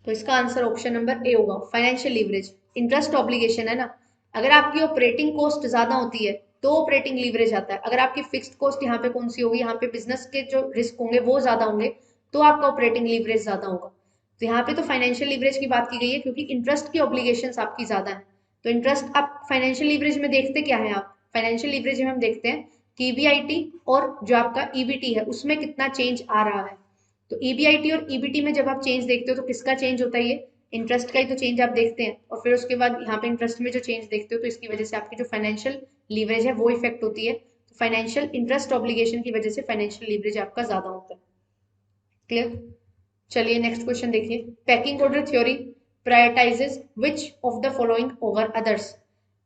तो इसका आंसर ऑप्शन नंबर ए होगा, फाइनेंशियल लीवरेज। इंटरेस्ट ऑब्लिगेशन है ना, अगर आपकी ऑपरेटिंग कॉस्ट ज्यादा होती है तो ऑपरेटिंग लीवरेज आता है, अगर आपकी फिक्स्ड कॉस्ट यहाँ पे कौन सी होगी, यहाँ पे बिजनेस के जो रिस्क होंगे वो ज्यादा होंगे, तो आपका ऑपरेटिंग लीवरेज ज्यादा होगा। तो यहाँ पे तो फाइनेंशियल लीवरेज की बात की गई है क्योंकि इंटरेस्ट की ऑब्लिगेशन आपकी ज्यादा है। तो इंटरेस्ट आप फाइनेंशियल लीवरेज में देखते क्या है, आप फाइनेंशियल लीवरेज में हम देखते हैं कि ईबीआईटी और जो आपका ईबीटी है उसमें कितना चेंज आ रहा है। तो ईबीआईटी और ईबीटी में जब आप चेंज देखते हो तो किसका चेंज होता है, ये इंटरेस्ट का ही तो चेंज आप देखते हैं, और फिर उसके बाद यहाँ पे इंटरेस्ट में जो चेंज देखते हो तो इसकी वजह से आपकी जो फाइनेंशियल लीवरेज है वो इफेक्ट होती है। तो फाइनेंशियल इंटरेस्ट ऑब्लिगेशन की वजह से फाइनेंशियल लीवरेज आपका ज्यादा होता है। क्लियर, चलिए नेक्स्ट क्वेश्चन देखिए। Pecking order theory prioritises which of the following over others.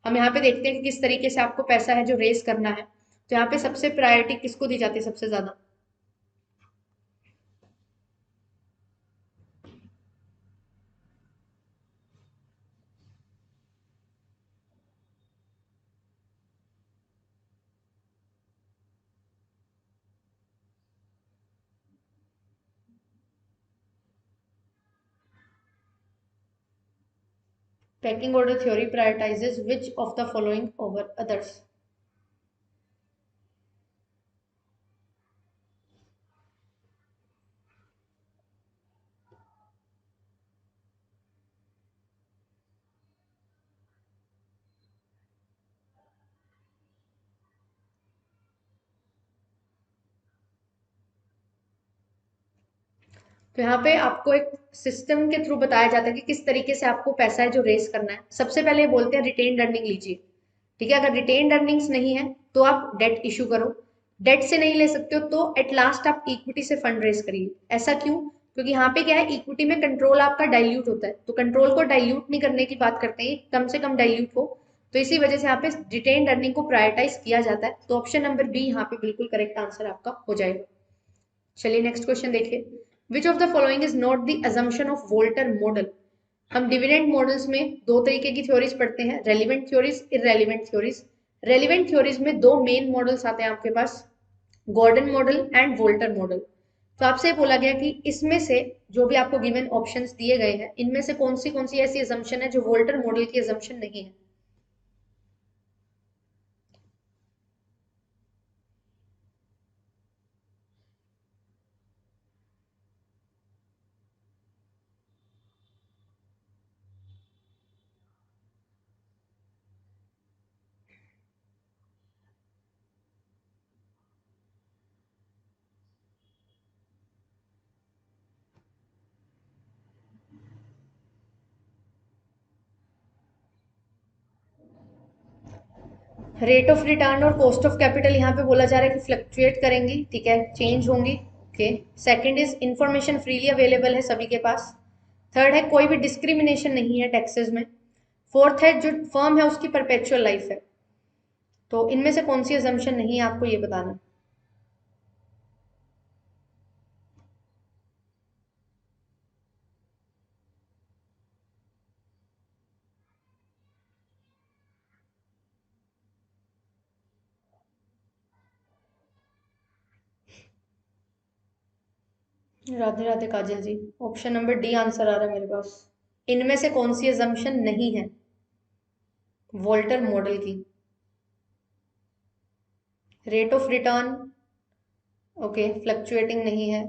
हम यहाँ पे देखते हैं कि किस तरीके से आपको पैसा है जो रेस करना है, तो यहाँ पे सबसे प्रायोरिटी किसको दी जाती है सबसे ज्यादा। Pecking order theory prioritizes which of the following over others? तो यहाँ पे आपको एक सिस्टम के थ्रू बताया जाता है कि किस तरीके से आपको पैसा है जो रेस करना है। सबसे पहले बोलते हैं रिटेन्ड अर्निंग लीजिए, ठीक है। अगर रिटेन्ड अर्निंग्स नहीं है तो आप डेट इशू करो, डेट से नहीं ले सकते हो तो एट लास्ट आप इक्विटी से फंड रेस करिए। ऐसा क्यों? क्योंकि यहाँ पे क्या है, इक्विटी में कंट्रोल आपका डाइल्यूट होता है, तो कंट्रोल को डाइल्यूट नहीं करने की बात करते हैं, कम से कम डाइल्यूट हो। तो इसी वजह से यहाँ पे रिटेन्ड अर्निंग को प्रायोरिटाइज किया जाता है। तो ऑप्शन नंबर बी यहाँ पे बिल्कुल करेक्ट आंसर आपका हो जाएगा। चलिए नेक्स्ट क्वेश्चन देखिए, which of the following is not the assumption of Walter model? हम डिविडेंड मॉडल्स में दो तरीके की थ्योरीज पढ़ते हैं, relevant theories, irrelevant theories. Relevant theories में दो मेन मॉडल्स आते हैं आपके पास, Gordon model and Walter model. तो आपसे बोला गया कि इसमें से जो भी आपको गिवन ऑप्शंस दिए गए हैं, इनमें से कौन सी ऐसी अजम्पशन है जो वोल्टर मॉडल की अजम्पशन नहीं है? रेट ऑफ रिटर्न और कॉस्ट ऑफ कैपिटल यहाँ पे बोला जा रहा है कि फ्लक्चुएट करेंगी, ठीक है, चेंज होंगी। Okay. Second is information freely available है सभी के पास। थर्ड है कोई भी डिस्क्रिमिनेशन नहीं है टैक्सेस में। फोर्थ है जो फर्म है उसकी परपेचुअल लाइफ है। तो इनमें से कौन सी अजम्पशन नहीं है, आपको ये बताना। राधे राधे काजल जी, ऑप्शन नंबर डी आंसर आ रहा है मेरे पास। इनमें से कौन सी अजम्पशन नहीं है वोल्टर मॉडल की? Rate of return, okay, fluctuating नहीं है,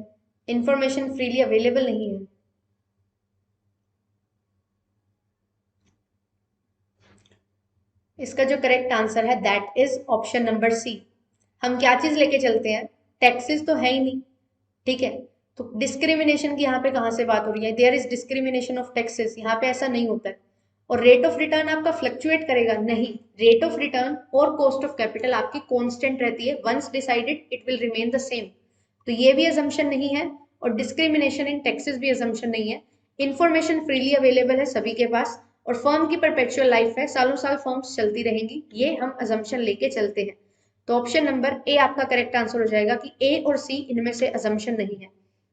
इंफॉर्मेशन फ्रीली अवेलेबल नहीं है। इसका जो करेक्ट आंसर है that is option number C. हम क्या चीज लेके चलते हैं, टैक्सेस तो है ही नहीं, ठीक है। तो डिस्क्रिमिनेशन की यहाँ पे कहाँ से बात हो रही है? There is discrimination of taxes, यहाँ पे ऐसा नहीं होता है। और रेट ऑफ रिटर्न आपका फ्लक्चुएट करेगा नहीं, रेट ऑफ रिटर्न और कॉस्ट ऑफ कैपिटल आपकी कांस्टेंट रहती है, once decided it will remain the same. तो ये भी अजम्पशन नहीं है, और डिस्क्रिमिनेशन इन टैक्सेस भी अजम्पशन नहीं है। इंफॉर्मेशन फ्रीली अवेलेबल है सभी के पास, और फर्म की परपेचुअल लाइफ है, सालों साल फर्म्स चलती रहेंगी, ये हम अजम्पशन लेके चलते हैं। तो ऑप्शन नंबर ए आपका करेक्ट आंसर हो जाएगा कि ए और सी इनमें से अजम्पशन नहीं है।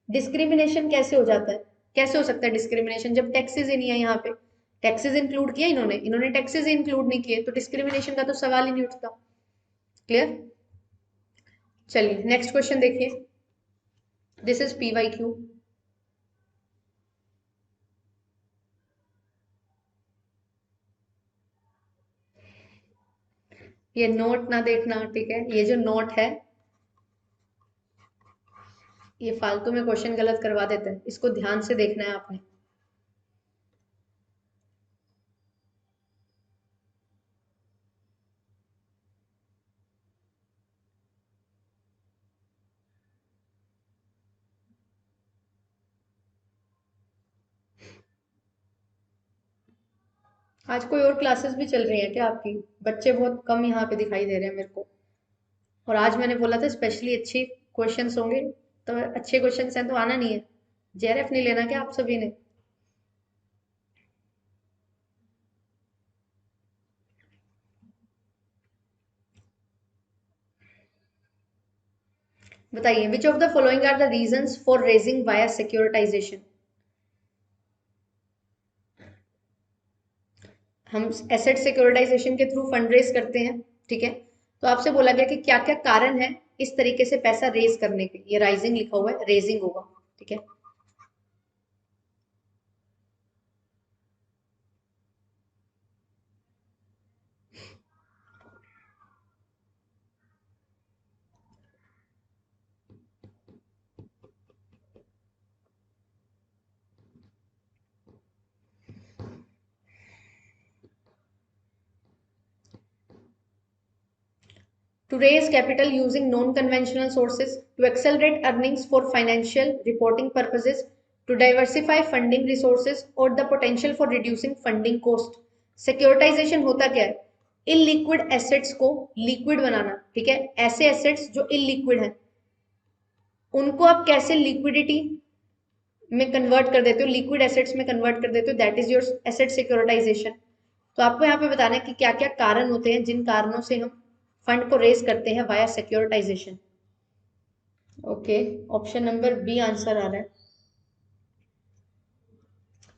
डिस्क्रिमिनेशन कैसे हो जाता है, कैसे हो सकता है डिस्क्रिमिनेशन जब टैक्सेस ही नहीं है? यहाँ पे टैक्सेस इंक्लूड किया इन्होंने, इन्होंने टैक्सेस इंक्लूड नहीं किए, तो डिस्क्रिमिनेशन का तो सवाल ही नहीं उठता। क्लियर? चलिए नेक्स्ट क्वेश्चन देखिए, this is P Y Q. ये नोट ना देखना, ठीक है, ये जो नोट है ये फालतू में क्वेश्चन गलत करवा देते हैं, इसको ध्यान से देखना है आपने। आज कोई और क्लासेस भी चल रही हैं क्या आपकी? बच्चे बहुत कम यहाँ पे दिखाई दे रहे हैं मेरे को। और आज मैंने बोला था स्पेशली अच्छे क्वेश्चंस होंगे, तो अच्छे क्वेश्चंस हैं तो आना नहीं है। जेआरएफ नहीं लेना क्या आप सभी ने? बताइए, which of the following are the reasons for raising via securitization? हम एसेट सिक्योरिटाइजेशन के थ्रू फंड रेज करते हैं, ठीक है। तो आपसे बोला गया कि क्या क्या कारण है इस तरीके से पैसा रेज करने के, ये राइजिंग लिखा हुआ है, रेजिंग होगा, ठीक है। to raise capital using non-conventional sources, to accelerate earnings for financial reporting purposes, to diversify funding resources, or the potential for reducing funding cost. Securitization होता क्या है? इलिक्विड एसेट्स को लिक्विड बनाना, ठीक है? ऐसे एसेट्स जो इलिक्विड हैं उनको आप कैसे लिक्विडिटी में कन्वर्ट कर देते हो, लिक्विड एसेट्स में कन्वर्ट कर देते हो, that is your asset securitization. तो आपको यहाँ पे बताना है कि क्या क्या कारण होते हैं जिन कारणों से हम फंड को रेज करते हैं via securitisation. Okay, option number B answer आ रहा है।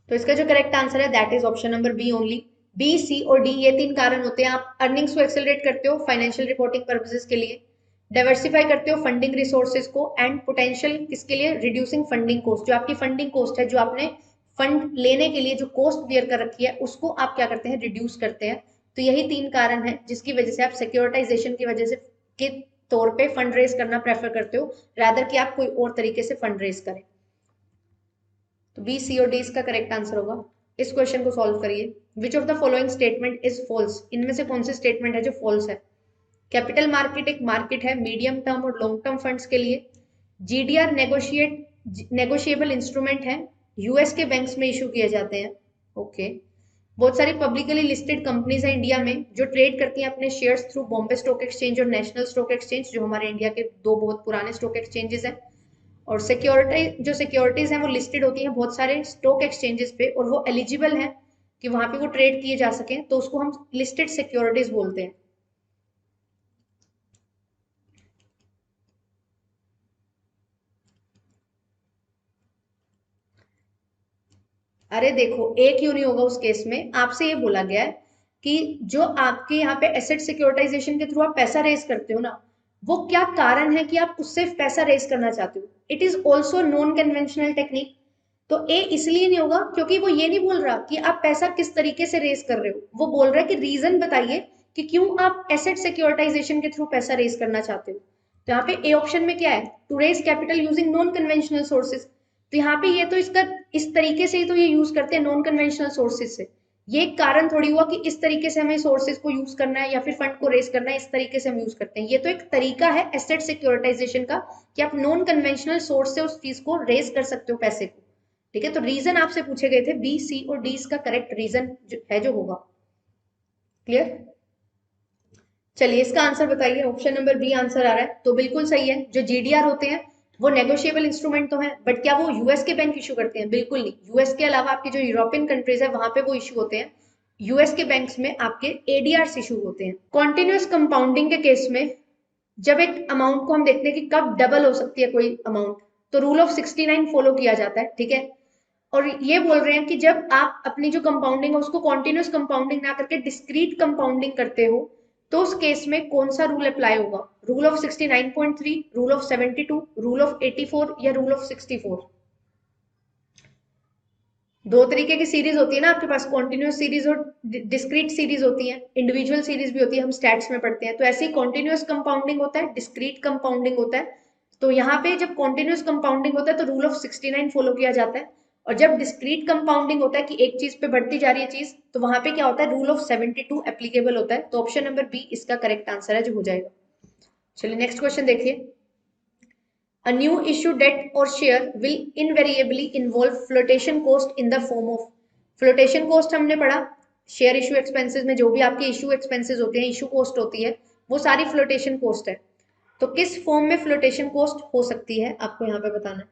तो इसका जो करेक्ट आंसर है that is option number B only. B, C और डी ये तीन कारण होते हैं। आप अर्निंग्स को एक्सेलरेट करते हो फाइनेंशियल रिपोर्टिंग पर्पसेस के लिए, डाइवर्सिफाई करते हो फंडिंग रिसोर्सेज को, एंड पोटेंशियल किसके लिए? Reducing funding cost. जो आपकी फंडिंग कॉस्ट है, जो आपने फंड लेने के लिए जो कॉस्ट बियर कर रखी है, उसको आप क्या करते हैं? रिड्यूस करते हैं। तो यही तीन कारण है जिसकी वजह से आप सिक्योरिटाइजेशन की वजह से के तौर पे फंड रेज करना प्रेफर करते हो, रादर कि आप कोई और तरीके से फंड रेज करें। तो बी, सी और डी इसका करेक्ट आंसर होगा। इस क्वेश्चन को सॉल्व करिए। Which of the following statement is false? इनमें से कौन सी स्टेटमेंट है जो फॉल्स है? कैपिटल मार्केट एक मार्केट है मीडियम टर्म और लॉन्ग टर्म फंड्स के लिए। जीडीआर नेगोशिएबल इंस्ट्रूमेंट है, यूएस के बैंक्स में इशू किए जाते हैं। ओके। बहुत सारी पब्लिकली लिस्टेड कंपनीज हैं इंडिया में जो ट्रेड करती हैं अपने shares through Bombay stock exchange और नेशनल स्टॉक एक्सचेंज, जो हमारे इंडिया के दो बहुत पुराने स्टॉक एक्सचेंजेस हैं। और सिक्योरिटीज हैं वो लिस्टेड होती हैं बहुत सारे स्टॉक एक्सचेंजेस पे, और वो एलिजिबल हैं कि वहां पे वो ट्रेड किए जा सकें, तो उसको हम लिस्टेड सिक्योरिटीज बोलते हैं। अरे देखो, एक क्यों नहीं होगा उस केस में? आपसे ये बोला गया है कि जो आपके यहाँ पे एसेट सिक्योरिटाइजेशन के थ्रू आप पैसा रेज करते हो ना, वो क्या कारण है कि आप उससे पैसा रेज करना चाहते हो? It is also non conventional technique. तो ए इसलिए नहीं होगा क्योंकि वो ये नहीं बोल रहा कि आप पैसा किस तरीके से रेज कर रहे हो, वो बोल रहा है कि रीजन बताइए कि क्यों आप एसेट सिक्योरिटाइजेशन के थ्रू पैसा रेज करना चाहते हो। तो यहाँ पे ए ऑप्शन में क्या है? To raise capital using non conventional sources. तो यहाँ पे ये तो इसका इस तरीके से ही तो ये यूज करते हैं नॉन कन्वेंशनल सोर्सेज से। ये एक कारण थोड़ी हुआ कि इस तरीके से हमें सोर्सेज को यूज करना है या फिर फंड को रेज करना है, इस तरीके से हम यूज करते हैं। ये तो एक तरीका है एसेट सिक्योरिटाइजेशन का कि आप नॉन कन्वेंशनल सोर्स से उस चीज को रेज कर सकते हो पैसे को। ठीक है, तो रीजन आपसे पूछे गए थे, बी, सी और डी इसका करेक्ट रीजन जो होगा। क्लियर? चलिए इसका आंसर बताइए। ऑप्शन नंबर बी आंसर आ रहा है, तो बिल्कुल सही है। जो जीडीआर होते हैं वो नेगोशिएबल इंस्ट्रूमेंट तो है, बट क्या वो यूएस के बैंक इशू करते हैं? बिल्कुल नहीं। यूएस के अलावा आपके जो यूरोपियन कंट्रीज है वहां पे वो इशू होते हैं। यूएस के बैंक्स में आपके एडीआर इशू होते हैं। कॉन्टिन्यूस कंपाउंडिंग के केस में जब एक अमाउंट को हम देखते हैं कि कब डबल हो सकती है कोई अमाउंट, तो रूल ऑफ 69 फॉलो किया जाता है। ठीक है, और ये बोल रहे हैं कि जब आप अपनी जो कंपाउंडिंग है उसको कॉन्टिन्यूस कंपाउंडिंग ना करके डिस्क्रीट कंपाउंडिंग करते हो, तो उस केस में कौन सा रूल अप्लाई होगा? Rule of 69.3, rule of 72, rule of 84 या रूल ऑफ 64? दो तरीके की सीरीज होती है ना आपके पास, कॉन्टिन्यूस सीरीज और डिस्क्रीट सीरीज होती है, इंडिविजुअल सीरीज भी होती है, हम स्टैट्स में पढ़ते हैं। तो ऐसे ही कॉन्टिन्यूस कंपाउंडिंग होता है, डिस्क्रीट कंपाउंडिंग होता है। तो यहाँ पे जब कॉन्टिन्यूस कंपाउंडिंग होता है तो रूल ऑफ 69 फॉलो किया जाता है, और जब डिस्क्रीट कंपाउंडिंग होता है कि एक चीज पे बढ़ती जा रही है चीज, तो वहां पे क्या होता है? रूल ऑफ 72 एप्लीकेबल होता है। तो ऑप्शन नंबर बी इसका करेक्ट आंसर है जो हो जाएगा। चलिए नेक्स्ट क्वेश्चन देखिए। A new issue debt or share will invariably involve flotation cost in the form of, flotation cost हमने पढ़ा, शेयर इशू एक्सपेंसेस में जो भी आपके इशू एक्सपेंसेस होते हैं, इशू कॉस्ट होती है, वो सारी फ्लोटेशन कॉस्ट है। तो किस फॉर्म में फ्लोटेशन कॉस्ट हो सकती है आपको यहाँ पे बताना है।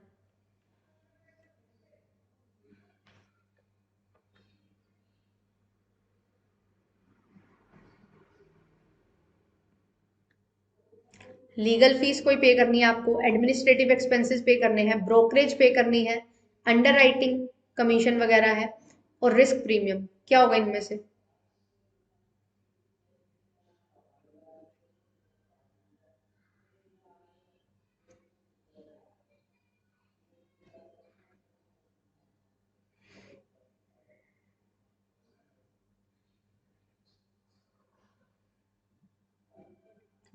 लीगल फीस कोई पे करनी है आपको, एडमिनिस्ट्रेटिव एक्सपेंसेस पे करने हैं, ब्रोकरेज पे करनी है, अंडर राइटिंग कमीशन वगैरह है, और रिस्क प्रीमियम, क्या होगा इनमें से?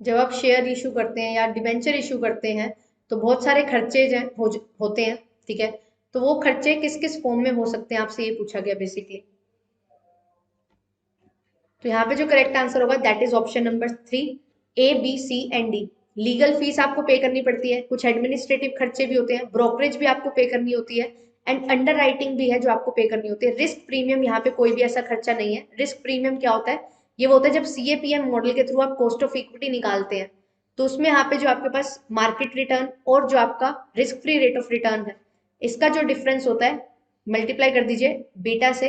जब आप शेयर इशू करते हैं या डिबेंचर इशू करते हैं तो बहुत सारे खर्चे होते हैं। ठीक है, तो वो खर्चे किस किस फॉर्म में हो सकते हैं आपसे ये पूछा गया बेसिकली। तो यहाँ पे जो करेक्ट आंसर होगा that is option number 3, A B C and D. Legal fees आपको पे करनी पड़ती है, कुछ एडमिनिस्ट्रेटिव खर्चे भी होते हैं, ब्रोकरेज भी आपको पे करनी होती है, एंड अंडर राइटिंग भी है जो आपको पे करनी होती है। रिस्क प्रीमियम यहाँ पे कोई भी ऐसा खर्चा नहीं है। रिस्क प्रीमियम क्या होता है? ये वो होता है जब सीएपीएम मॉडल के थ्रू आप कॉस्ट ऑफ इक्विटी निकालते हैं, तो उसमें यहाँ पे जो आपके पास मार्केट रिटर्न और जो आपका risk free rate of return है, इसका जो डिफरेंस होता है मल्टीप्लाई कर दीजिए बीटा से,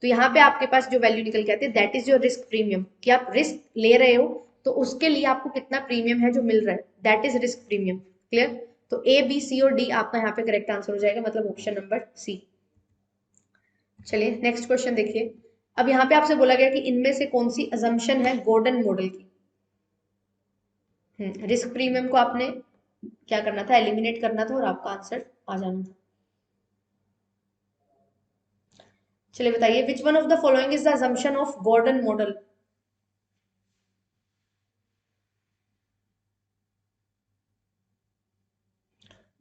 तो यहाँ पे आपके पास जो वैल्यू निकल के आती है that is your risk premium, कि आप रिस्क ले रहे हो तो उसके लिए आपको कितना प्रीमियम है जो मिल रहा है, that is risk premium. Clear? तो ए बी सी और डी आपका यहाँ पे करेक्ट आंसर हो जाएगा, मतलब ऑप्शन नंबर सी। चलिए नेक्स्ट क्वेश्चन देखिए। अब यहाँ पे आपसे बोला गया कि इनमें से कौन सी अजम्पशन है गॉर्डन मॉडल की। रिस्क प्रीमियम को आपने क्या करना था, एलिमिनेट करना था और आपका आंसर आ जाना था। चलिए बताइए, which one of the following is the assumption of Gordon model.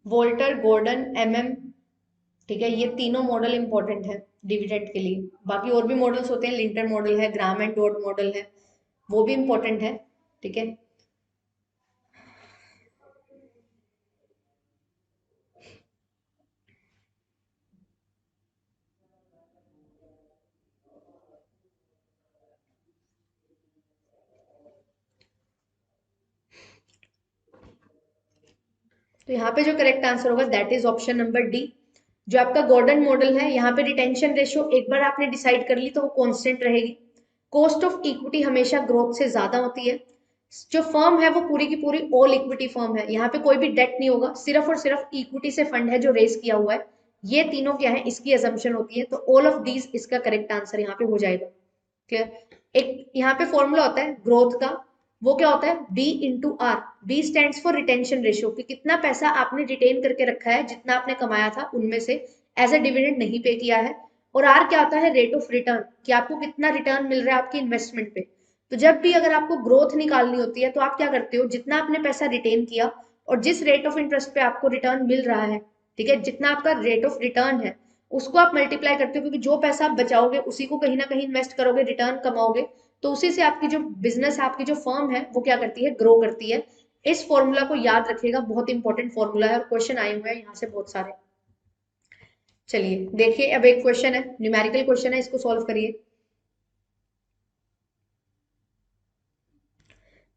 Walter, Gordon, MM, ठीक है, ये तीनों मॉडल इंपॉर्टेंट है डिविडेंड के लिए। बाकी और भी मॉडल्स होते हैं, लिंटर मॉडल है, ग्राम एंड डॉट मॉडल है, वो भी इंपॉर्टेंट है। ठीक है, तो यहाँ पे जो करेक्ट आंसर होगा that is option number D. जो आपका गॉर्डन मॉडल है, यहाँ पे रिटेंशन रेशियो एक बार आपने डिसाइड कर ली तो वो कांस्टेंट रहेगी। कॉस्ट ऑफ इक्विटी हमेशा ग्रोथ से ज्यादा होती है। जो फर्म है वो पूरी की पूरी ऑल इक्विटी फर्म है, यहाँ पे कोई भी डेट नहीं होगा, सिर्फ और सिर्फ इक्विटी से फंड है जो रेस किया हुआ है। ये तीनों क्या है, इसकी अजम्पशन होती है, तो ऑल ऑफ दीज इसका करेक्ट आंसर यहाँ पे हो जाएगा। क्लियर? एक यहाँ पे फॉर्मूला होता है ग्रोथ का, वो क्या होता है, B into R. B stand for retention ratio, कि कितना पैसा आपने रिटेन करके रखा है, जितना आपने कमाया था उनमें से एज ए डिविडेंड नहीं पे किया है। और आर क्या होता है, रेट ऑफ रिटर्न, कि आपको कितना रिटर्न मिल रहा है आपकी इन्वेस्टमेंट पे। तो जब भी अगर आपको ग्रोथ निकालनी होती है तो आप क्या करते हो, जितना आपने पैसा रिटेन किया और जिस रेट ऑफ इंटरेस्ट पे आपको रिटर्न मिल रहा है, ठीक है, जितना आपका रेट ऑफ रिटर्न है उसको आप मल्टीप्लाई करते हो, क्योंकि जो पैसा आप बचाओगे उसी को कहीं ना कहीं इन्वेस्ट करोगे, रिटर्न कमाओगे, तो उसी से आपकी जो बिजनेस, आपकी जो फर्म है वो क्या करती है, ग्रो करती है। इस फॉर्मूला को याद रखिएगा, बहुत इंपॉर्टेंट फॉर्मूला है और क्वेश्चन आए हुए हैं यहाँ से बहुत सारे। चलिए देखिए, अब एक क्वेश्चन है, न्यूमेरिकल क्वेश्चन है, इसको सॉल्व करिए।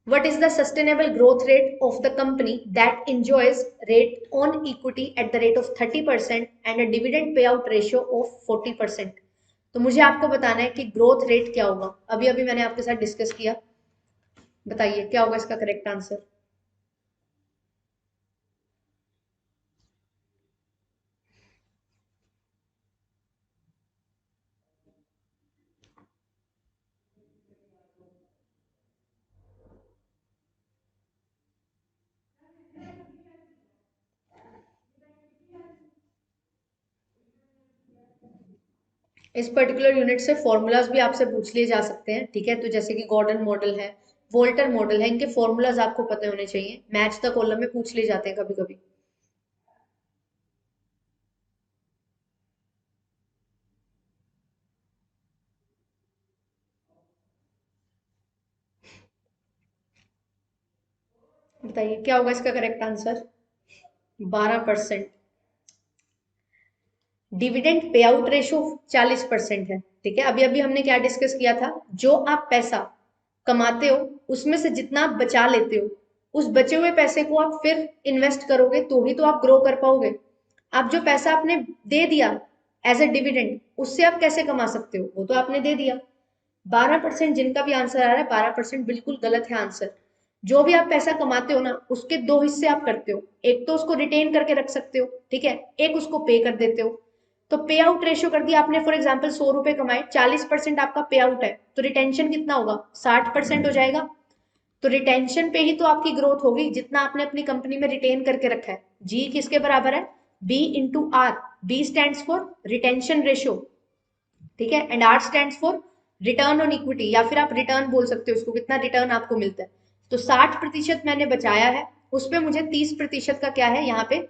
What is the sustainable growth rate of the company that enjoys rate on equity at the rate of 30% and a dividend payout ratio of 40%? तो मुझे आपको बताना है कि ग्रोथ रेट क्या होगा। अभी अभी मैंने आपके साथ डिस्कस किया, बताइए क्या होगा इसका करेक्ट आंसर। इस पर्टिकुलर यूनिट से फॉर्मूलाज भी आपसे पूछ लिए जा सकते हैं, ठीक है, तो जैसे कि गॉर्डन मॉडल है, वोल्टर मॉडल है, इनके फॉर्मूलाज आपको पते होने चाहिए, मैच द कॉलम में पूछ लिए जाते हैं कभी कभी। बताइए क्या होगा इसका correct answer. 12%। Dividend pay out ratio 40% है, ठीक है। अभी अभी हमने क्या डिस्कस किया था, जो आप पैसा कमाते हो उसमें से जितना आप बचा लेते हो, उस बचे हुए पैसे को आप फिर इन्वेस्ट करोगे तो ही तो आप ग्रो कर पाओगे। आप जो पैसा आपने दे दिया एज ए डिविडेंड, उससे आप कैसे कमा सकते हो, वो तो आपने दे दिया। 12% जिनका भी आंसर आ रहा है, 12% बिल्कुल गलत है आंसर। जो भी आप पैसा कमाते हो ना, उसके दो हिस्से आप करते हो, एक तो उसको रिटेन करके रख सकते हो, ठीक है, एक उसको पे कर देते हो। तो पे आउट रेशियो कर दिया आपने, फॉर एग्जाम्पल 100 रुपए कमाए, 40% आपका पे आउट है, तो रिटेंशन कितना होगा, 60% हो जाएगा। तो रिटेंशन पे ही तो आपकी ग्रोथ होगी, जितना आपने अपनी कंपनी में रिटेन करके रखा है। जी किसके बराबर है, B into R. B stand for retention ratio, ठीक है, and R stand for return on equity, या फिर आप रिटर्न बोल सकते हो उसको, कितना रिटर्न आपको मिलता है। तो 60% मैंने बचाया है, उस पर मुझे 30% का क्या है यहाँ पे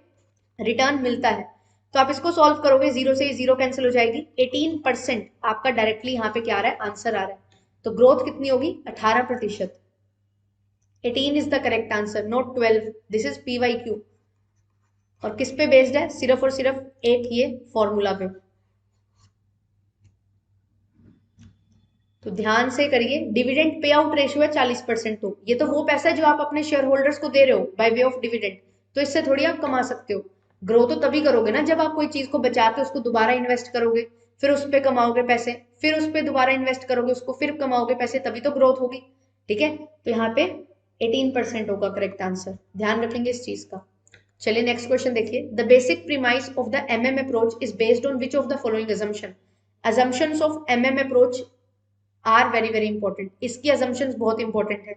रिटर्न मिलता है। तो आप इसको सॉल्व करोगे, जीरो से जीरो कैंसिल हो जाएगी, 18% आपका डायरेक्टली यहाँ पे क्या आ रहा है, आंसर आ रहा है। तो ग्रोथ कितनी होगी, 18%। 18 is the correct answer, not 12। This is PYQ। और किस पे बेस्ड है? सिर्फ और सिर्फ एक ये फॉर्मूला पे। तो ध्यान से करिए, डिविडेंड पे आउट रेशियो है 40%। तो ये तो वो पैसा है जो आप अपने शेयर होल्डर्स को दे रहे हो बाय वे ऑफ डिविडेंड। तो इससे थोड़ी आप कमा सकते हो। ग्रो तो तभी करोगे ना जब आप कोई चीज को बचा के उसको दोबारा इन्वेस्ट करोगे, फिर उस पर कमाओगे पैसे, फिर उस पर दोबारा इन्वेस्ट करोगे उसको, फिर कमाओगे पैसे, तभी तो ग्रोथ होगी। ठीक है, तो यहाँ पे 18% होगा करेक्ट आंसर, ध्यान रखेंगे इस चीज का। चलिए नेक्स्ट क्वेश्चन देखिए। The basic premise of the MM approach is based on which of the following assumption? assumptions of MM approach are very very important. इसकी assumptions बहुत इंपॉर्टेंट है।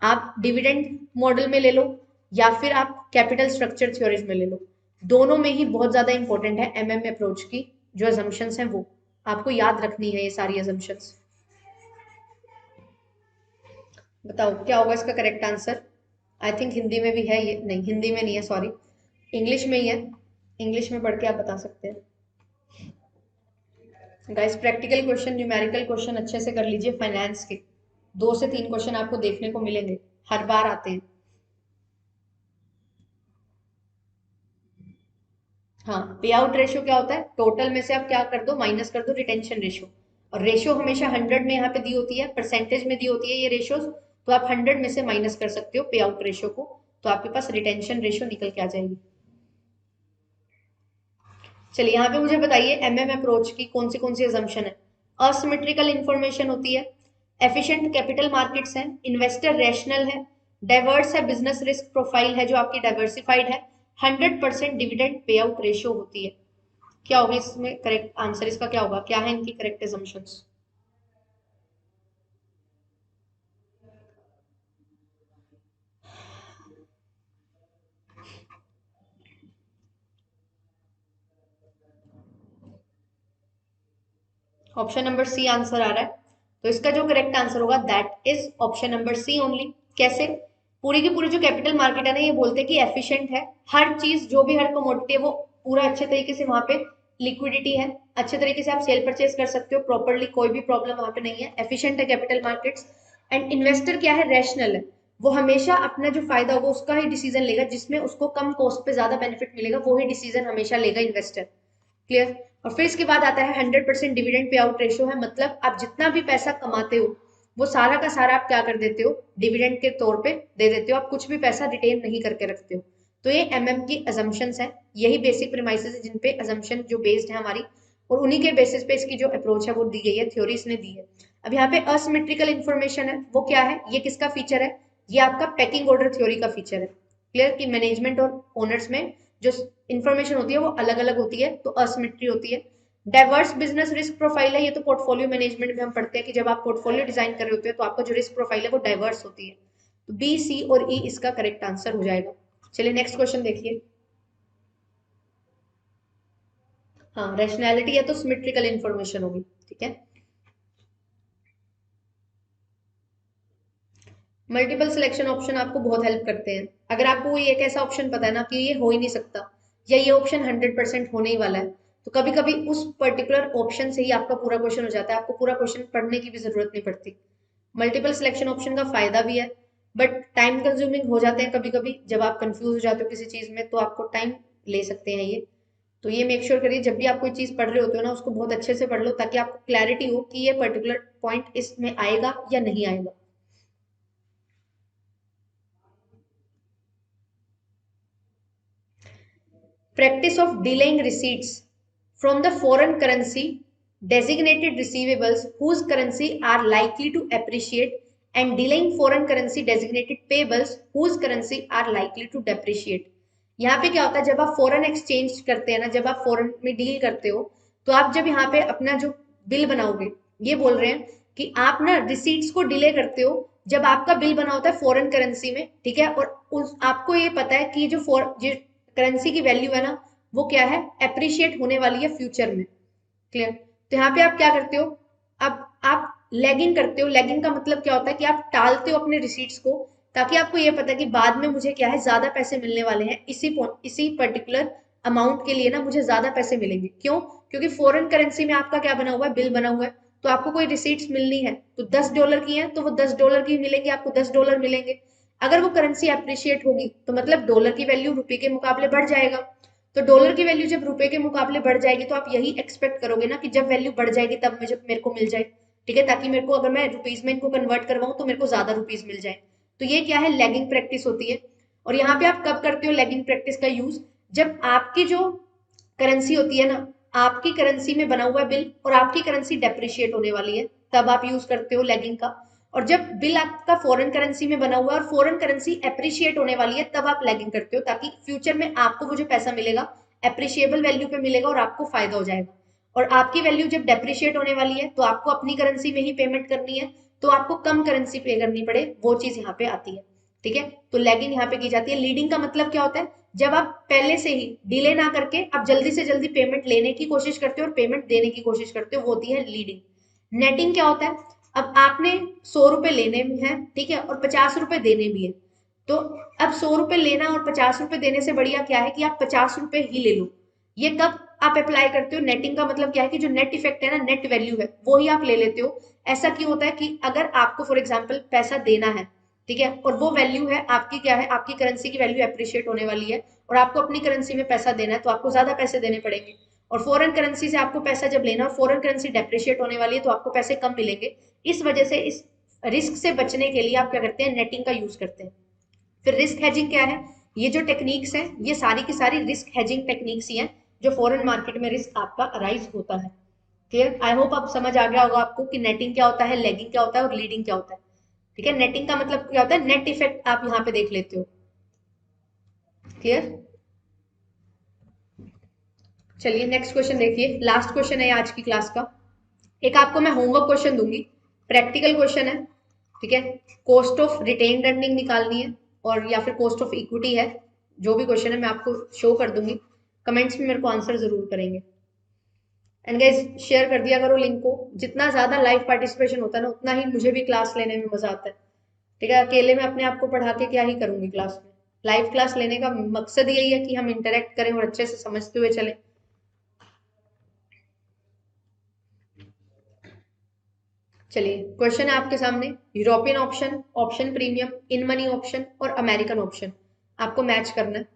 आप डिविडेंड मॉडल में ले लो या फिर आप कैपिटल स्ट्रक्चर थ्योरीज में ले लो, दोनों में ही बहुत ज्यादा इंपॉर्टेंट है MM अप्रोच की जो assumptions हैं वो आपको याद रखनी है। ये सारी assumptions बताओ क्या होगा इसका correct answer. I think Hindi में भी है ये, नहीं हिंदी में नहीं है, सॉरी इंग्लिश में ही है। इंग्लिश में पढ़ के आप बता सकते हैं। Guys practical question, numerical question अच्छे से कर लीजिए। फाइनेंस के 2 से 3 क्वेश्चन आपको देखने को मिलेंगे, हर बार आते हैं। हाँ, पे आउट रेशियो क्या होता है? टोटल में से आप क्या कर दो, माइनस कर दो रिटेंशन रेशियो। और रेशियो हमेशा 100 में यहाँ पे दी होती है, परसेंटेज में दी होती है ये रेशियोज। तो आप 100 में से माइनस कर सकते हो पे आउट रेशियो को, तो आपके पास रिटेंशन रेशियो निकल के आ जाएगी। चलिए यहाँ पे मुझे बताइए MM अप्रोच की कौन सी assumption है। असिमेट्रिकल इंफॉर्मेशन होती है, एफिशिएंट कैपिटल मार्केट्स हैं, इन्वेस्टर रैशनल है, डाइवर्स है, बिजनेस रिस्क प्रोफाइल है जो आपकी डाइवर्सिफाइड है, 100% डिविडेंड पे आउट रेशियो होती है। क्या होगा इसमें करेक्ट आंसर? इसका क्या होगा, क्या है इनकी correct assumptions? Option number C answer आ रहा है, तो इसका जो करेक्ट आंसर होगा that is option number C only. कैसे? पूरी की पूरी जो कैपिटल मार्केट है ना, ये बोलते हैं कि एफिशिएंट है, हर चीज जो भी हर कमोडिटी है वो पूरा अच्छे तरीके से वहां पे लिक्विडिटी है, अच्छे तरीके से आप सेल परचेज कर सकते हो प्रॉपरली, कोई भी प्रॉब्लम वहां पे नहीं है, एफिशिएंट है कैपिटल मार्केट्स। एंड इन्वेस्टर क्या है, रैशनल है, वो हमेशा अपना जो फायदा होगा उसका ही डिसीजन लेगा, जिसमें उसको कम कॉस्ट पे ज्यादा बेनिफिट मिलेगा वो ही डिसीजन हमेशा लेगा इन्वेस्टर। क्लियर? और फिर इसके बाद आता है 100% डिविडेंड पे आउट रेशियो है, मतलब आप जितना भी पैसा कमाते हो वो सारा का सारा आप क्या कर देते हो, डिविडेंड के तौर पे दे देते हो, आप कुछ भी पैसा रिटेन नहीं करके रखते हो। तो ये MM की assumptions है, यही बेसिक प्रीमाइसेस है जिन पे assumption जो बेस्ड है हमारी, और उन्हीं के बेसिस पे इसकी जो अप्रोच है वो दी गई है, थ्योरी इसने दी है। अब यहाँ पे असिमेट्रिकल इंफॉर्मेशन है, वो क्या है, ये किसका फीचर है? ये आपका पैकिंग ऑर्डर थ्योरी का फीचर है। क्लियर? कि मैनेजमेंट और ओनर्स में जो इंफॉर्मेशन होती है वो अलग अलग होती है, तो असिमेट्री होती है। डाइवर्स बिजनेस रिस्क प्रोफाइल है, ये तो पोर्टफोलियो मैनेजमेंट में हम पढ़ते हैं कि जब आप पोर्टफोलियो डिजाइन कर रहे होते हैं तो आपका जो रिस्क प्रोफाइल है वो डाइवर्स होती है। तो बी, सी और ई इसका करेक्ट आंसर हो जाएगा। चलिए नेक्स्ट क्वेश्चन देखिए। हाँ, रैशनैलिटी है तो सिमेट्रिकल इंफॉर्मेशन होगी। ठीक है, मल्टीपल सिलेक्शन ऑप्शन आपको बहुत हेल्प करते हैं। अगर आपको कोई एक ऐसा ऑप्शन पता है ना कि ये हो ही नहीं सकता या ये ऑप्शन 100% होने ही वाला है, तो कभी कभी उस पर्टिकुलर ऑप्शन से ही आपका पूरा क्वेश्चन हो जाता है, आपको पूरा क्वेश्चन पढ़ने की भी जरूरत नहीं पड़ती। मल्टीपल सिलेक्शन ऑप्शन का फायदा भी है, बट टाइम कंज्यूमिंग हो जाते हैं कभी कभी, जब आप कंफ्यूज हो जाते हो किसी चीज में तो आपको टाइम ले सकते हैं ये। तो ये मेक श्योर करिए जब भी आप कोई चीज पढ़ रहे होते हो ना, उसको बहुत अच्छे से पढ़ लो ताकि आपको क्लैरिटी हो कि ये पर्टिकुलर पॉइंट इसमें आएगा या नहीं आएगा। Practice of delaying receipts from the foreign currency designated receivables whose currency are likely to appreciate and delaying foreign currency designated payables whose currency are likely to depreciate। यहाँ पे क्या होता है, जब आप फॉरेन एक्सचेंज करते हैं ना, जब आप फॉरेन में डील करते हो, तो आप जब यहाँ पे अपना जो बिल बनाओगे, ये बोल रहे हैं कि आप ना रिसीट्स को डिले करते हो जब आपका बिल बना होता है फॉरेन करेंसी में। ठीक है, और उस आपको ये पता है कि जो करेंसी की वैल्यू है ना, वो क्या है, एप्रिशिएट होने वाली है फ्यूचर में। क्लियर? तो यहाँ पे आप क्या करते हो, अब आप लैगिंग करते हो। लैगिंग का मतलब क्या होता है कि आप टालते हो अपने रिसीट्स को, ताकि आपको ये पता है कि बाद में मुझे क्या है, ज्यादा पैसे मिलने वाले हैं, इसी पर्टिकुलर अमाउंट के लिए ना मुझे ज्यादा पैसे मिलेंगे। क्यों? क्योंकि फॉरेन करेंसी में आपका क्या बना हुआ है, बिल बना हुआ है, तो आपको कोई रिसीट्स मिलनी है तो $10 की है तो वो $10 की मिलेंगे, आपको $10 मिलेंगे। अगर वो करेंसी अप्रिशिएट होगी तो मतलब डॉलर की वैल्यू रुपए के मुकाबले बढ़ जाएगा। तो डॉलर की वैल्यू जब रुपए के मुकाबले बढ़ जाएगी तो आप यही एक्सपेक्ट करोगे ना कि जब वैल्यू बढ़ जाएगी तब मुझे मेरे को मिल जाए, ठीक है, ताकि मेरे को अगर मैं रुपीज में इनको कन्वर्ट करवाऊं तो मेरे को ज्यादा रुपीज मिल जाए। तो ये क्या है, लैगिंग प्रैक्टिस होती है। और यहाँ पे आप कब करते हो लैगिंग प्रैक्टिस का यूज, जब आपकी जो करेंसी होती है ना, आपकी करेंसी में बना हुआ बिल और आपकी करेंसी डेप्रिशिएट होने वाली है, तब आप यूज करते हो लैगिंग का। और जब बिल आपका फॉरेन करेंसी में बना हुआ है और फॉरेन करेंसी एप्रिशिएट होने वाली है, तब आप लैगिंग करते हो, ताकि फ्यूचर में आपको वो जो पैसा मिलेगा एप्रिशिएबल वैल्यू पे मिलेगा और आपको फायदा हो जाएगा। और आपकी वैल्यू जब डेप्रिशिएट होने वाली है तो आपको अपनी करेंसी में ही पेमेंट करनी है, तो आपको कम करेंसी पे करनी पड़े, वो चीज यहाँ पे आती है। ठीक है, तो लैगिंग यहाँ पे की जाती है। लीडिंग का मतलब क्या होता है, जब आप पहले से ही डिले ना करके आप जल्दी से जल्दी पेमेंट लेने की कोशिश करते हो और पेमेंट देने की कोशिश करते हो, वो होती है लीडिंग। नेटिंग क्या होता है, अब आपने 100 रुपए लेने हैं, ठीक है, और 50 रुपए देने भी है। तो अब 100 रुपए लेना और 50 रुपए देने से बढ़िया क्या है कि आप 50 रुपए ही ले लो। ये कब आप अप्लाई करते हो, नेटिंग का मतलब क्या है कि जो नेट इफेक्ट है ना, नेट वैल्यू है, वो ही आप ले लेते हो। ऐसा क्यों होता है कि अगर आपको फॉर एग्जाम्पल पैसा देना है, ठीक है, और वो वैल्यू है आपकी, क्या है, आपकी करेंसी की वैल्यू अप्रिशिएट होने वाली है और आपको अपनी करेंसी में पैसा देना है, तो आपको ज्यादा पैसे देने पड़ेंगे। और फॉरेन करेंसी से आपको पैसा जब लेना और फॉरेन करेंसी डेप्रिशिएट होने वाली है तो आपको पैसे कम मिलेंगे। इस वजह से इस रिस्क से बचने के लिए आप क्या करते हैं, नेटिंग का यूज करते हैं। फिर रिस्क हेजिंग क्या है, ये जो टेक्निक्स हैं ये सारी की सारी रिस्क हेजिंग टेक्निक्स ही हैं, जो फॉरेन मार्केट में रिस्क आपका अराइज होता है। क्लियर, आई होप आप समझ आ गया होगा आपको कि नेटिंग क्या होता है, लेगिंग क्या होता है और लीडिंग क्या होता है। ठीक है, नेटिंग का मतलब क्या होता है, नेट इफेक्ट आप यहाँ पे देख लेते हो। क्लियर, चलिए नेक्स्ट क्वेश्चन देखिए, लास्ट क्वेश्चन है आज की क्लास का। एक आपको मैं होमवर्क क्वेश्चन दूंगी, प्रैक्टिकल क्वेश्चन है, ठीक है। कॉस्ट ऑफ रिटेन अर्निंग निकालनी है और या फिर कॉस्ट ऑफ इक्विटी है, जो भी क्वेश्चन है मैं आपको शो कर दूंगी, कमेंट्स में मेरे को आंसर जरूर करेंगे। एंड गाइस शेयर कर दिया करो लिंक को, जितना ज्यादा लाइव पार्टिसिपेशन होता है ना उतना ही मुझे भी क्लास लेने में मजा आता है। ठीक है, अकेले में अपने आप को पढ़ा के क्या ही करूंगी क्लास में। लाइव क्लास लेने का मकसद यही है कि हम इंटरेक्ट करें और अच्छे से समझते हुए चलें। चलिए क्वेश्चन है आपके सामने, European option, option premium, in money option और अमेरिकन ऑप्शन, आपको मैच करना है।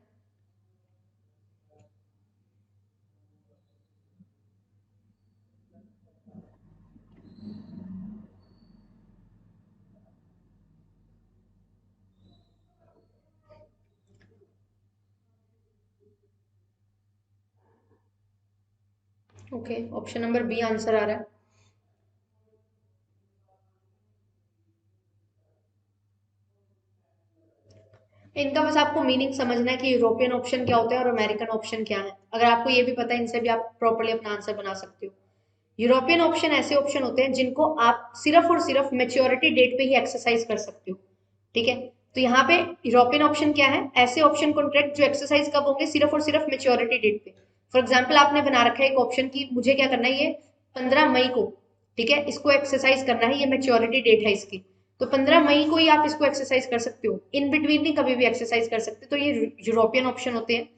Okay, option number B answer आ रहा है। इनका बस आपको मीनिंग समझना है कि यूरोपियन ऑप्शन क्या होता है और अमेरिकन ऑप्शन क्या है। अगर आपको ये भी पता है, इनसे भी आप प्रॉपर्ली अपना आंसर बना सकते हो। यूरोपियन ऑप्शन ऐसे ऑप्शन होते हैं जिनको आप सिर्फ और सिर्फ मेच्योरिटी डेट पे ही एक्सरसाइज कर सकते हो। ठीक है, तो यहाँ पे यूरोपियन ऑप्शन क्या है, ऐसे ऑप्शन कॉन्ट्रैक्ट जो एक्सरसाइज कब होंगे, सिर्फ और सिर्फ मेच्योरिटी डेट पे। फॉर एग्जाम्पल आपने बना रखा है एक ऑप्शन की, मुझे क्या करना है, ये 15 मई को, ठीक है, इसको एक्सरसाइज करना है, ये मेच्योरिटी डेट है इसकी, तो 15 मई को ही आप इसको एक्सरसाइज कर सकते हो, इन बिटवीन नहीं कभी भी एक्सरसाइज कर सकते। तो ये यूरोपियन ऑप्शन होते हैं।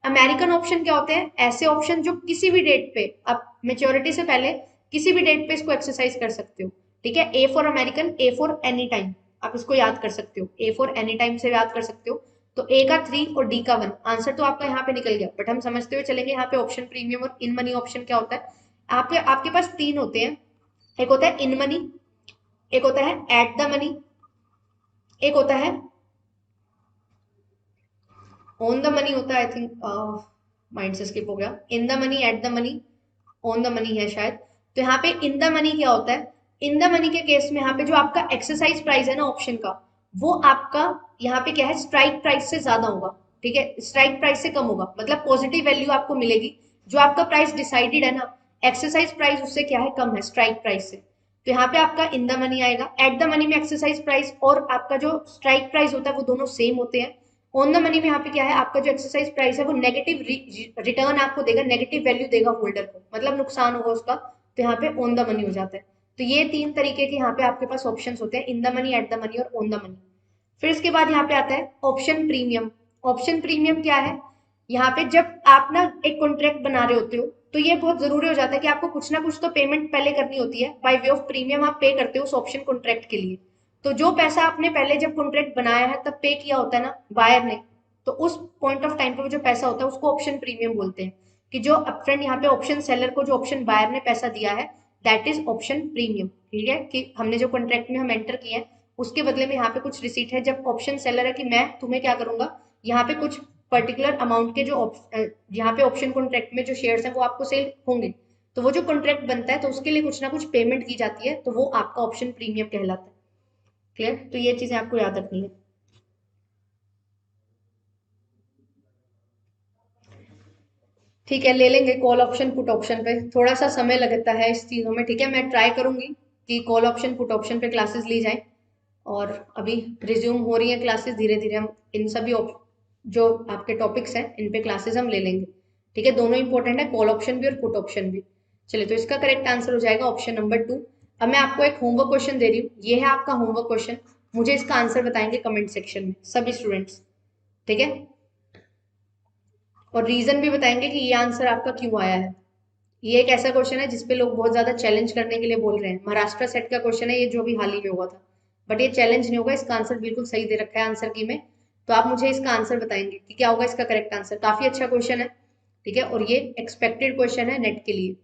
अमेरिकन ऑप्शन क्या होते हैं, ऐसे ऑप्शन जो किसी भी डेट पे आप मेच्योरिटी से पहले किसी भी डेट पे इसको एक्सरसाइज कर सकते हो। ठीक है, A for American, A for any time, आप इसको याद कर सकते हो, ए फॉर एनी टाइम से याद कर सकते हो। तो ए का 3 और डी का 1, आंसर तो आपका यहाँ पे निकल गया, बट हम समझते हुए चलेंगे यहाँ पे ऑप्शन प्रीमियम और इन मनी ऑप्शन क्या होता है। आपके पास 3 होते हैं, एक होता है इन मनी, एक होता है एट द मनी, एक होता है ऑन द मनी होता है, आई थिंक माइंड से स्किप हो गया, in the money, at the money, on the money है शायद। तो यहाँ पे इन द मनी क्या होता है, इन द मनी के केस में यहाँ पे जो आपका एक्सरसाइज प्राइस है ना ऑप्शन का, वो आपका यहाँ पे क्या है, स्ट्राइक प्राइस से ज्यादा होगा। ठीक है, स्ट्राइक प्राइस से कम होगा, मतलब पॉजिटिव वैल्यू आपको मिलेगी। जो आपका प्राइस डिसाइडेड है ना, एक्सरसाइज प्राइस उससे क्या है, कम है स्ट्राइक प्राइस से। तो यहाँ पे आपका इन द मनी आएगा। एट द मनी में एक्सरसाइज प्राइस और आपका जो स्ट्राइक प्राइस होता है वो दोनों सेम होते हैं। ऑन द मनी में यहाँ पे क्या है, आपका जो एक्सरसाइज प्राइस है वो नेगेटिव रिटर्न आपको देगा, नेगेटिव वैल्यू देगा होल्डर को, मतलब नुकसान होगा उसका, तो यहाँ पे ऑन द मनी हो जाता है। तो ये 3 तरीके के यहाँ पे आपके पास ऑप्शंस होते हैं, in the money, at the money और ऑन द मनी। फिर इसके बाद यहाँ पे आता है ऑप्शन प्रीमियम। ऑप्शन प्रीमियम क्या है, यहाँ पे जब आप ना एक कॉन्ट्रैक्ट बना रहे होते हो तो ये बहुत जरूरी हो जाता है कि आपको कुछ ना कुछ तो पेमेंट पहले करनी होती है, बाय वे ऑफ प्रीमियम आप पे करते हो उस ऑप्शन कॉन्ट्रैक्ट के लिए। तो जो पैसा आपने पहले जब कॉन्ट्रैक्ट बनाया है तब पे किया होता है ना बायर ने, तो उस पॉइंट ऑफ टाइम पे वो जो पैसा होता है उसको ऑप्शन प्रीमियम बोलते हैं। कि जो अपफ्रंट यहाँ पे ऑप्शन सेलर को जो ऑप्शन बायर ने पैसा दिया है, दैट इज ऑप्शन प्रीमियम। ठीक है, कि हमने जो कॉन्ट्रैक्ट में हम एंटर किए हैं उसके बदले में यहाँ पे कुछ रिसीट है। जब ऑप्शन सेलर है कि मैं तुम्हें क्या करूंगा, यहाँ पे कुछ पर्टिकुलर अमाउंट के जो यहाँ पे ऑप्शन कॉन्ट्रैक्ट में जो शेयर्स हैं वो आपको सेल होंगे, तो वो जो कॉन्ट्रैक्ट बनता है तो उसके लिए कुछ ना कुछ पेमेंट की जाती है, तो वो आपका ऑप्शन प्रीमियम कहलाता है। क्लियर? तो ये चीजें आपको याद रखनी है। ठीक है, ले लेंगे कॉल ऑप्शन पुट ऑप्शन पे, थोड़ा सा समय लगता है इस चीजों में। ठीक है, मैं ट्राई करूंगी कि कॉल ऑप्शन पुट ऑप्शन पे क्लासेस ली जाए। और अभी रिज्यूम हो रही है क्लासेस, धीरे धीरे हम इन सभी जो आपके टॉपिक्स हैं इन पे क्लासेस हम ले लेंगे। ठीक है, दोनों इंपॉर्टेंट है, कॉल ऑप्शन भी और पुट ऑप्शन भी। चलिए, तो इसका करेक्ट आंसर हो जाएगा ऑप्शन नंबर 2। अब मैं आपको एक होमवर्क क्वेश्चन दे रही हूँ, ये है आपका होमवर्क क्वेश्चन। मुझे इसका आंसर बताएंगे कमेंट सेक्शन में सभी स्टूडेंट्स। ठीक है, और रीजन भी बताएंगे कि ये आंसर आपका क्यों आया है। ये एक ऐसा क्वेश्चन है जिसपे लोग बहुत ज्यादा चैलेंज करने के लिए बोल रहे हैं। महाराष्ट्र सेट का क्वेश्चन है ये, जो भी हाल ही में हुआ था। बट ये चैलेंज नहीं होगा, इसका आंसर बिल्कुल सही दे रखा है आंसर की में। तो आप मुझे इसका आंसर बताएंगे कि क्या होगा इसका करेक्ट आंसर। काफी अच्छा क्वेश्चन है। ठीक है, और ये एक्सपेक्टेड क्वेश्चन है नेट के लिए।